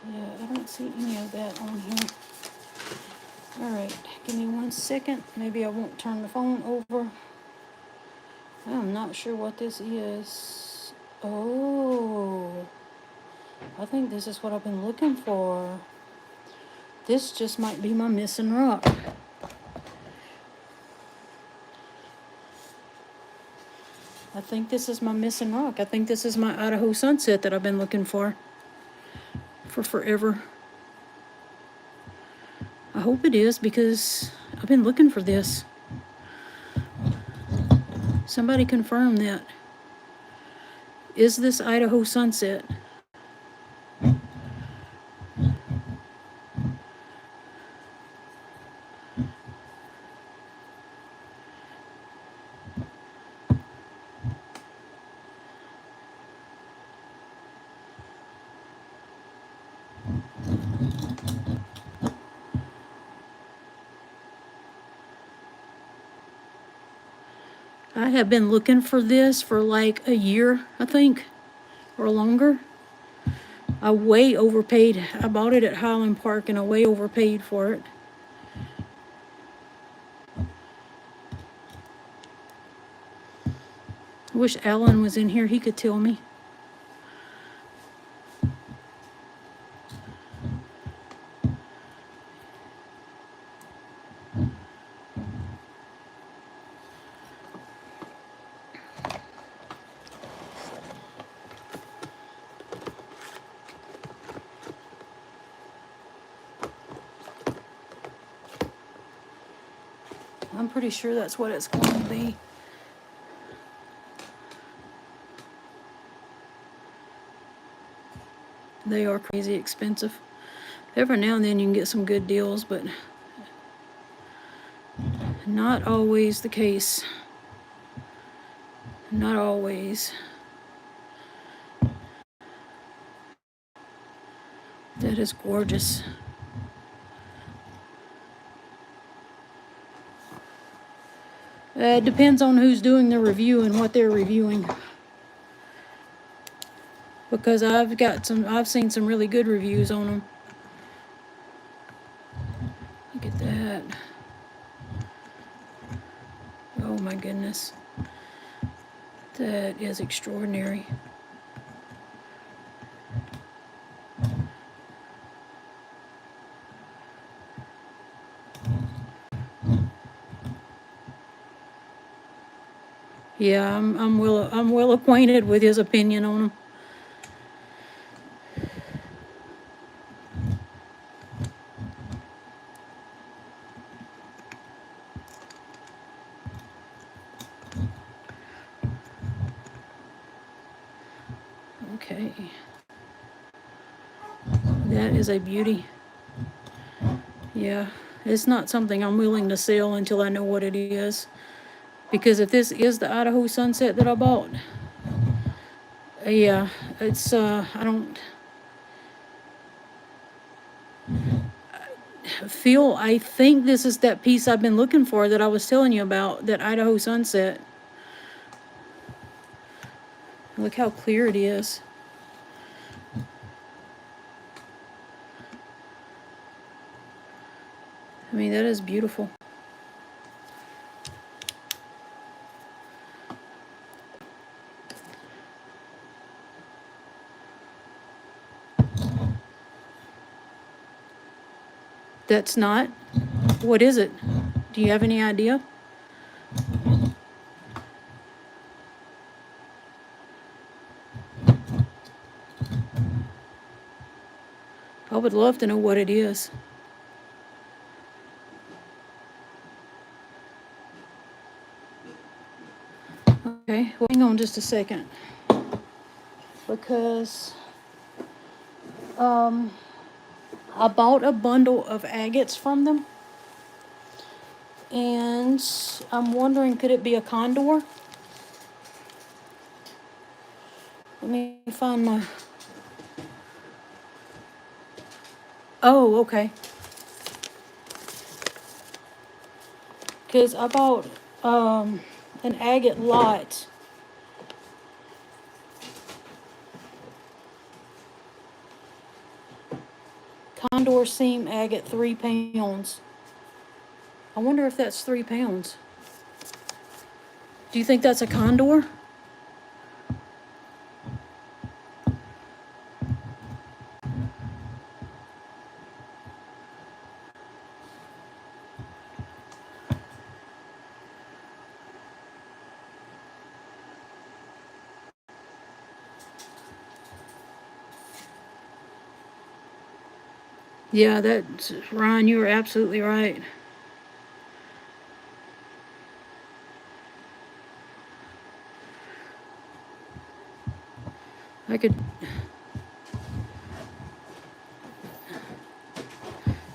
Yeah, I don't see any of that on here. Alright, give me 1 second. Maybe I won't turn the phone over. I'm not sure what this is. Oh, I think this is what I've been looking for. This just might be my missing rock. I think this is my missing rock. I think this is my Idaho sunset that I've been looking for forever. I hope it is because I've been looking for this. Somebody confirm that. Is this Idaho sunset? I have been looking for this for like a year, I think, or longer. I way overpaid. I bought it at Highland Park and I way overpaid for it. I wish Alan was in here. He could tell me. I'm pretty sure that's what it's going to be. They are crazy expensive. Every now and then you can get some good deals, but not always the case. Not always. That is gorgeous. It depends on who's doing the review and what they're reviewing. Because I've seen some really good reviews on them. Look at that. Oh my goodness. That is extraordinary. Yeah, I'm well acquainted with his opinion on them. Okay. That is a beauty. Yeah, it's not something I'm willing to sell until I know what it is. Because if this is the Idaho Sunset that I bought, yeah, it's, I think this is that piece I've been looking for that I was telling you about, that Idaho Sunset. Look how clear it is. I mean, that is beautiful. That's not? What is it? Do you have any idea? I would love to know what it is. Okay, well, hang on just a second. Because I bought a bundle of agates from them. And I'm wondering, could it be a condor? Let me find my... Oh, okay. Because I bought an agate lot. Condor seam agate, 3 pounds. I wonder if that's 3 pounds. Do you think that's a condor? Yeah, that's... Ryan, you are absolutely right. I could...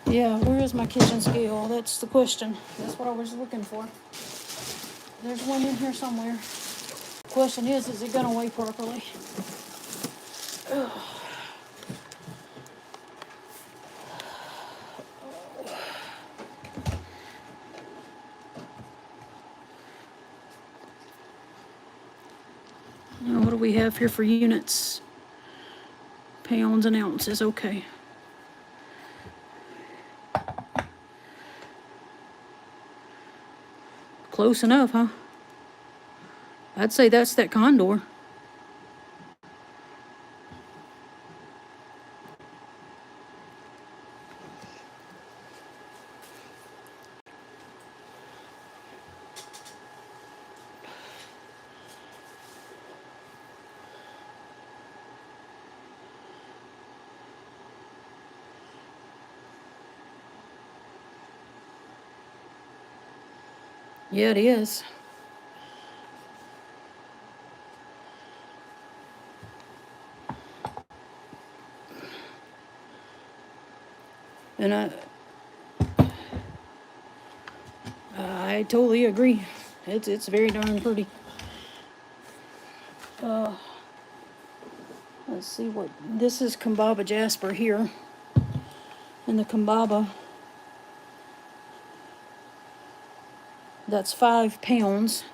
Yeah, where is my kitchen scale? That's the question. That's what I was looking for. There's one in here somewhere. Question is it gonna weigh properly? Ugh. What we have here for units? Pounds and ounces, okay. Close enough, huh? I'd say that's that condor. Yeah, it is. And I totally agree. It's very darn pretty. Let's see what this is. Kambaba jasper here, and the Kambaba, that's 5 pounds.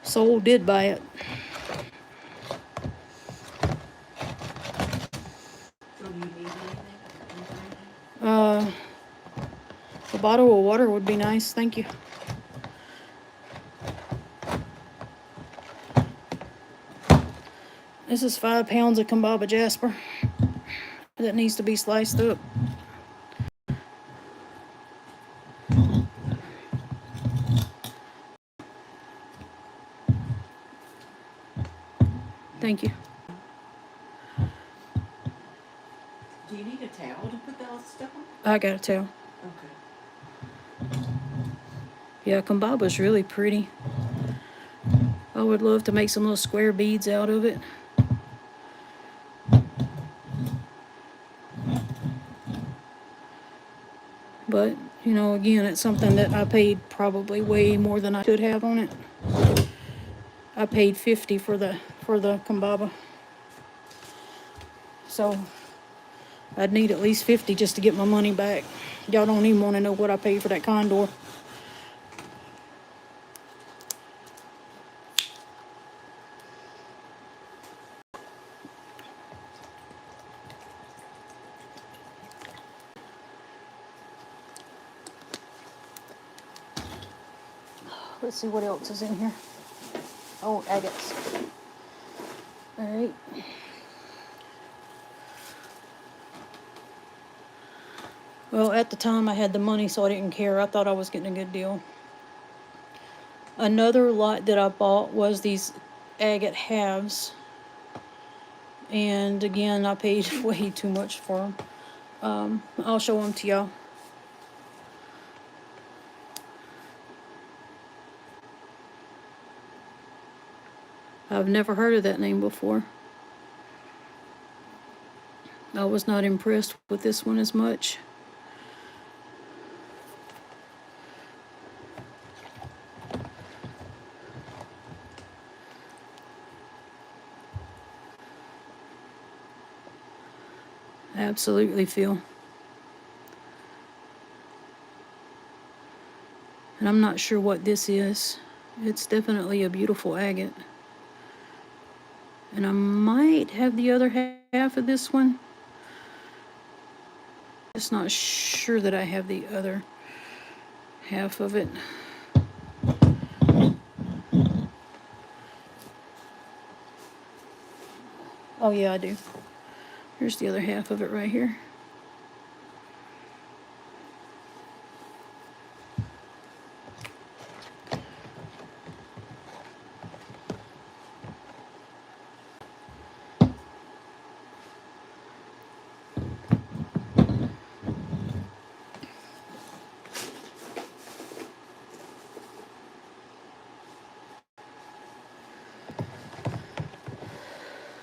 Soul did buy it. So do you need anything? A bottle of water would be nice, thank you. This is 5 pounds of Kambaba jasper that needs to be sliced up. Thank you. Do you need a towel to put that stuff on? I got a towel. Okay. Yeah, Kambaba's really pretty. I would love to make some little square beads out of it. But, you know, again, it's something that I paid probably way more than I could have on it. I paid $50 for the Kambaba. So I'd need at least $50 just to get my money back. Y'all don't even want to know what I paid for that condor. Let's see what else is in here. Oh, agates. All right. Well, at the time I had the money, so I didn't care. I thought I was getting a good deal. Another lot that I bought was these agate halves. And again, I paid way too much for them. I'll show them to y'all. I've never heard of that name before. I was not impressed with this one as much. I absolutely feel. And I'm not sure what this is. It's definitely a beautiful agate. And I might have the other half of this one. Just not sure that I have the other half of it. Oh yeah, I do. Here's the other half of it right here.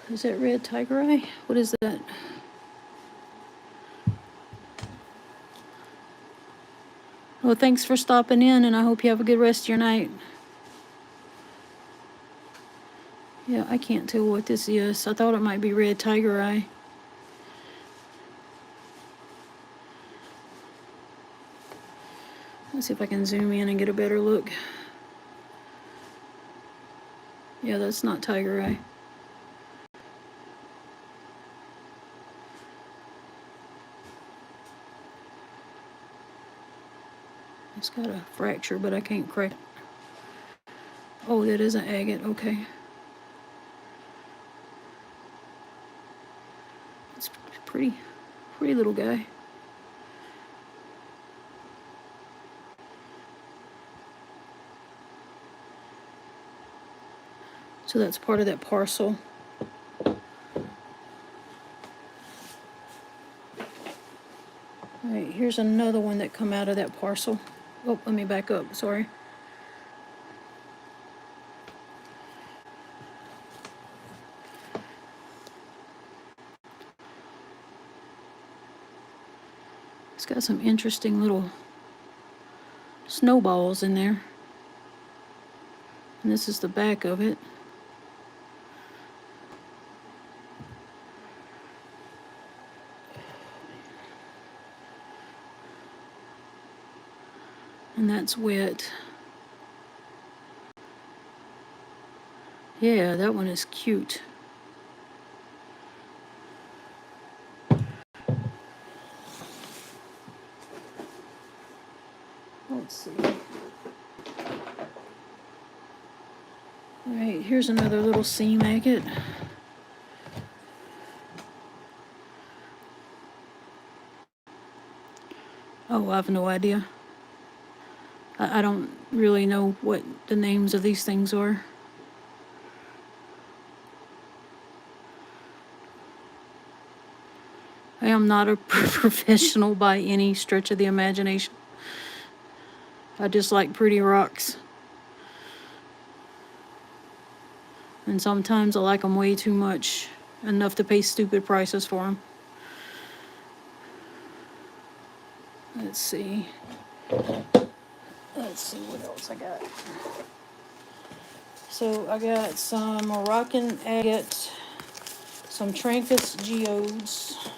Is that red tiger eye? What is that? Well, thanks for stopping in, and I hope you have a good rest of your night. Yeah, I can't tell what this is. I thought it might be red tiger eye. Let's see if I can zoom in and get a better look. Yeah, that's not tiger eye. It's got a fracture, but I can't crack it. Oh, that is an agate, okay. It's pretty little guy. So that's part of that parcel. All right, here's another one that come out of that parcel. Oh, let me back up, sorry. It's got some interesting little snowballs in there. And this is the back of it. And that's wet. Yeah, that one is cute. Let's see. All right, here's another little sea maggot. Oh, I have no idea. I don't really know what the names of these things are. I am not a professional by any stretch of the imagination. I just like pretty rocks. And sometimes I like them way too much, enough to pay stupid prices for them. Let's see. Let's see what else I got. So I got some Moroccan agate, some Trancus geodes,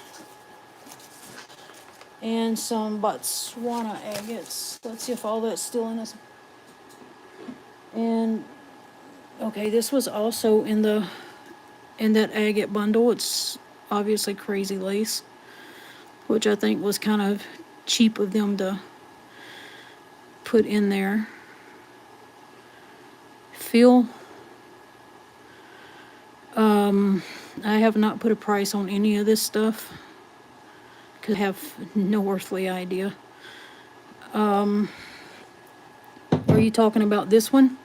and some Botswana agates. Let's see if all that's still in this. And okay, this was also in that agate bundle. It's obviously crazy lace, which I think was kind of cheap of them to put in there. Feel. I have not put a price on any of this stuff because I have no earthly idea. Are you talking about this one?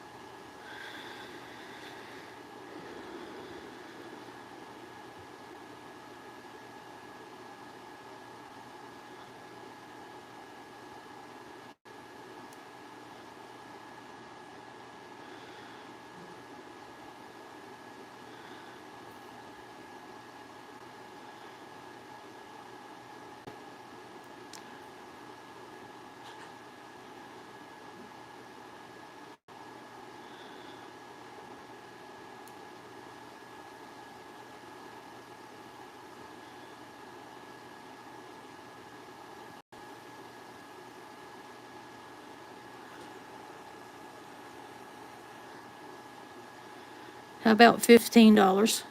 How about $15?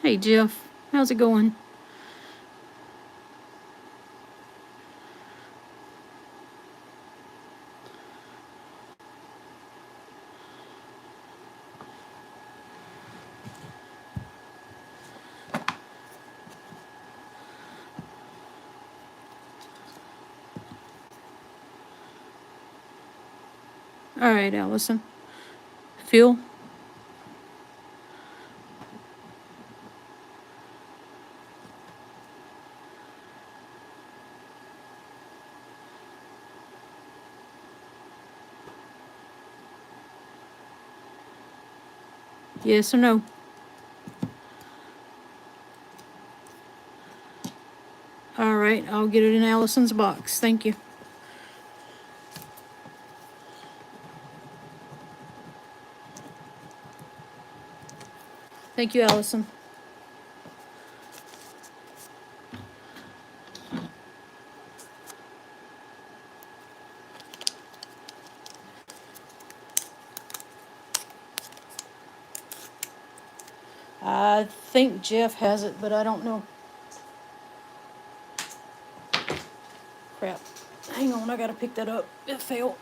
Hey Jeff, how's it going? All right, Allison. Phil? Yes or no? All right, I'll get it in Allison's box. Thank you. Thank you, Allison. I think Jeff has it, but I don't know. Crap. Hang on, I gotta pick that up. It fell.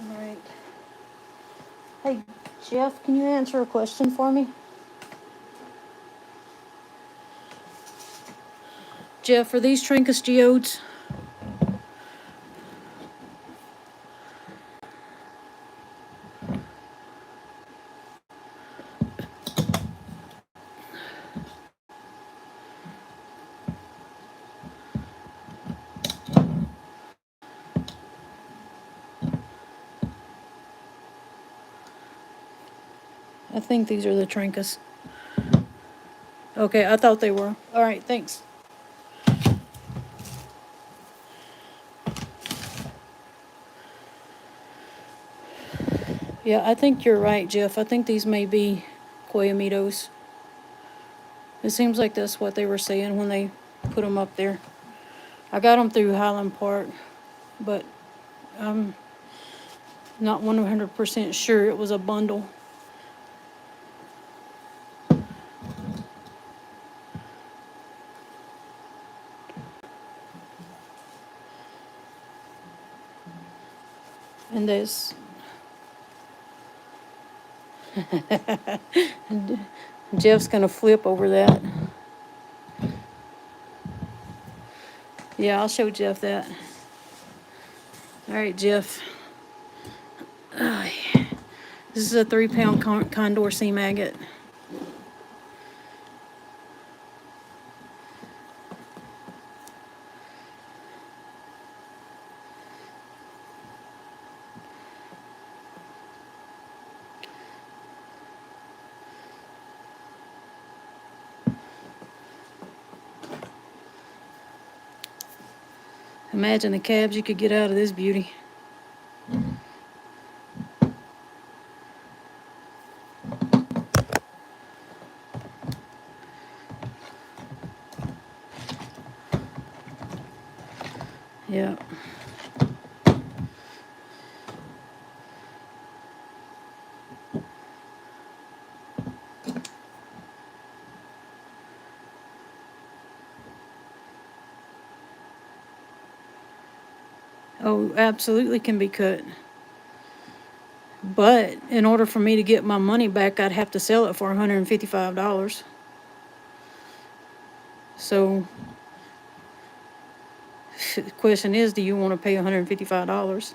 All right. Hey, Jeff, can you answer a question for me? Jeff, are these Trinkus geodes? I think these are the Trinkus. Okay, I thought they were. All right, thanks. Yeah, I think you're right, Jeff. I think these may be Koyamitos. It seems like that's what they were saying when they put them up there. I got them through Highland Park, but I'm not 100% sure it was a bundle. And there's Jeff's gonna flip over that. Yeah, I'll show Jeff that. All right, Jeff. This is a 3-pound condor sea maggot. Imagine the cabs you could get out of this beauty. Yeah. Oh, absolutely can be cut. But in order for me to get my money back, I'd have to sell it for $155. So the question is, do you want to pay $155?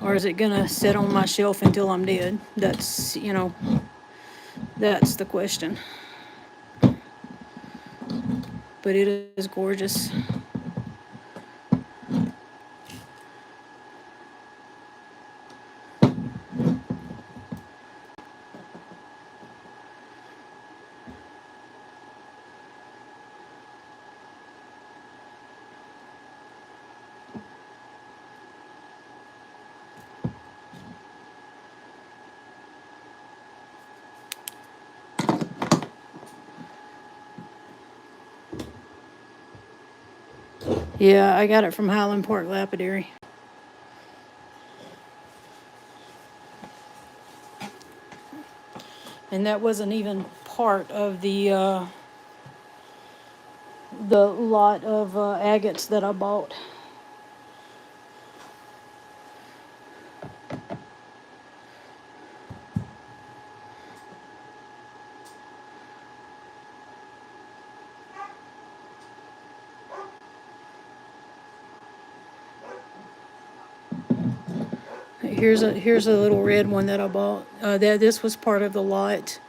Or is it gonna sit on my shelf until I'm dead? That's the question. But it is gorgeous. Yeah, I got it from Highland Park Lapidary. And that wasn't even part of the lot of agates that I bought. Here's a little red one that I bought. This was part of the lot.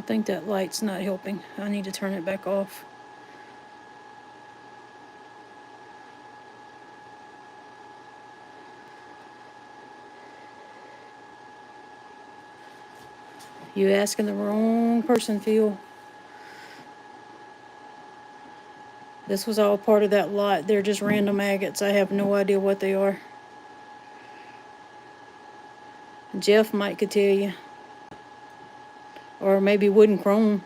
I think that light's not helping. I need to turn it back off. You asking the wrong person, Phil. This was all part of that lot. They're just random agates. I have no idea what they are. Jeff might could tell you. Or maybe wooden chrome.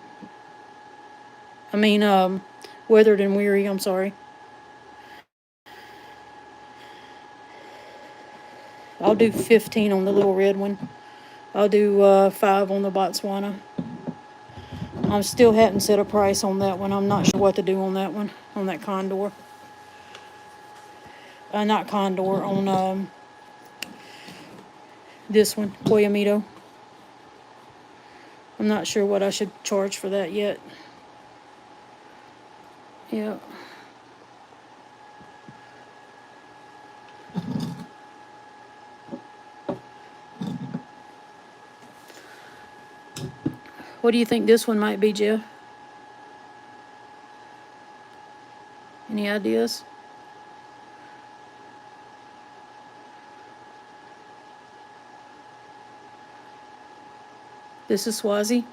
I mean, weathered and weary, I'm sorry. I'll do 15 on the little red one. I'll do 5 on the Botswana. I still hadn't set a price on that one. I'm not sure what to do on that one, on that condor. Not condor, on this one, Coyamito. I'm not sure what I should charge for that yet. Yeah. What do you think this one might be, Jeff? Any ideas? This is Swazi.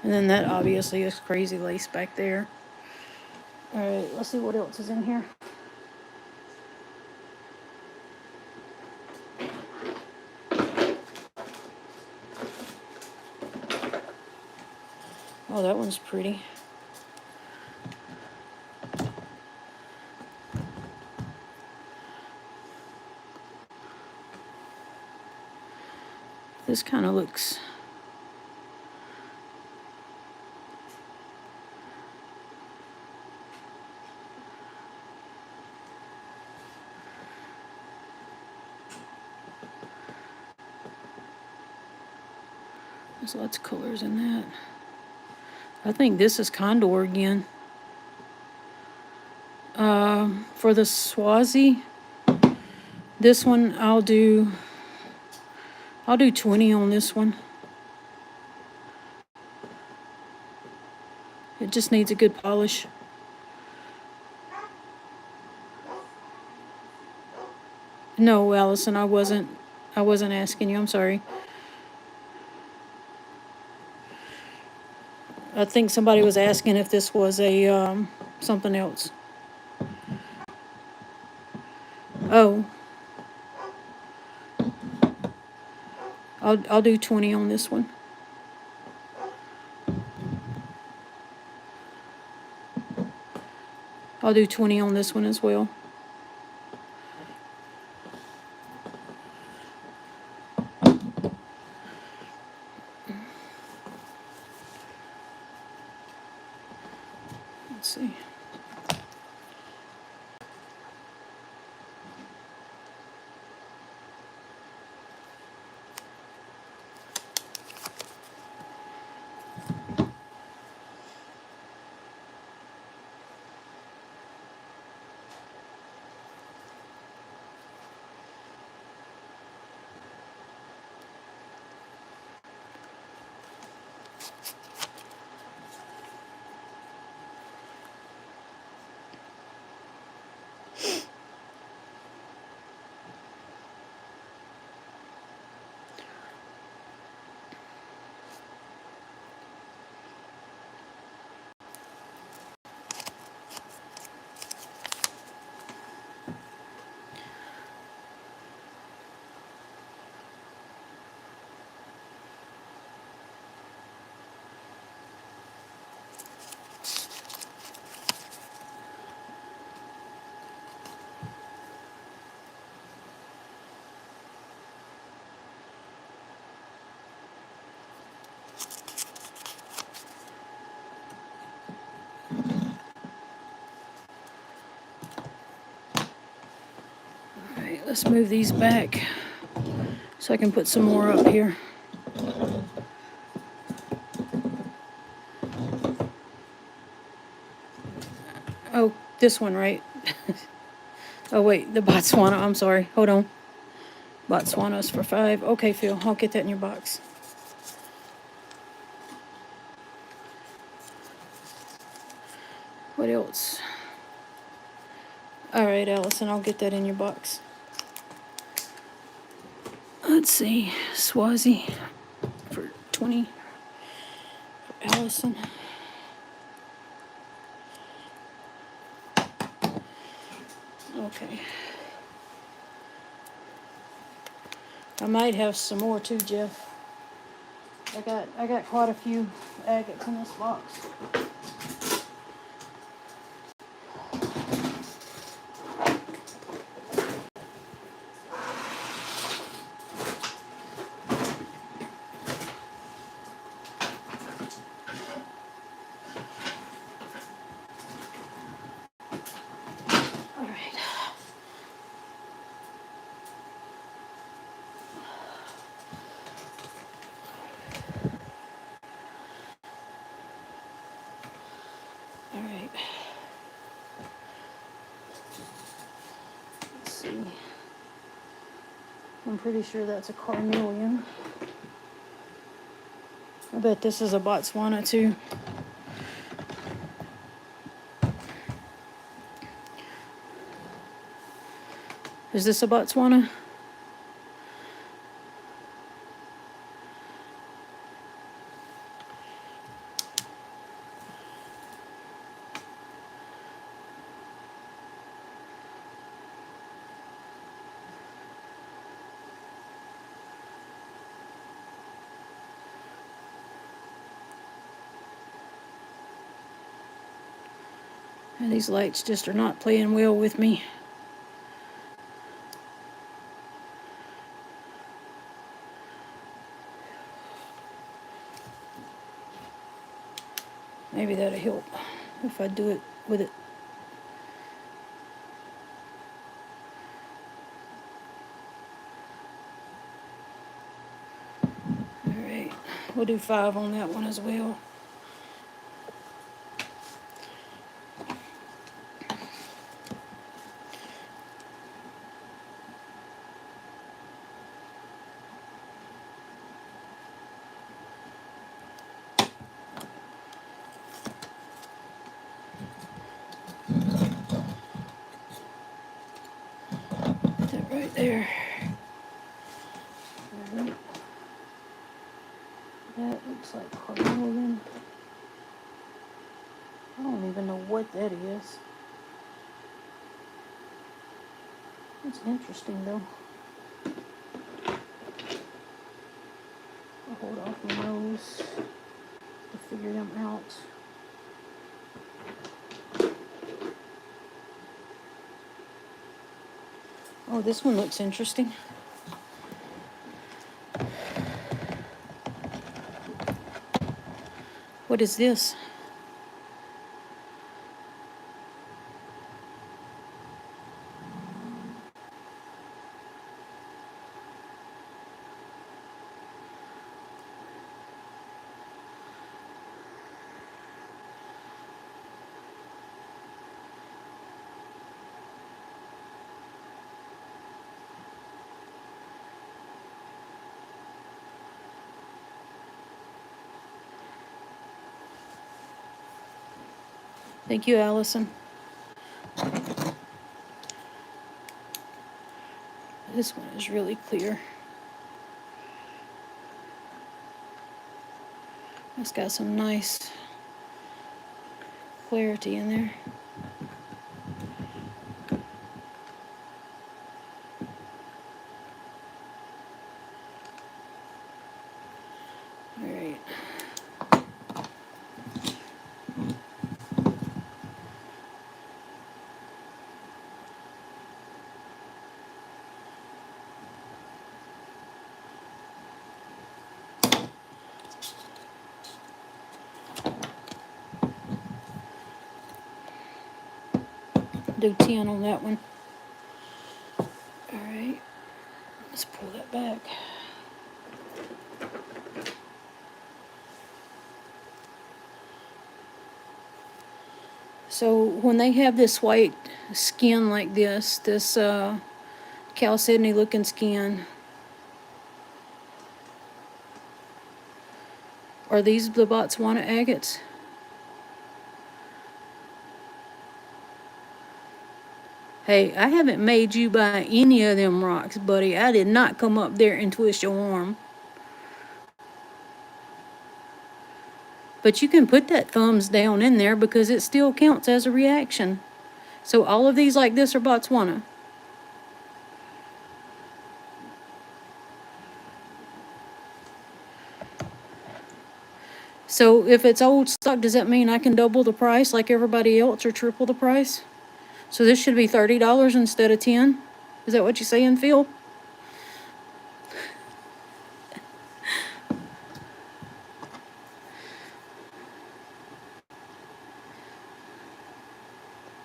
And then that obviously is crazy lace back there. All right, let's see what else is in here. Oh, that one's pretty. This kind of looks... There's lots of colors in that. I think this is condor again. For the Swazi, this one I'll do 20 on this one. It just needs a good polish. No, Allison, I wasn't asking you. I'm sorry. I think somebody was asking if this was a something else. Oh. I'll do 20 on this one. I'll do 20 on this one as well. Let's see. Let's move these back so I can put some more up here. Oh, this one, right? Oh wait, the Botswana, I'm sorry, hold on. Botswana's for 5. Okay, Phil, I'll get that in your box. What else? All right, Allison, I'll get that in your box. Let's see, Swazi for 20 for Allison. Okay. I might have some more too, Jeff. I got quite a few agates in this box. All right. All right. Let's see. I'm pretty sure that's a carnelian. I bet this is a Botswana too. Is this a Botswana? And these lights just are not playing well with me. Maybe that'll help if I do it with it. All right, we'll do 5 on that one as well. Put that right there. All right. That looks like carnelian. I don't even know what that is. It's interesting though. I'll hold off my nose to figure them out. Oh, this one looks interesting. What is this? Thank you, Allison. This one is really clear. It's got some nice clarity in there. All right. Do 10 on that one. All right. Let's pull that back. So when they have this white skin like this chalcedony looking skin, are these the Botswana agates? Hey, I haven't made you buy any of them rocks, buddy. I did not come up there and twist your arm. But you can put that thumbs down in there because it still counts as a reaction. So all of these like this are Botswana. So if it's old stock, does that mean I can double the price like everybody else or triple the price? So this should be $30 instead of 10? Is that what you're saying, Phil?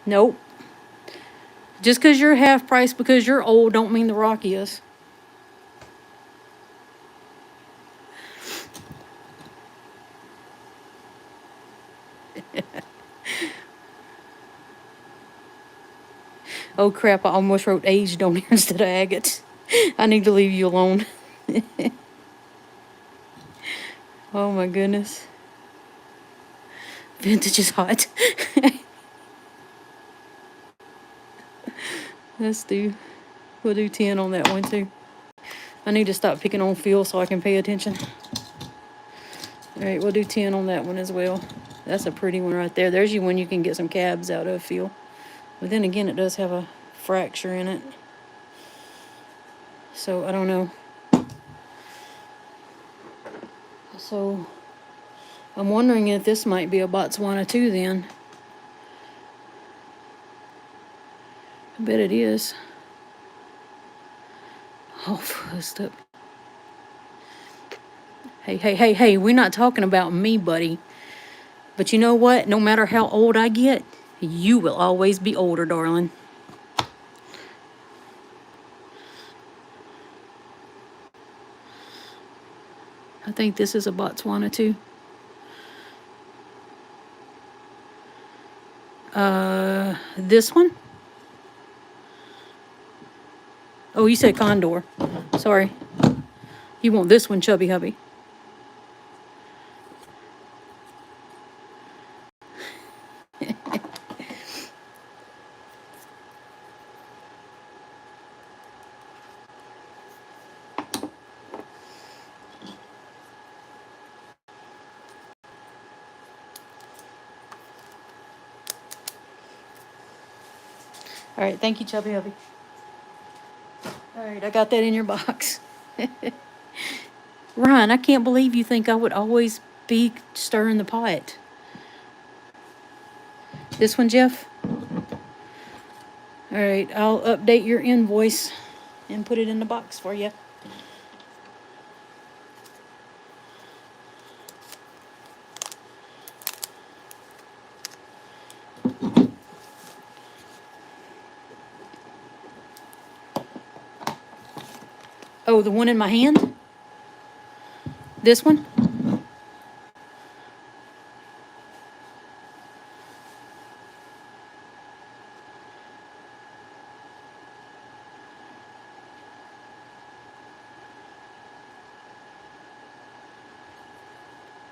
Nope. Just because you're half price because you're old don't mean the rock is. Oh crap, I almost wrote aged on here instead of agate. I need to leave you alone. Oh my goodness. Vintage is hot. We'll do 10 on that one too. I need to stop picking on Phil so I can pay attention. Alright, we'll do 10 on that one as well. That's a pretty one right there. There's one you can get some cabs out of, Phil. But then again, it does have a fracture in it. So, I don't know. So, I'm wondering if this might be a Botswana too then. I bet it is. Oh, fussed up. Hey, we're not talking about me, buddy. But you know what? No matter how old I get, you will always be older, darling. I think this is a Botswana too. This one? Oh, you said condor. Sorry. You want this one, chubby hubby. All right, thank you, chubby hubby. All right, I got that in your box. Ryan, I can't believe you think I would always be stirring the pot. This one, Jeff? All right, I'll update your invoice and put it in the box for you. Oh, the one in my hand? This one?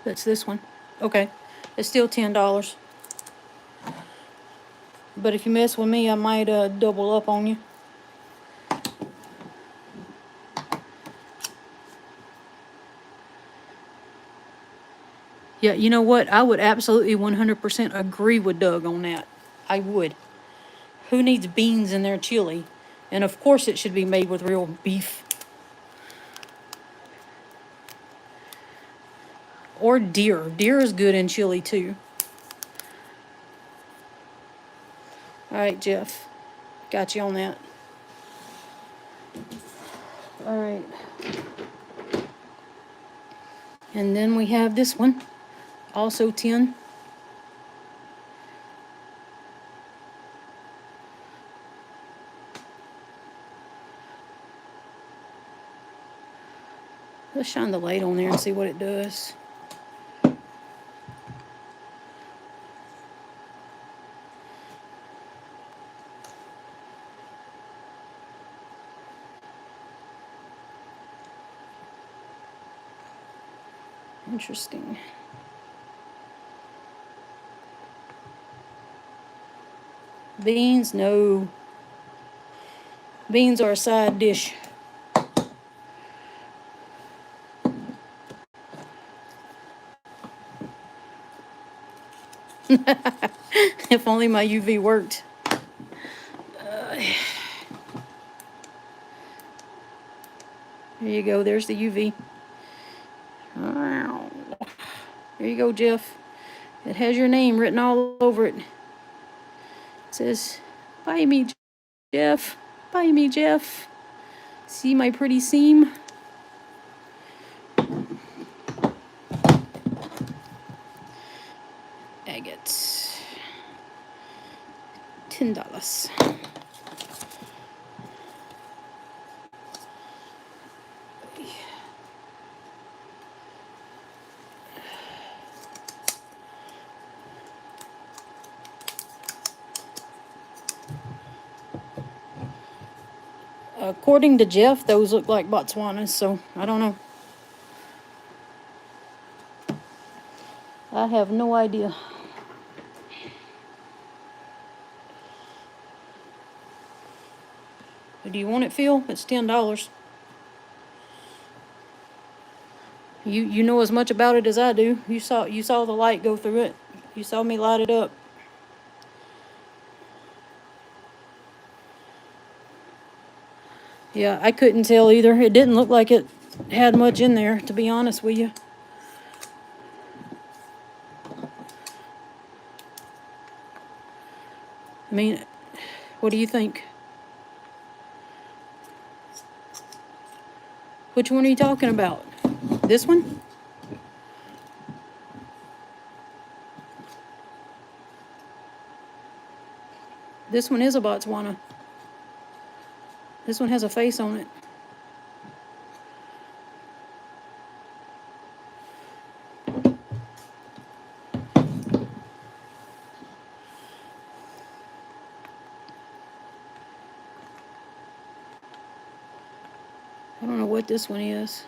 That's this one. Okay. It's still $10. But if you mess with me, I might double up on you. Yeah, you know what? I would absolutely 100% agree with Doug on that. I would. Who needs beans in their chili? And of course it should be made with real beef. Or deer. Deer is good in chili too. All right, Jeff. Got you on that. All right. And then we have this one. Also 10. Let's shine the light on there and see what it does. Interesting. Beans? No. Beans are a side dish. If only my UV worked. There you go. There's the UV. There you go, Jeff. It has your name written all over it. It says, "Buy me, Jeff. Buy me, Jeff. See my pretty seam?" Agate. $10. According to Jeff, those look like Botswanas, so I don't know. I have no idea. Do you want it, Phil? It's $10. You know as much about it as I do. You saw the light go through it. You saw me light it up. Yeah, I couldn't tell either. It didn't look like it had much in there, to be honest with you. I mean, what do you think? Which one are you talking about? This one? This one is a Botswana. This one has a face on it. I don't know what this one is.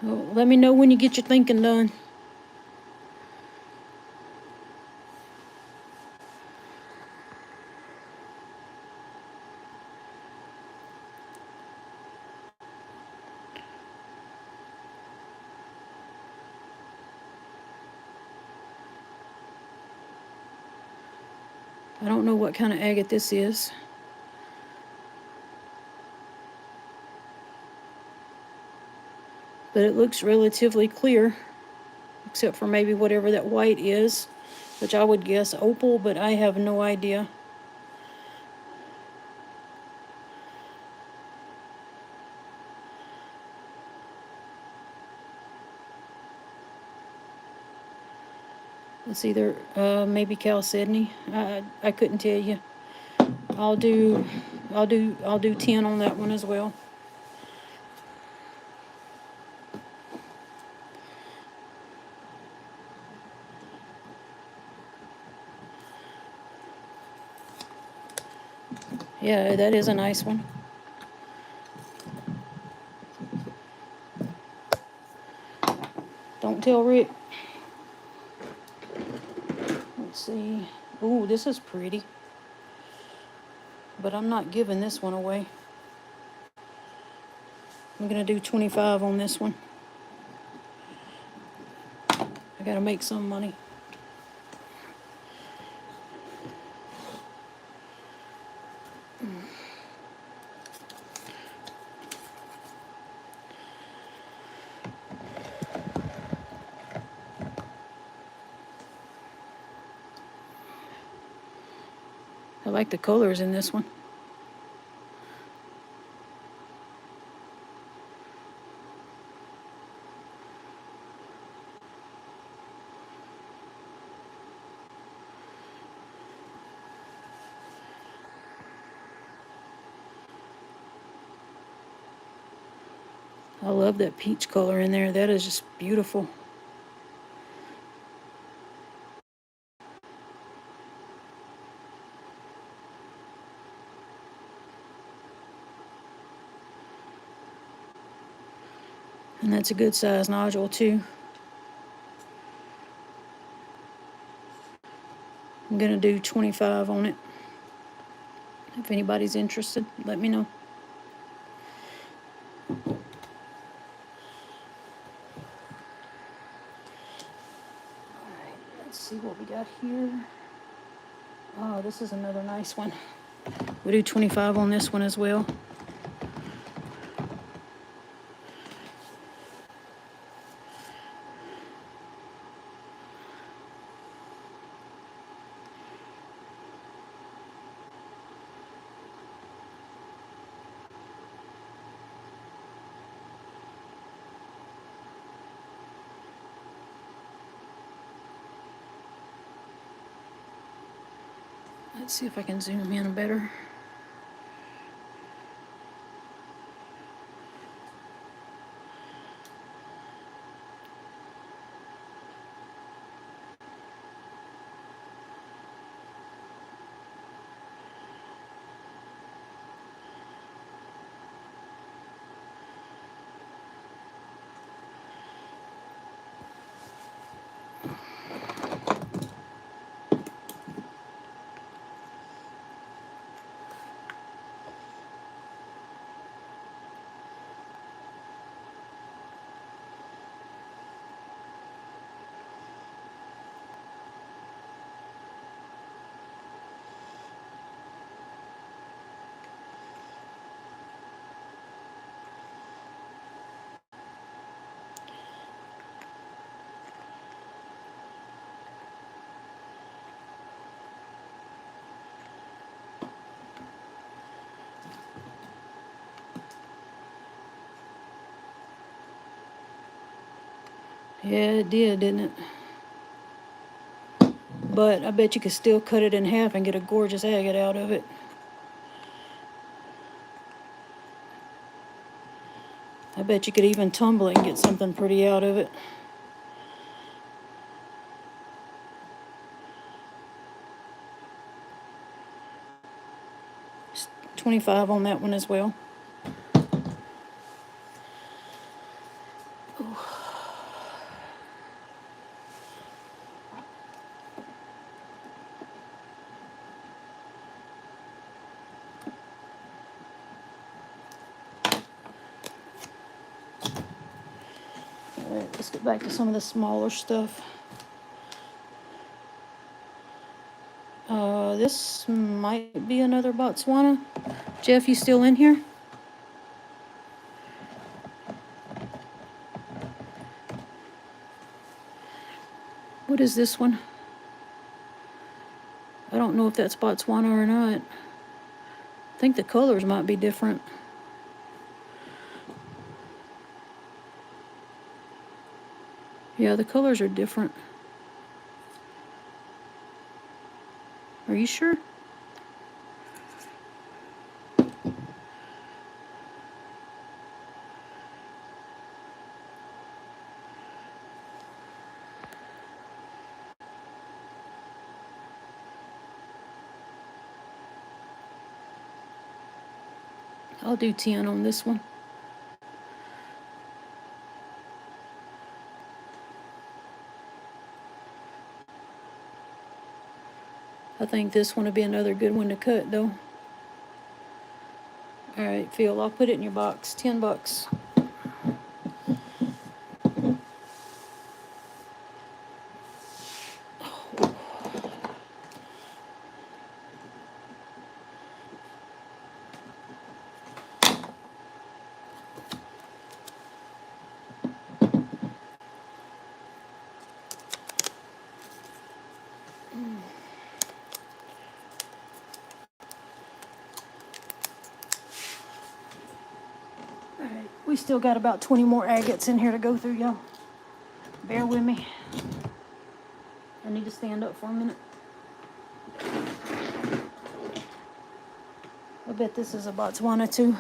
Well, let me know when you get your thinking done. I don't know what kind of agate this is. But it looks relatively clear, except for maybe whatever that white is, which I would guess opal, but I have no idea. It's either maybe chalcedony. I couldn't tell you. I'll do 10 on that one as well. Yeah, that is a nice one. Don't tell Rick. Let's see. Ooh, this is pretty. But I'm not giving this one away. I'm gonna do 25 on this one. I gotta make some money. I like the colors in this one. I love that peach color in there. That is just beautiful. And that's a good size nodule too. I'm gonna do 25 on it. If anybody's interested, let me know. Alright, let's see what we got here. Oh, this is another nice one. We'll do 25 on this one as well. Let's see if I can zoom in better. Yeah, it did, didn't it? But I bet you could still cut it in half and get a gorgeous agate out of it. I bet you could even tumble it and get something pretty out of it. Just 25 on that one as well. Alright, let's get back to some of the smaller stuff. This might be another Botswana. Jeff, you still in here? What is this one? I don't know if that's Botswana or not. I think the colors might be different. Yeah, the colors are different. Are you sure? I'll do 10 on this one. I think this one would be another good one to cut, though. All right, Phil, I'll put it in your box. $10. All right, we still got about 20 more agates in here to go through, y'all. Bear with me. I need to stand up for a minute. I bet this is a Botswana too.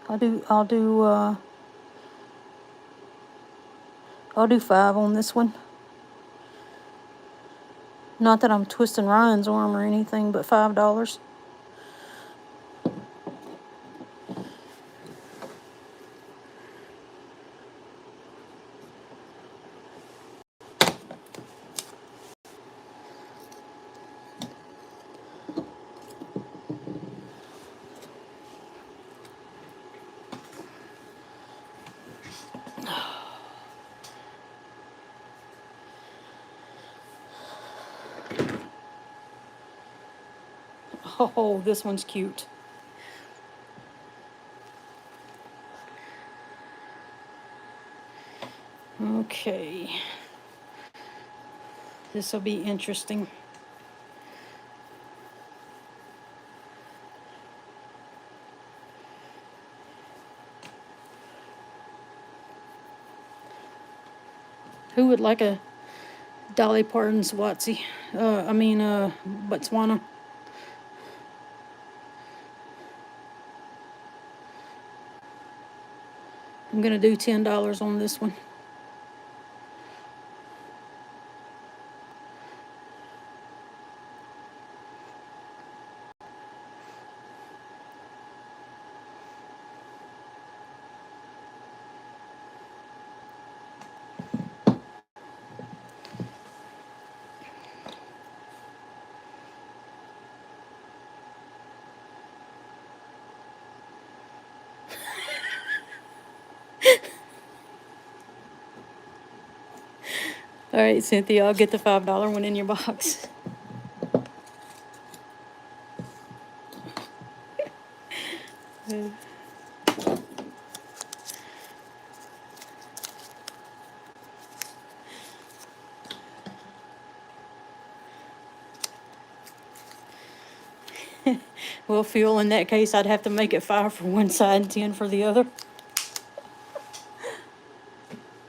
I'll do 5 on this one. Not that I'm twisting Ryan's arm or anything, but $5. Oh, this one's cute. Okay. This will be interesting. Who would like a Dolly Parton's Watsy? Botswana. I'm gonna do $10 on this one. All right, Cynthia, I'll get the $5 one in your box. Well, Phil, in that case, I'd have to make it 5 for one side and 10 for the other.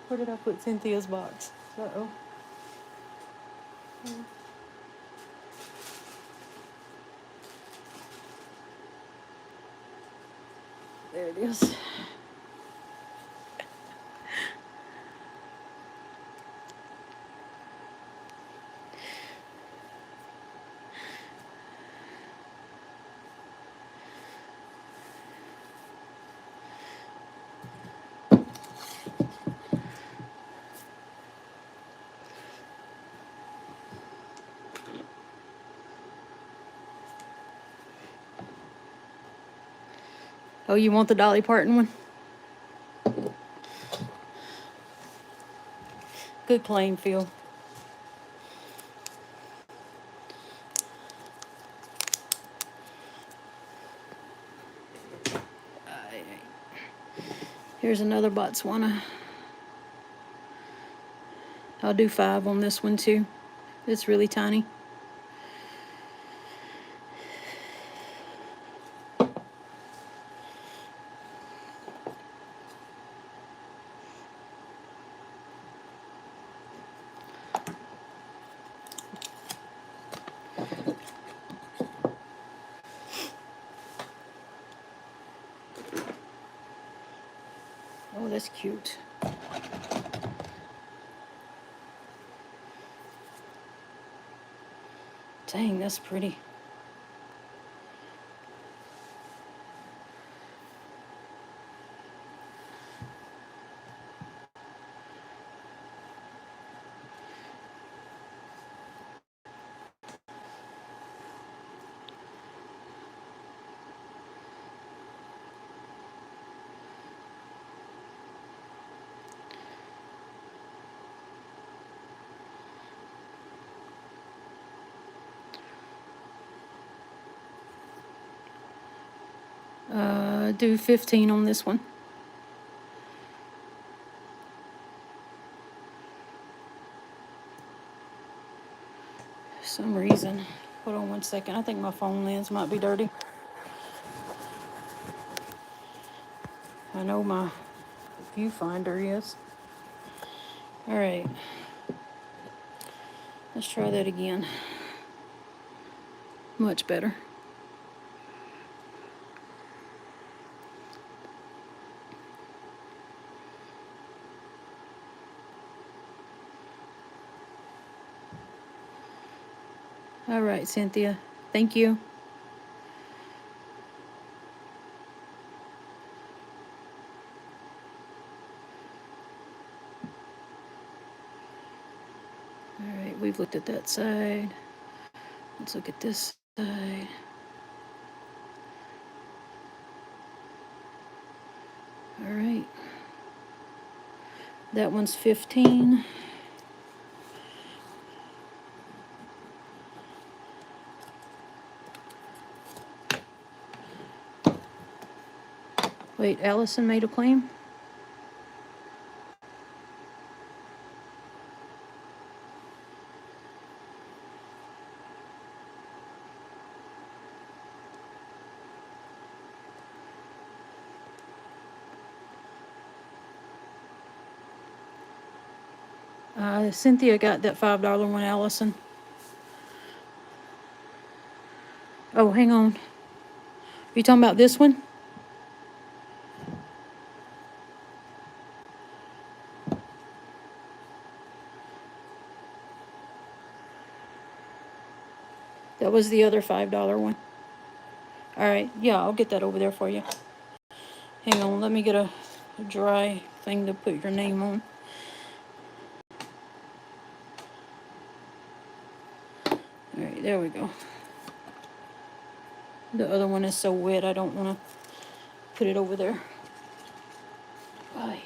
Where did I put Cynthia's box? Uh-oh. There it is. Oh, you want the Dolly Parton one? Good playing, Phil. Here's another Botswana. I'll do 5 on this one too. It's really tiny. Oh, that's cute. Dang, that's pretty. Do 15 on this one. For some reason. Hold on one second. I think my phone lens might be dirty. I know my viewfinder is. All right. Let's try that again. Much better. All right, Cynthia. Thank you. All right, we've looked at that side. Let's look at this side. All right. That one's 15. Wait, Allison made a claim? Cynthia got that $5 one, Allison. Oh, hang on. You talking about this one? That was the other $5 one. All right, yeah, I'll get that over there for you. Hang on, let me get a dry thing to put your name on. All right, there we go. The other one is so wet, I don't want to put it over there. Aye.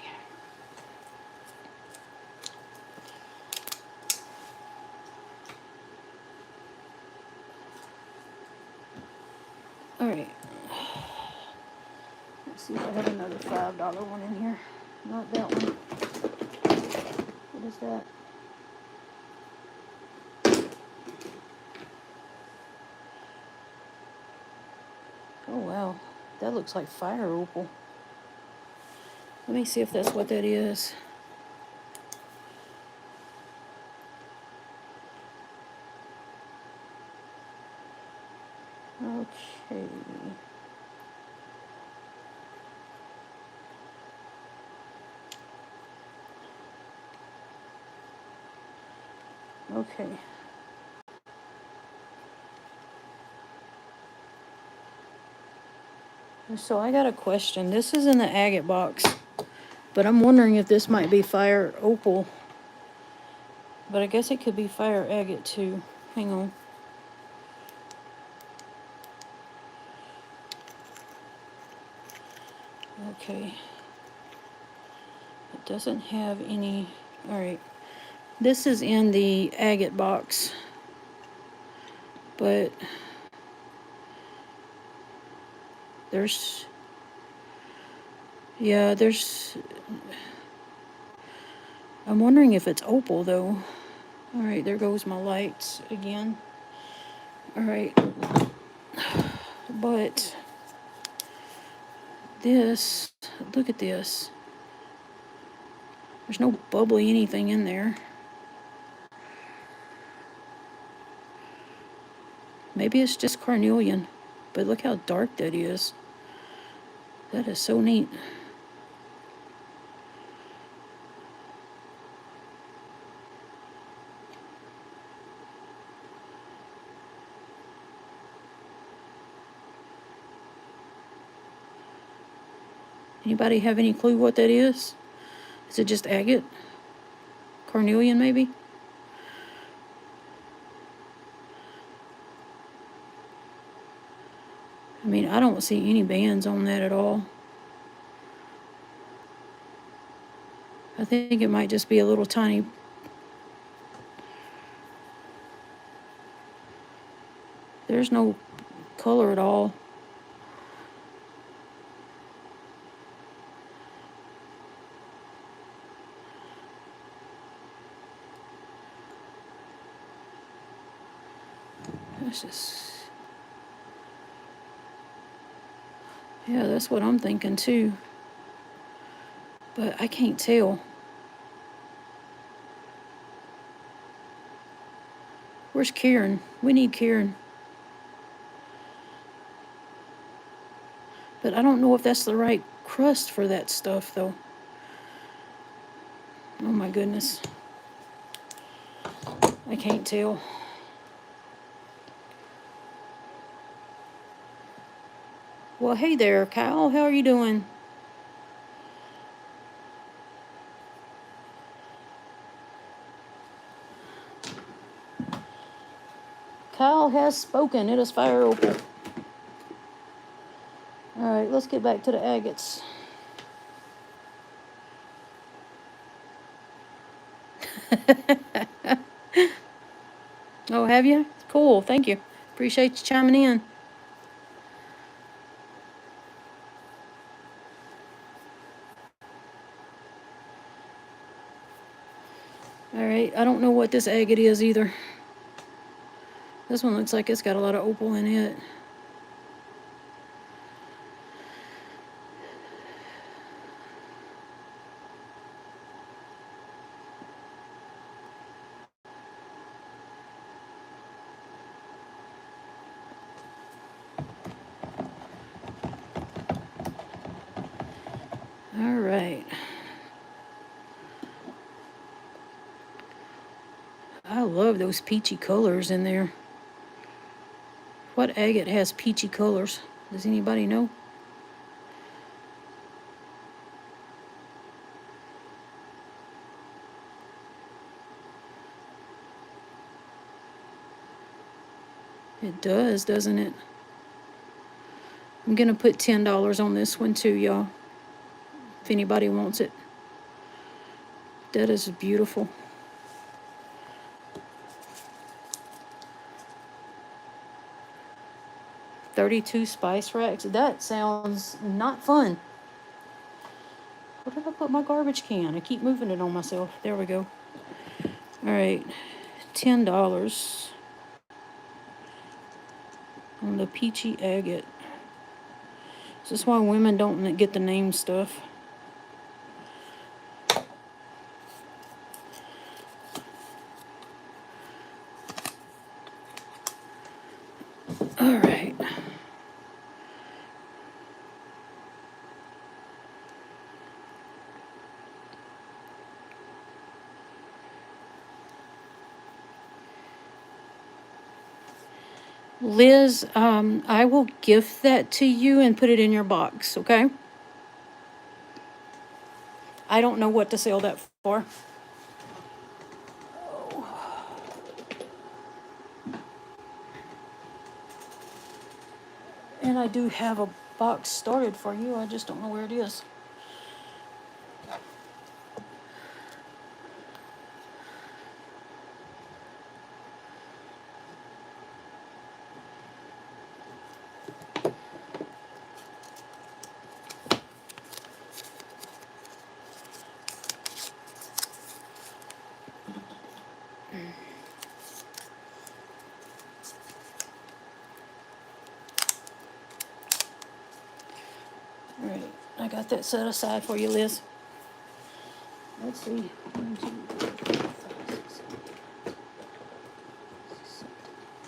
All right. Let's see if I have another $5 one in here. Not that one. What is that? Oh, wow. That looks like fire opal. Let me see if that's what that is. Okay. Okay. So I got a question. This is in the agate box, but I'm wondering if this might be fire opal. But I guess it could be fire agate too. Hang on. Okay. It doesn't have any. All right. This is in the agate box, but there's, yeah, there's, I'm wondering if it's opal though. All right, there goes my lights again. All right, but this, look at this. There's no bubbly anything in there. Maybe it's just carnelian, but look how dark that is. That is so neat. Anybody have any clue what that is? Is it just agate? Carnelian, maybe? I mean, I don't see any bands on that at all. I think it might just be a little tiny. There's no color at all. That's just, yeah, that's what I'm thinking too. But I can't tell. Where's Karen? We need Karen. But I don't know if that's the right crust for that stuff though. Oh my goodness. I can't tell. Well, hey there, Kyle. How are you doing? Kyle has spoken. It is fire opal. All right, let's get back to the agates. Oh, have you? Cool. Thank you. Appreciate you chiming in. Alright, I don't know what this agate is either. This one looks like it's got a lot of opal in it. Alright. I love those peachy colors in there. What agate has peachy colors? Does anybody know? It does, doesn't it? I'm gonna put $10 on this one too, y'all. If anybody wants it. That is beautiful. $32 spice racks. That sounds not fun. Where did I put my garbage can? I keep moving it on myself. There we go. Alright. $10 on the peachy agate. Is this why women don't get the name stuff? Alright. Liz, I will gift that to you and put it in your box, okay? I don't know what to sell that for. And I do have a box started for you. I just don't know where it is. All right, I got that set aside for you, Liz. Let's see. 1, 2, 3, 4, 5, 6, 7.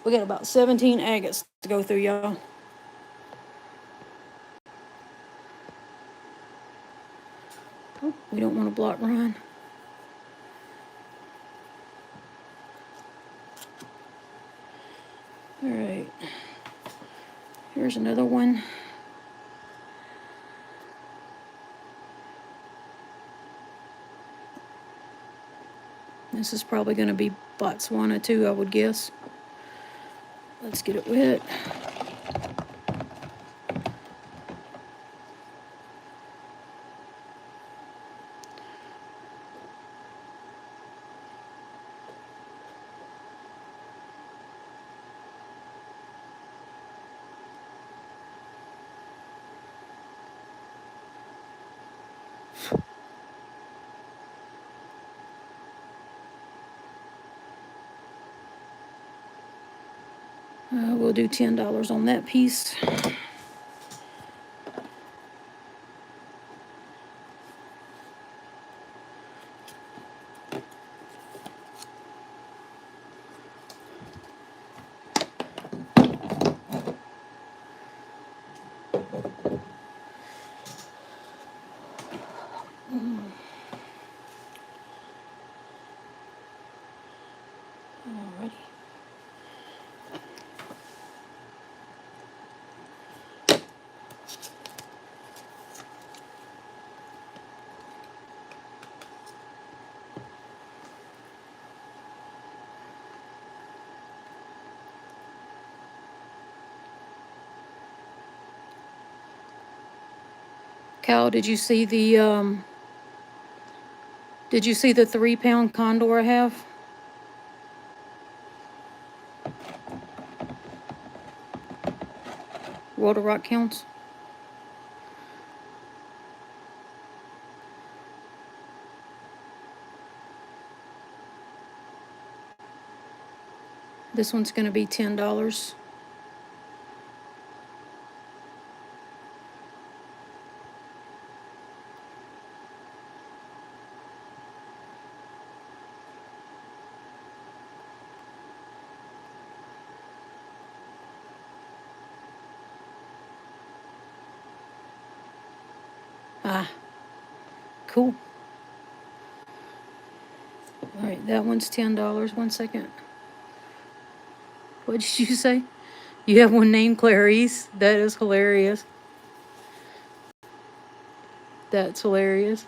We got about 17 agates to go through, y'all. Oh, we don't want to block Ryan. All right. Here's another one. This is probably going to be Botswana too, I would guess. Let's get it wet. We'll do $10 on that piece. Alrighty. Cal, did you see the 3-pound condor I have? World of Rock counts. This one's going to be $10. Ah, cool. All right, that one's $10. 1 second. What did you say? You have one named Clarice? That is hilarious. That's hilarious.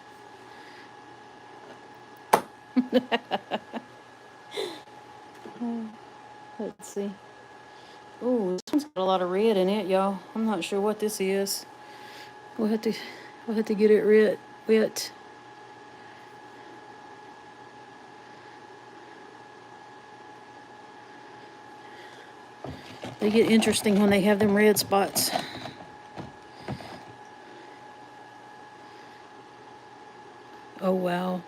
Let's see. Oh, this one's got a lot of red in it, y'all. I'm not sure what this is. We'll have to get it wet. They get interesting when they have them red spots. Oh, wow.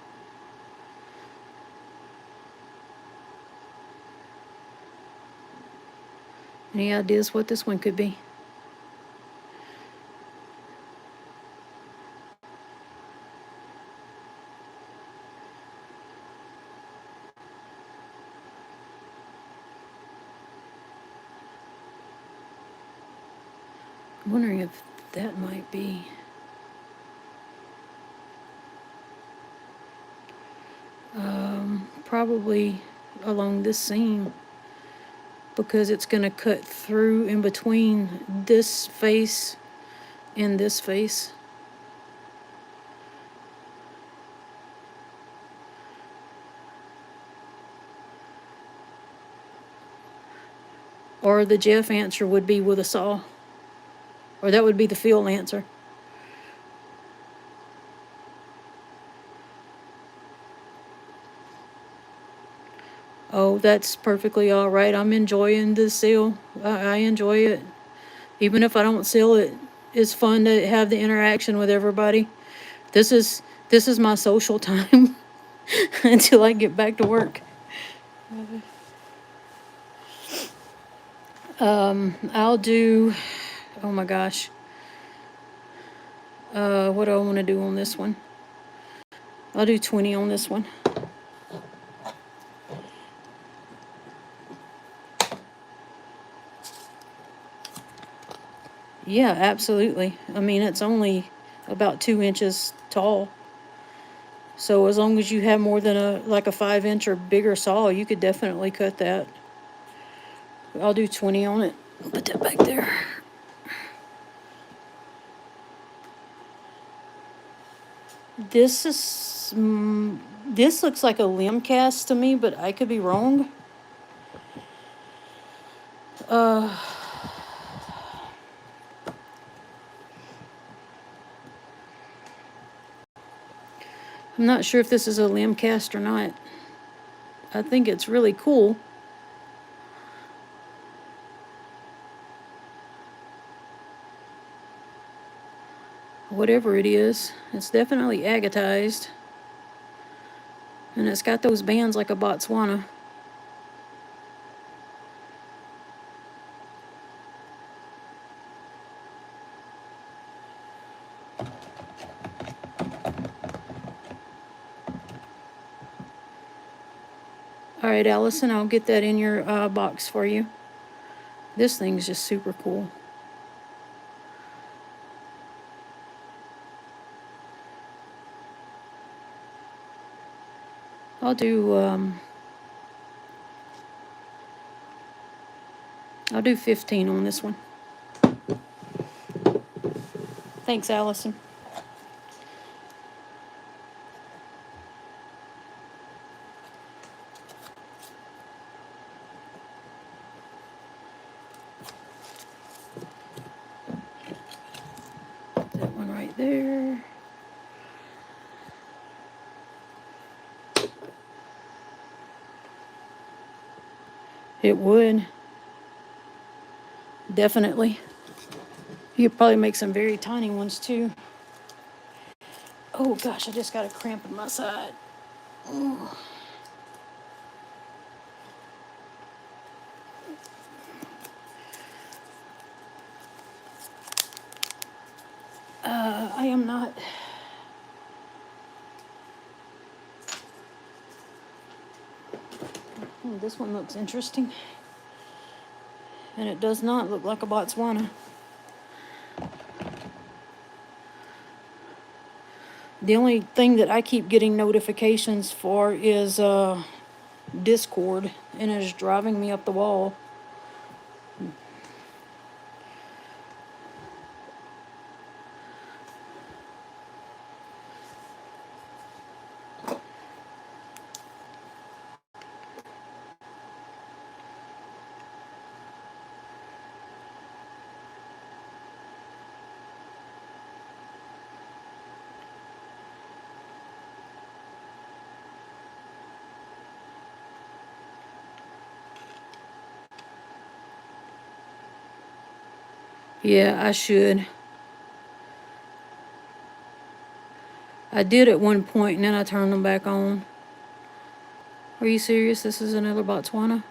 Any ideas what this one could be? I'm wondering if that might be. Probably along this seam, because it's going to cut through in between this face and this face. Or the Jeff answer would be with a saw. Or that would be the Phil answer. Oh, that's perfectly all right. I'm enjoying this seal. I enjoy it. Even if I don't seal it, it's fun to have the interaction with everybody. This is my social time until I get back to work. I'll do, oh my gosh. What do I want to do on this one? I'll do 20 on this one. Yeah, absolutely. I mean, it's only about 2 inches tall. So as long as you have more than a 5-inch or bigger saw, you could definitely cut that. I'll do 20 on it. Put that back there. This is, this looks like a limb cast to me, but I could be wrong. I'm not sure if this is a limb cast or not. I think it's really cool. Whatever it is, it's definitely agatized. And it's got those bands like a Botswana. All right, Allison, I'll get that in your box for you. This thing's just super cool. I'll do 15 on this one. Thanks, Allison. That one right there. It would. Definitely. You could probably make some very tiny ones too. Oh gosh, I just got a cramp in my side. Ooh. I am not. Oh, this one looks interesting. And it does not look like a Botswana. The only thing that I keep getting notifications for is Discord, and it's driving me up the wall. Yeah, I should. I did at one point, and then I turned them back on. Are you serious? This is another Botswana?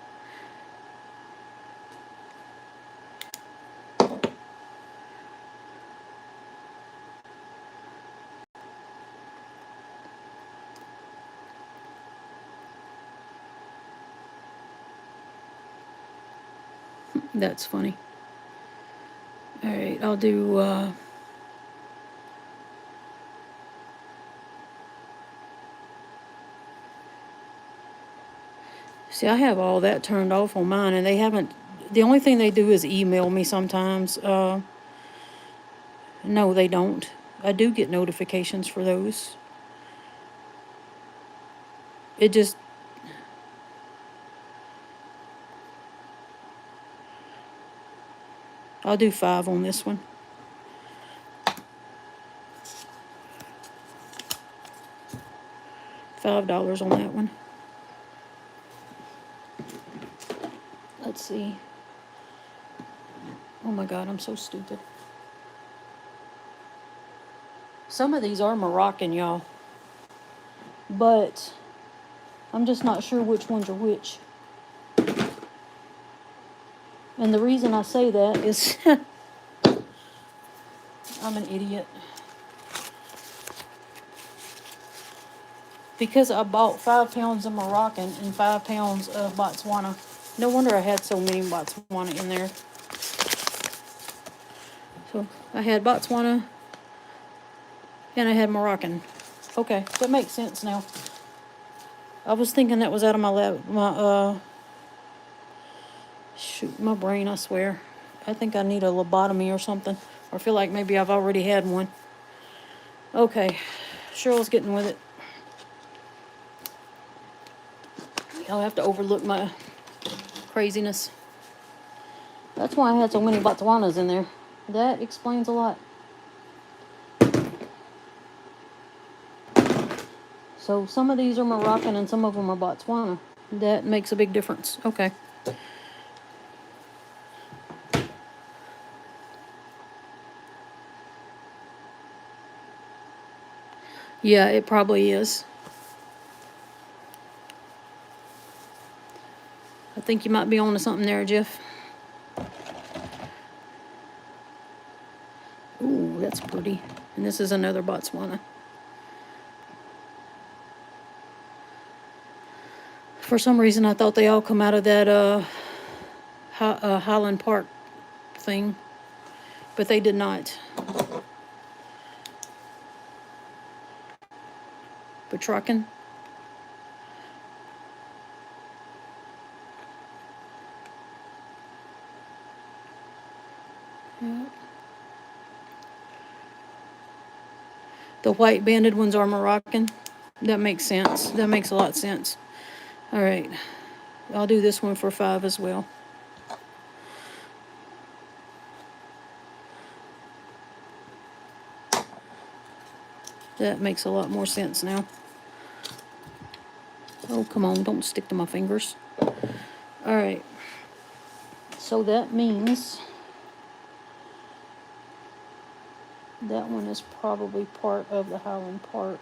That's funny. All right, I'll do, see, I have all that turned off on mine, and they haven't, the only thing they do is email me sometimes. No, they don't. I do get notifications for those. It just, I'll do 5 on this one. $5 on that one. Let's see. Oh my God, I'm so stupid. Some of these are Moroccan, y'all. But I'm just not sure which ones are which. And the reason I say that is I'm an idiot. Because I bought 5 pounds of Moroccan and 5 pounds of Botswana. No wonder I had so many Botswana in there. So I had Botswana and I had Moroccan. Okay, that makes sense now. I was thinking that was out of my brain, I swear. I think I need a lobotomy or something. Or I feel like maybe I've already had one. Okay, Cheryl's getting with it. I'll have to overlook my craziness. That's why I had so many Botswanas in there. That explains a lot. So some of these are Moroccan and some of them are Botswana. That makes a big difference. Okay. Yeah, it probably is. I think you might be on to something there, Jeff. Ooh, that's pretty. And this is another Botswana. For some reason, I thought they all come out of that Highland Park thing, but they did not. Batrakan. Yeah. The white banded ones are Moroccan. That makes sense. That makes a lot of sense. All right. I'll do this one for 5 as well. That makes a lot more sense now. Oh, come on. Don't stick to my fingers. All right. So that means that one is probably part of the Highland Park.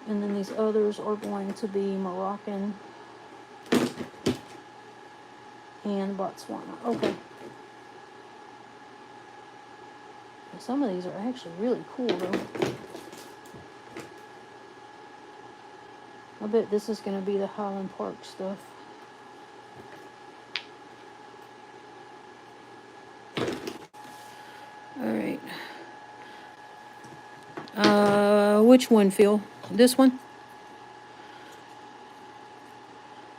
And then these others are going to be Moroccan and Botswana. Okay. Some of these are actually really cool, though. I bet this is going to be the Highland Park stuff. Alright. Which one, Phil? This one?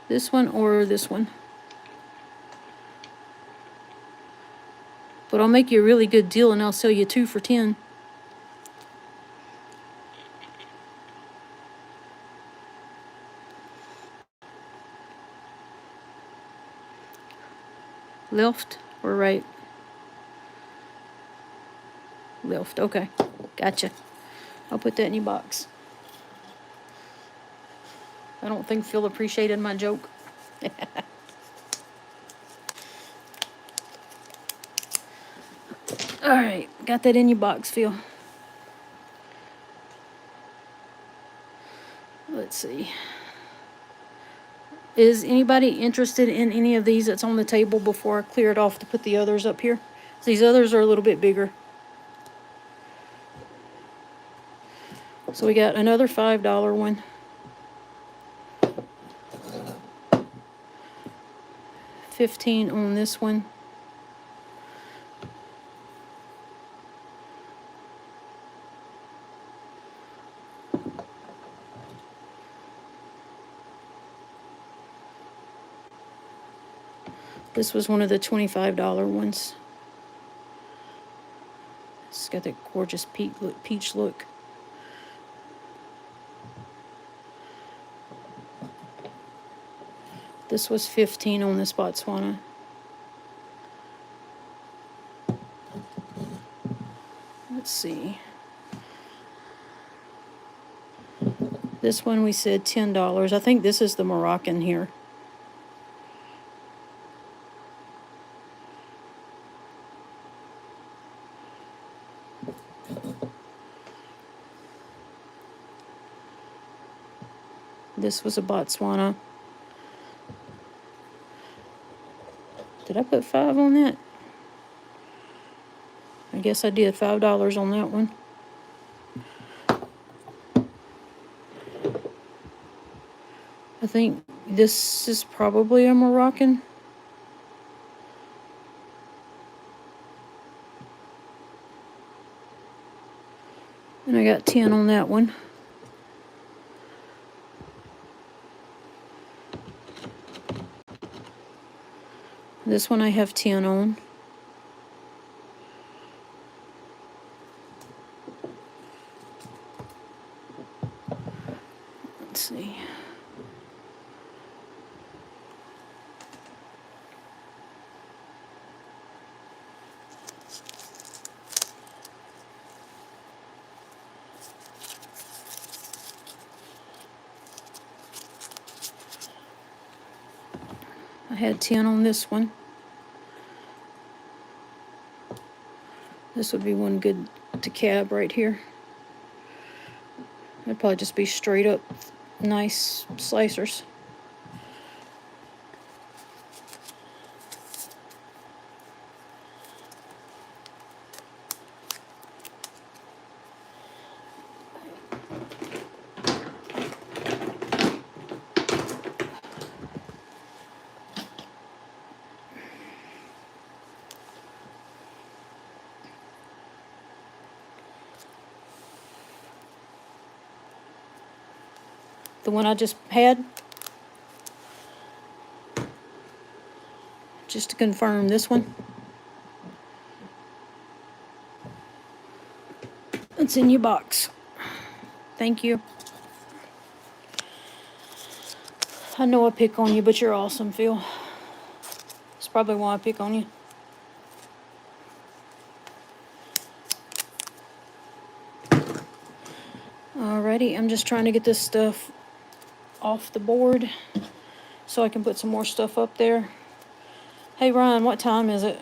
This one or this one? But I'll make you a really good deal and I'll sell you 2 for 10. Left or right? Left, okay. Gotcha. I'll put that in your box. I don't think Phil appreciated my joke. Alright, got that in your box, Phil. Let's see. Is anybody interested in any of these that's on the table before I clear it off to put the others up here? These others are a little bit bigger. So we got another $5 one. $15 on this one. This was one of the $25 ones. It's got that gorgeous peach look. This was $15 on this Botswana. Let's see. This one we said $10. I think this is the Moroccan here. This was a Botswana. Did I put 5 on that? I guess I did. $5 on that one. I think this is probably a Moroccan. And I got 10 on that one. This one I have 10 on. Let's see. I had 10 on this one. This would be one good to cab right here. It'd probably just be straight up nice slicers. The one I just had, just to confirm, this one. It's in your box. Thank you. I know I pick on you, but you're awesome, Phil. That's probably why I pick on you. Alrighty, I'm just trying to get this stuff off the board so I can put some more stuff up there. Hey Ryan, what time is it?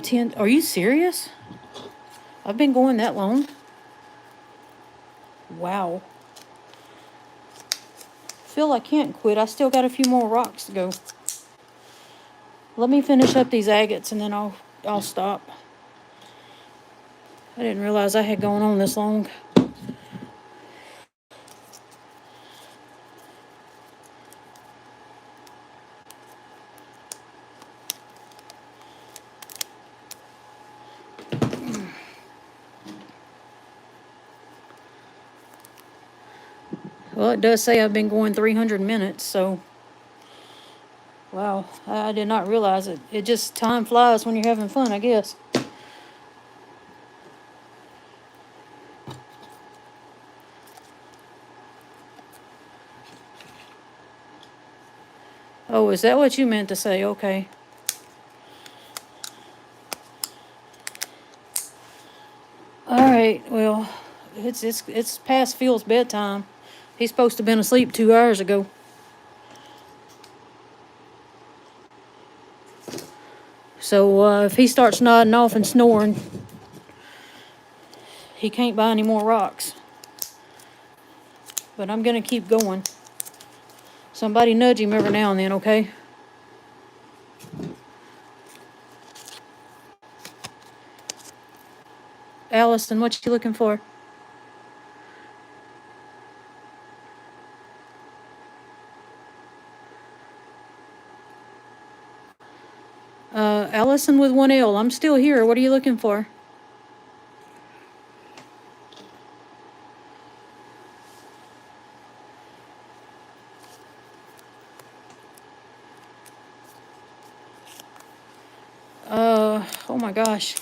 10. Are you serious? I've been going that long? Wow. Phil, I can't quit. I still got a few more rocks to go. Let me finish up these agates and then I'll stop. I didn't realize I had gone on this long. Well, it does say I've been going 300 minutes, so wow, I did not realize it. It just, time flies when you're having fun, I guess. Oh, is that what you meant to say? Okay. All right, well, it's past Phil's bedtime. He's supposed to have been asleep 2 hours ago. So if he starts nodding off and snoring, he can't buy any more rocks. But I'm gonna keep going. Somebody nudge him every now and then, okay? Allison, what you looking for? Allison with 1L. I'm still here. What are you looking for? Oh my gosh.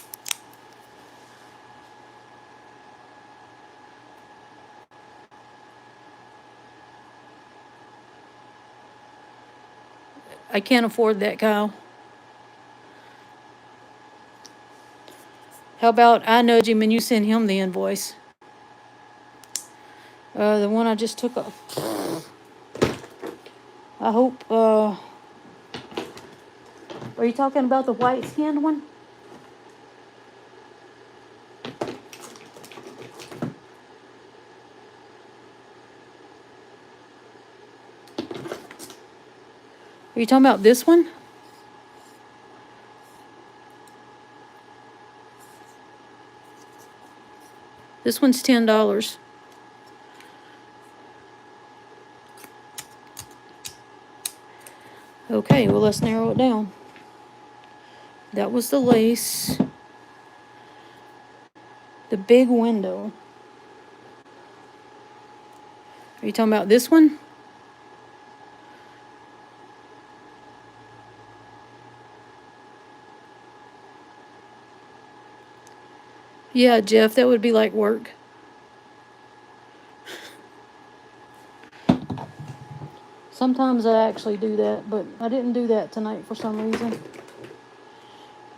I can't afford that, Kyle. How about I nudge him and you send him the invoice? The one I just took off. I hope, are you talking about the white skinned one? Are you talking about this one? This one's $10. Okay, well, let's narrow it down. That was the lace. The big window. Are you talking about this one? Yeah, Jeff, that would be like work. Sometimes I actually do that, but I didn't do that tonight for some reason.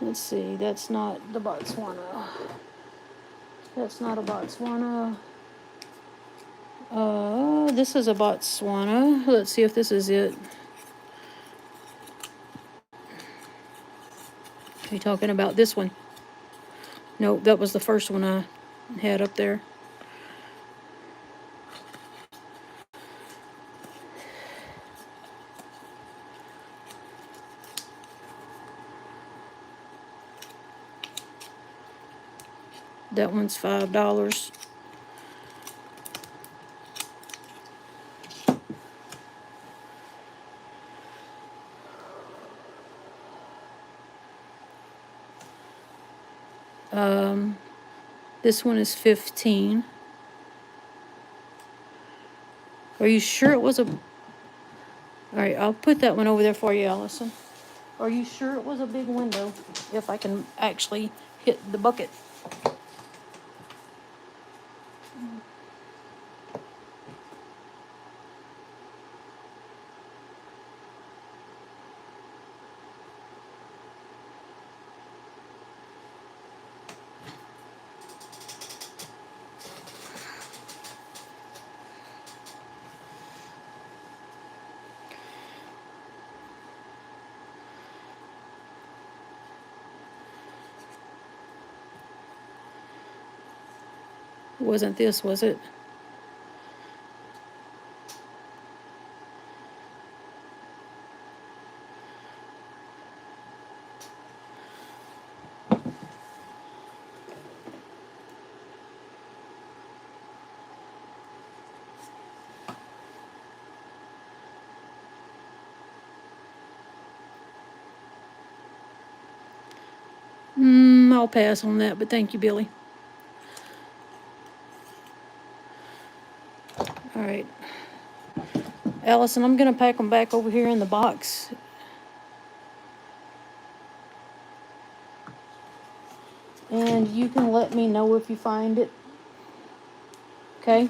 Let's see, that's not the Botswana. That's not a Botswana. This is a Botswana. Let's see if this is it. Are you talking about this one? No, that was the first one I had up there. That one's $5. This one is 15. Are you sure it was a... All right, I'll put that one over there for you, Allison. Are you sure it was a big window? If I can actually hit the bucket. It wasn't this, was it? I'll pass on that, but thank you, Billy. All right. Allison, I'm going to pack them back over here in the box. And you can let me know if you find it. Okay?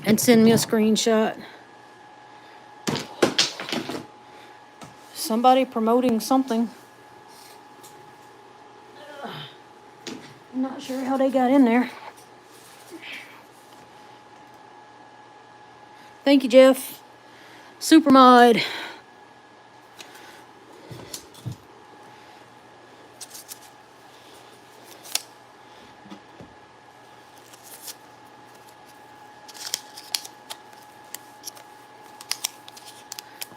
And send me a screenshot. Somebody promoting something. I'm not sure how they got in there. Thank you, Jeff. Super mod.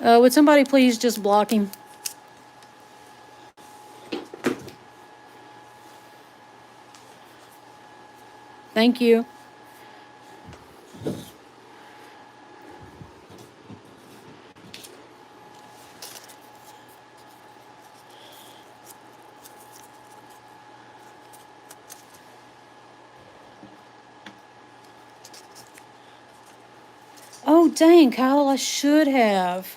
Would somebody please just block him? Thank you. Oh, dang, Kyle, I should have.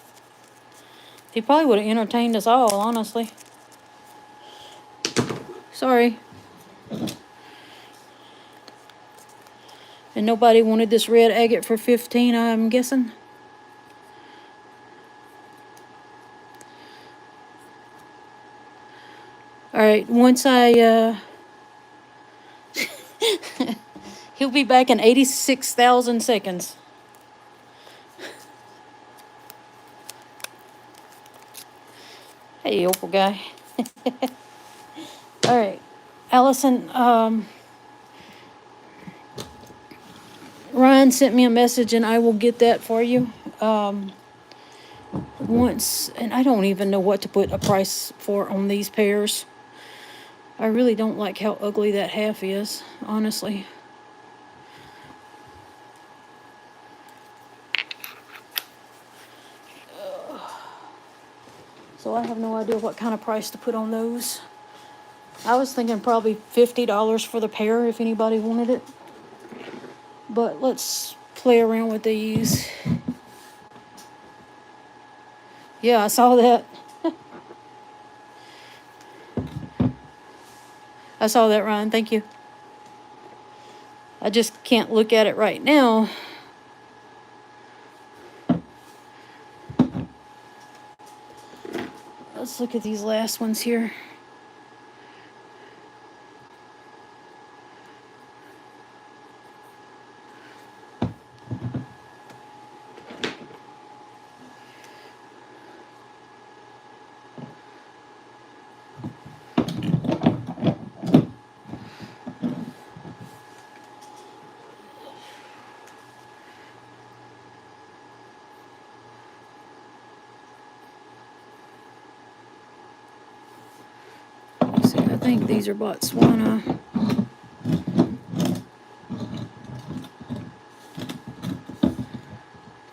He probably would have entertained us all, honestly. Sorry. And nobody wanted this red agate for 15, I'm guessing. All right, once I, he'll be back in 86,000 seconds. Hey, Opal guy. All right, Allison, Ryan sent me a message and I will get that for you. Once, and I don't even know what to put a price for on these pairs. I really don't like how ugly that half is, honestly. So I have no idea what kind of price to put on those. I was thinking probably $50 for the pair if anybody wanted it. But let's play around with these. Yeah, I saw that. I saw that, Ryan. Thank you. I just can't look at it right now. Let's look at these last ones here. See, I think these are Botswana.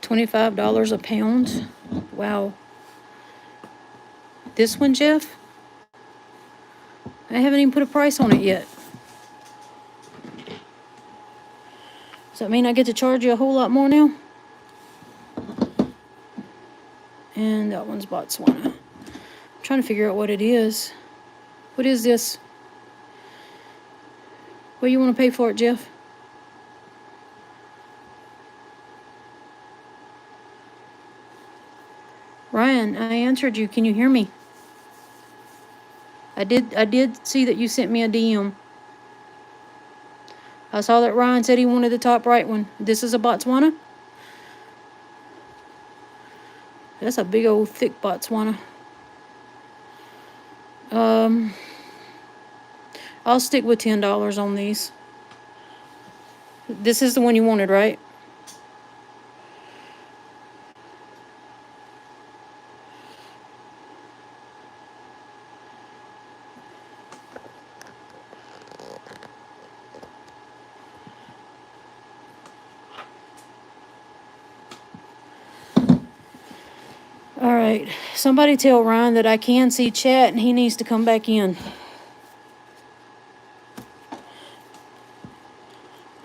$25 a pound. Wow. This one, Jeff? I haven't even put a price on it yet. Does that mean I get to charge you a whole lot more now? And that one's Botswana. I'm trying to figure out what it is. What is this? What do you want to pay for it, Jeff? Ryan, I answered you. Can you hear me? I did see that you sent me a DM. I saw that Ryan said he wanted the top right one. This is a Botswana? That's a big old thick Botswana. I'll stick with $10 on these. This is the one you wanted, right? All right. Somebody tell Ryan that I can see chat and he needs to come back in.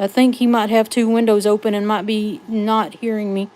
I think he might have two windows open and might be not hearing me.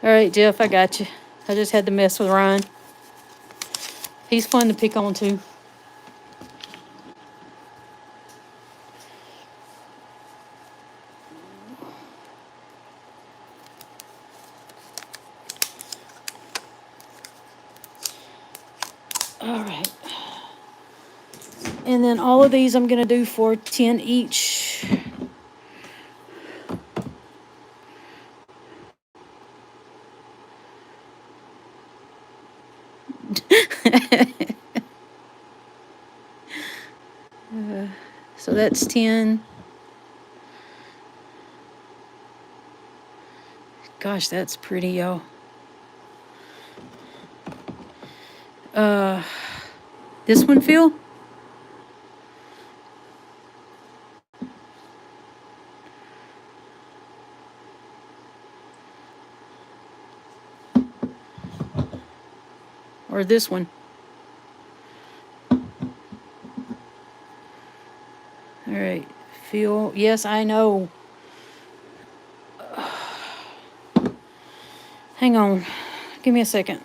All right, Jeff, I got you. I just had to mess with Ryan. He's fun to pick on, too. All right. And then all of these I'm going to do for 10 each. So that's 10. Gosh, that's pretty, y'all. This one, Phil? Or this one? All right, Phil. Yes, I know. Hang on. Give me a second.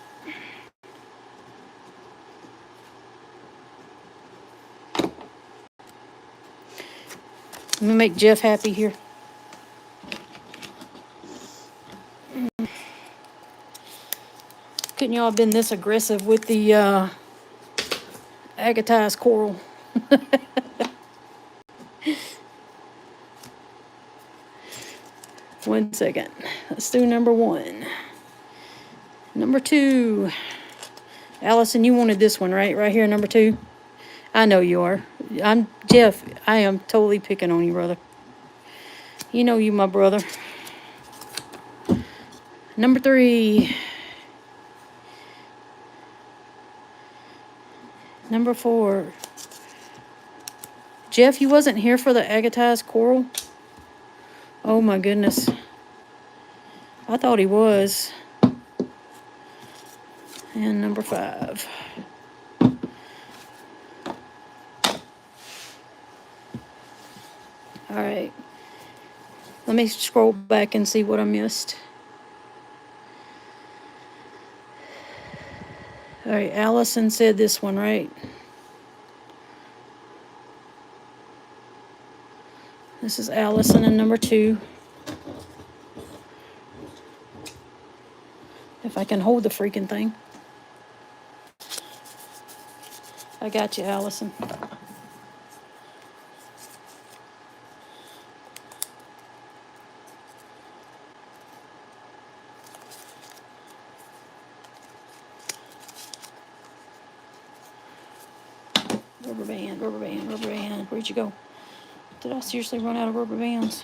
Let me make Jeff happy here. Couldn't y'all have been this aggressive with the agatized coral? 1 second. Let's do number 1. Number 2. Allison, you wanted this one, right? Right here, number 2. I know you are. I'm Jeff. I am totally picking on you, brother. You know you, my brother. Number 3. Number 4. Jeff, you wasn't here for the agatized coral? Oh my goodness. I thought he was. And number 5. All right. Let me scroll back and see what I missed. All right, Allison said this one, right? This is Allison and number 2. If I can hold the freaking thing. I got you, Allison. Rubber band, rubber band, rubber band. Where'd you go? Did I seriously run out of rubber bands?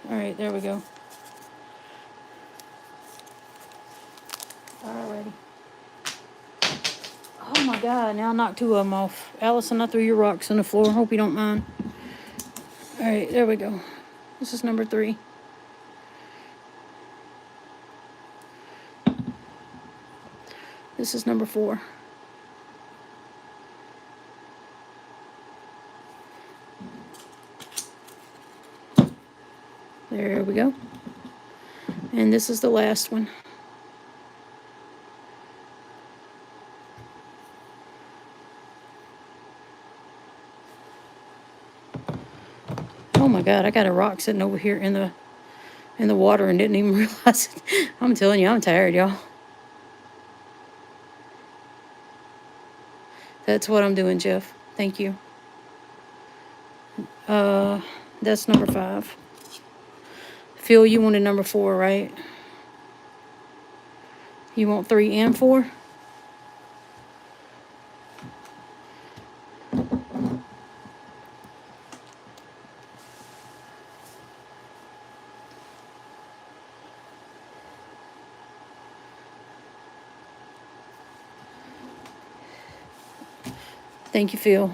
All right, there we go. Alrighty. Oh my God, now I knocked 2 of them off. Allison, I threw your rocks on the floor. Hope you don't mind. All right, there we go. This is number 3. This is number 4. There we go. And this is the last one. Oh my God, I got a rock sitting over here in the water and didn't even realize it. I'm telling you, I'm tired, y'all. That's what I'm doing, Jeff. Thank you. That's number 5. Phil, you wanted number 4, right? You want 3 and 4? Thank you, Phil.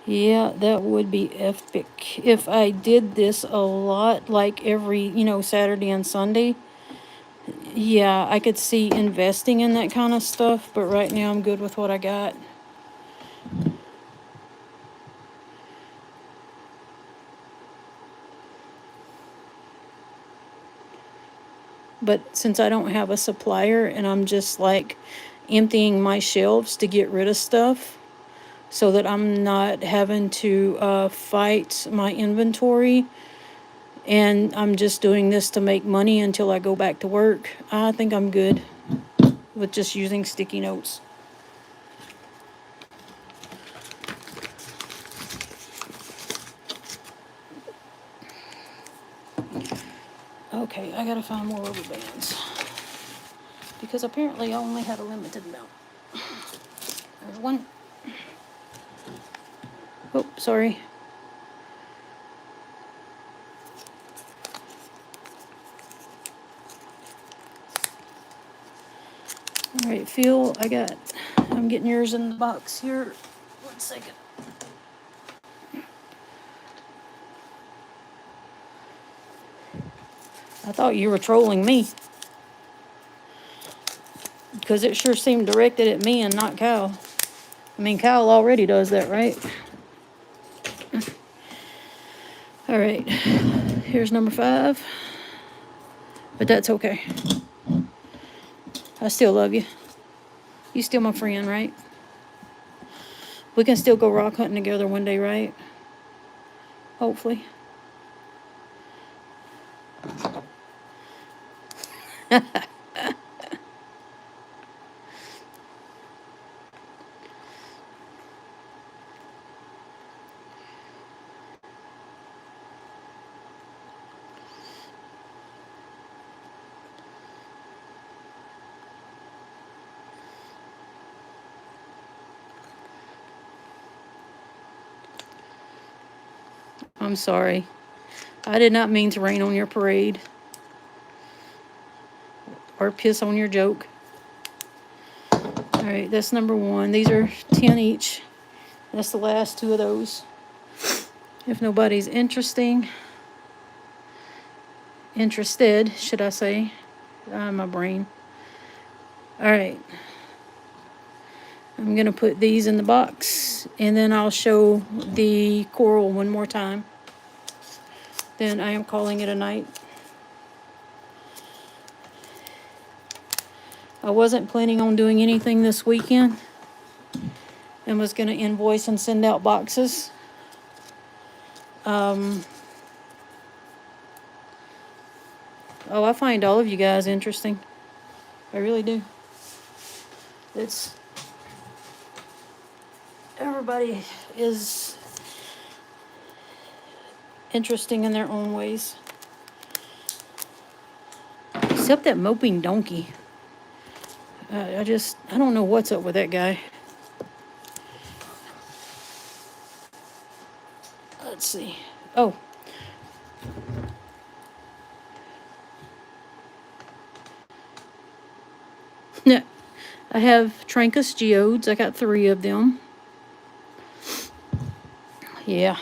Yeah, that would be epic. If I did this a lot, like every, Saturday and Sunday, yeah, I could see investing in that kind of stuff, but right now I'm good with what I got. But since I don't have a supplier and I'm just like emptying my shelves to get rid of stuff so that I'm not having to fight my inventory, and I'm just doing this to make money until I go back to work, I think I'm good with just using sticky notes. Okay, I gotta find more rubber bands because apparently I only had a limited amount. There's one. Oh, sorry. All right, Phil, I'm getting yours in the box here. 1 second. I thought you were trolling me because it sure seemed directed at me and not Kyle. I mean, Kyle already does that, right? All right, here's number 5, but that's okay. I still love you. You still my friend, right? We can still go rock hunting together one day, right? Hopefully. I'm sorry. I did not mean to rain on your parade or piss on your joke. All right, that's number 1. These are 10 each. That's the last 2 of those. If nobody's interested, should I say? My brain. All right. I'm going to put these in the box, and then I'll show the coral one more time. Then I am calling it a night. I wasn't planning on doing anything this weekend and was going to invoice and send out boxes. Oh, I find all of you guys interesting. I really do. Everybody is interesting in their own ways. Except that moping donkey. I don't know what's up with that guy. Let's see. Oh. I have Trancus geodes. I got 3 of them. Yeah.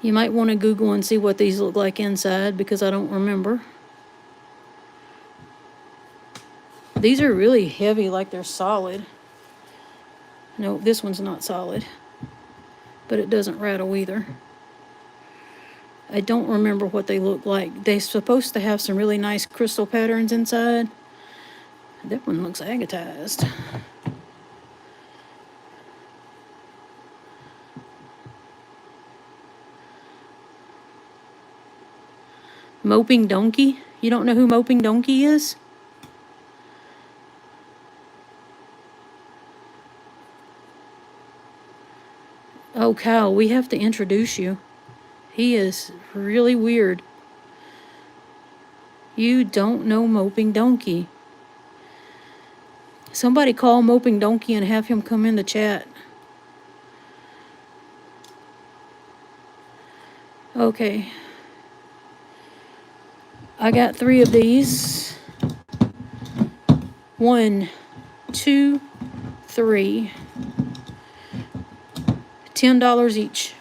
You might want to Google and see what these look like inside, because I don't remember. These are really heavy, like they're solid. No, this one's not solid, but it doesn't rattle either. I don't remember what they look like. They're supposed to have some really nice crystal patterns inside. That one looks agatized. Moping Donkey? You don't know who Moping Donkey is? Oh, Kyle, we have to introduce you. He is really weird. You don't know Moping Donkey. Somebody call Moping Donkey and have him come in the chat. Okay. I got 3 of these. 1, 2, 3. $10 each.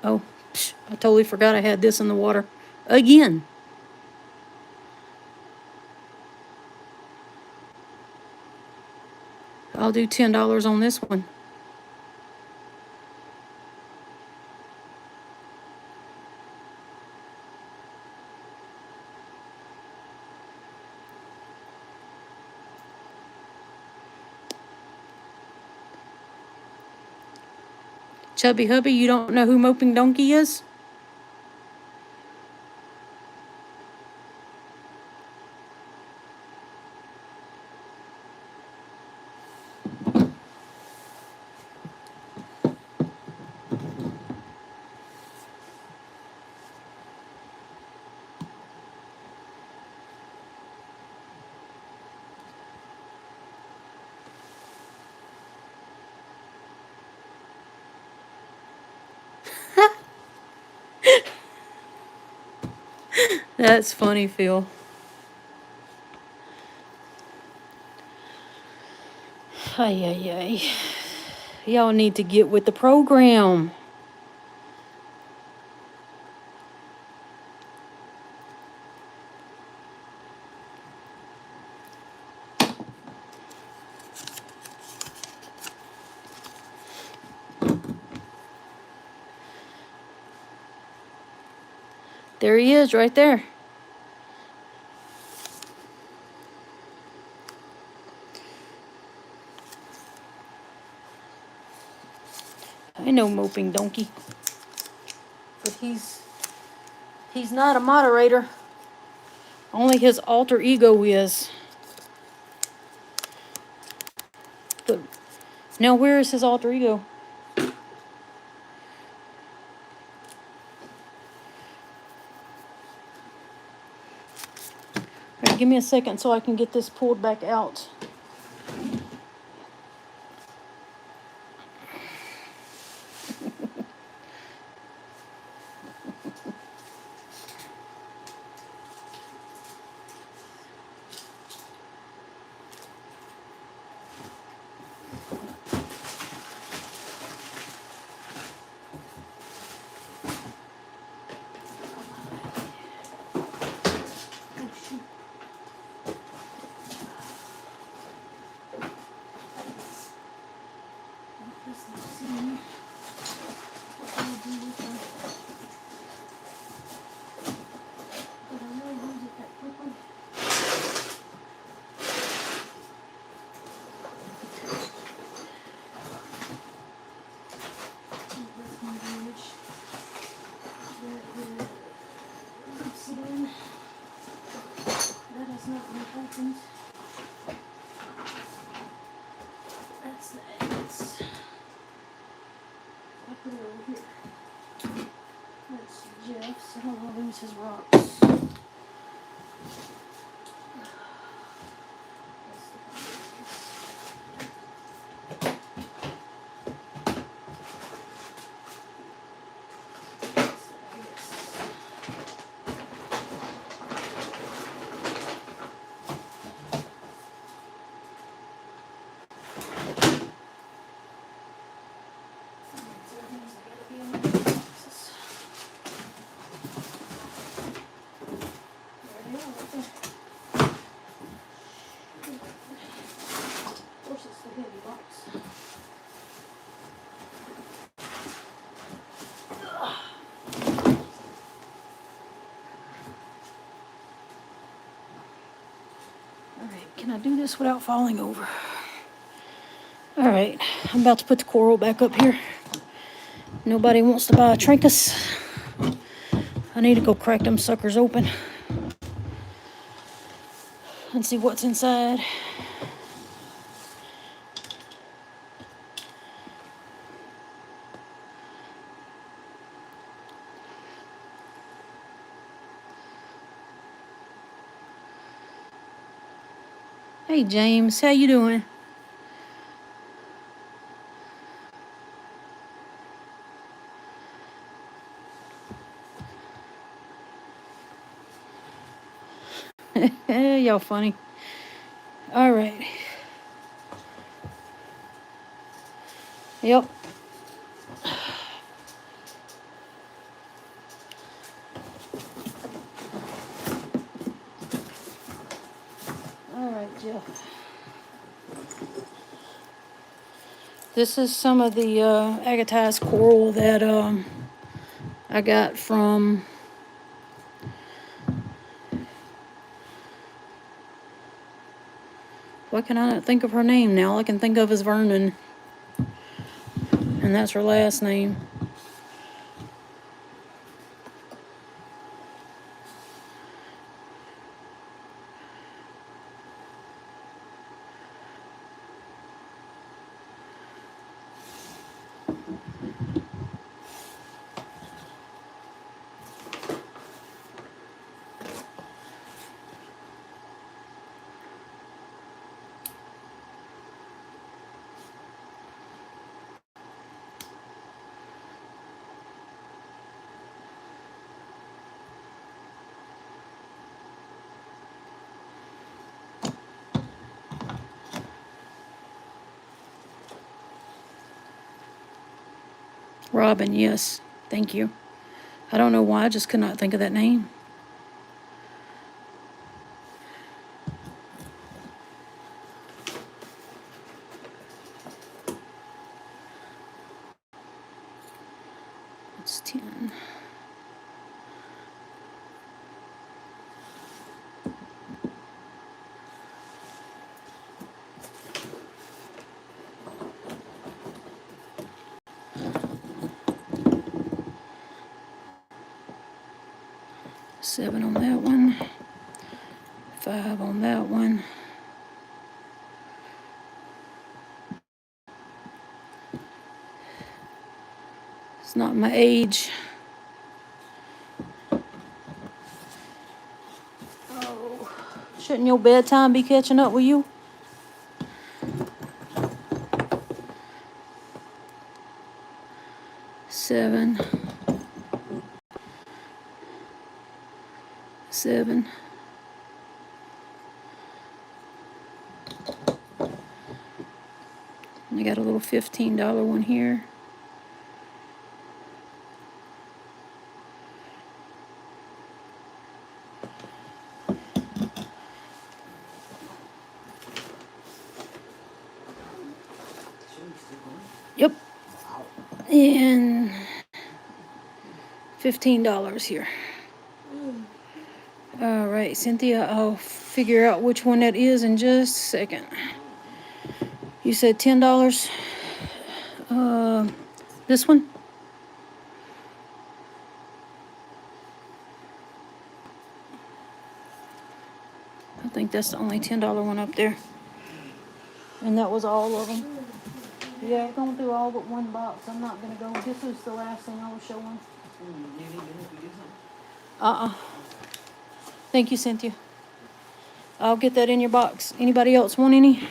Oh, I totally forgot I had this in the water. Again. I'll do $10 on this one. Chubby Hubby, you don't know who Moping Donkey is? That's funny, Phil. Ay, ay, ay. Y'all need to get with the program. There he is, right there. I know Moping Donkey. But he's not a moderator. Only his alter ego is. But now where is his alter ego? All right, give me a second so I can get this pulled back out. That's the eggs. I put it over here. That's Jeff's. I don't want to lose his rocks. I do this without falling over? All right, I'm about to put the coral back up here. Nobody wants to buy a Trinkus. I need to go crack them suckers open and see what's inside. Hey James, how you doing? Y'all funny. All right. Yep. All right, Jeff. This is some of the agatized coral that I got from why can I not think of her name now? All I can think of is Vernon, and that's her last name. Robin, yes. Thank you. I don't know why, I just could not think of that name. It's 10. Seven on that one. 5 on that one. It's not my age. Oh, shouldn't your bedtime be catching up with you? Seven. 7. I got a little $15 one here. Yep. And $15 here. All right, Cynthia, I'll figure out which one that is in just a second. You said $10. This one? I think that's the only $10 one up there. And that was all of them. Yeah, I've gone through all but one box. I'm not gonna go. This was the last thing I was showing. Thank you, Cynthia. I'll get that in your box. Anybody else want any?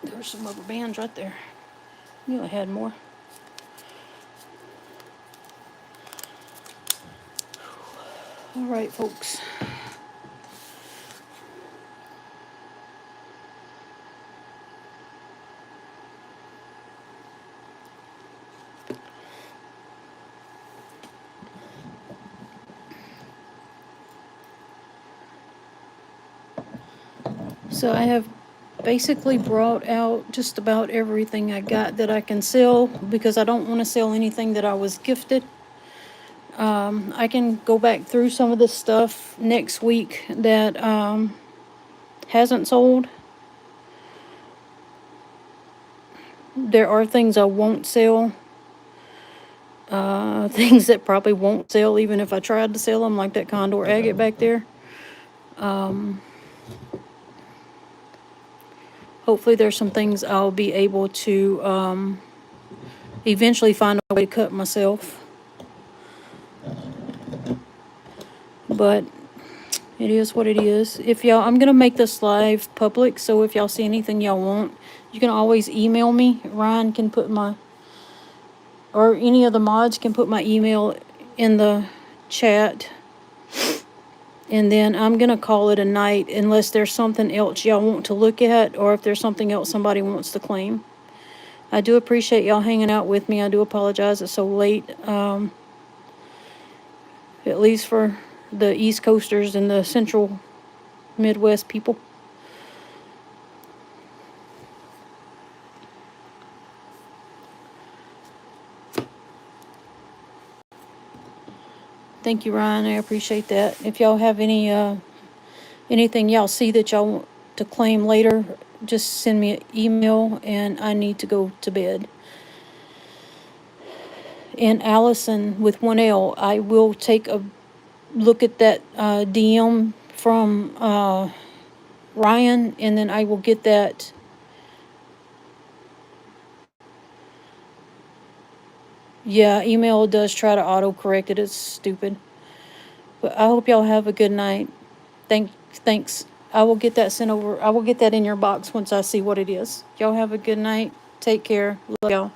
There's some rubber bands right there. Knew I had more. All right, folks. So I have basically brought out just about everything I got that I can sell because I don't want to sell anything that I was gifted. I can go back through some of the stuff next week that hasn't sold. There are things I won't sell. Things that probably won't sell even if I tried to sell them, like that condor agate back there. Hopefully there's some things I'll be able to eventually find a way to cut myself. But it is what it is. If y'all, I'm gonna make this live public, so if y'all see anything y'all want, you can always email me. Ryan can put my, or any of the mods can put my email in the chat. And then I'm gonna call it a night unless there's something else y'all want to look at, or if there's something else somebody wants to claim. I do appreciate y'all hanging out with me. I do apologize it's so late. At least for the East Coasters and the Central Midwest people. Thank you, Ryan. I appreciate that. If y'all have any anything y'all see that y'all want to claim later, just send me an email, and I need to go to bed. And Allison with 1L, I will take a look at that DM from Ryan, and then I will get that. Yeah, email does try to auto-correct it. It's stupid. But I hope y'all have a good night. Thanks. I will get that sent over. I will get that in your box once I see what it is. Y'all have a good night. Take care. Love y'all.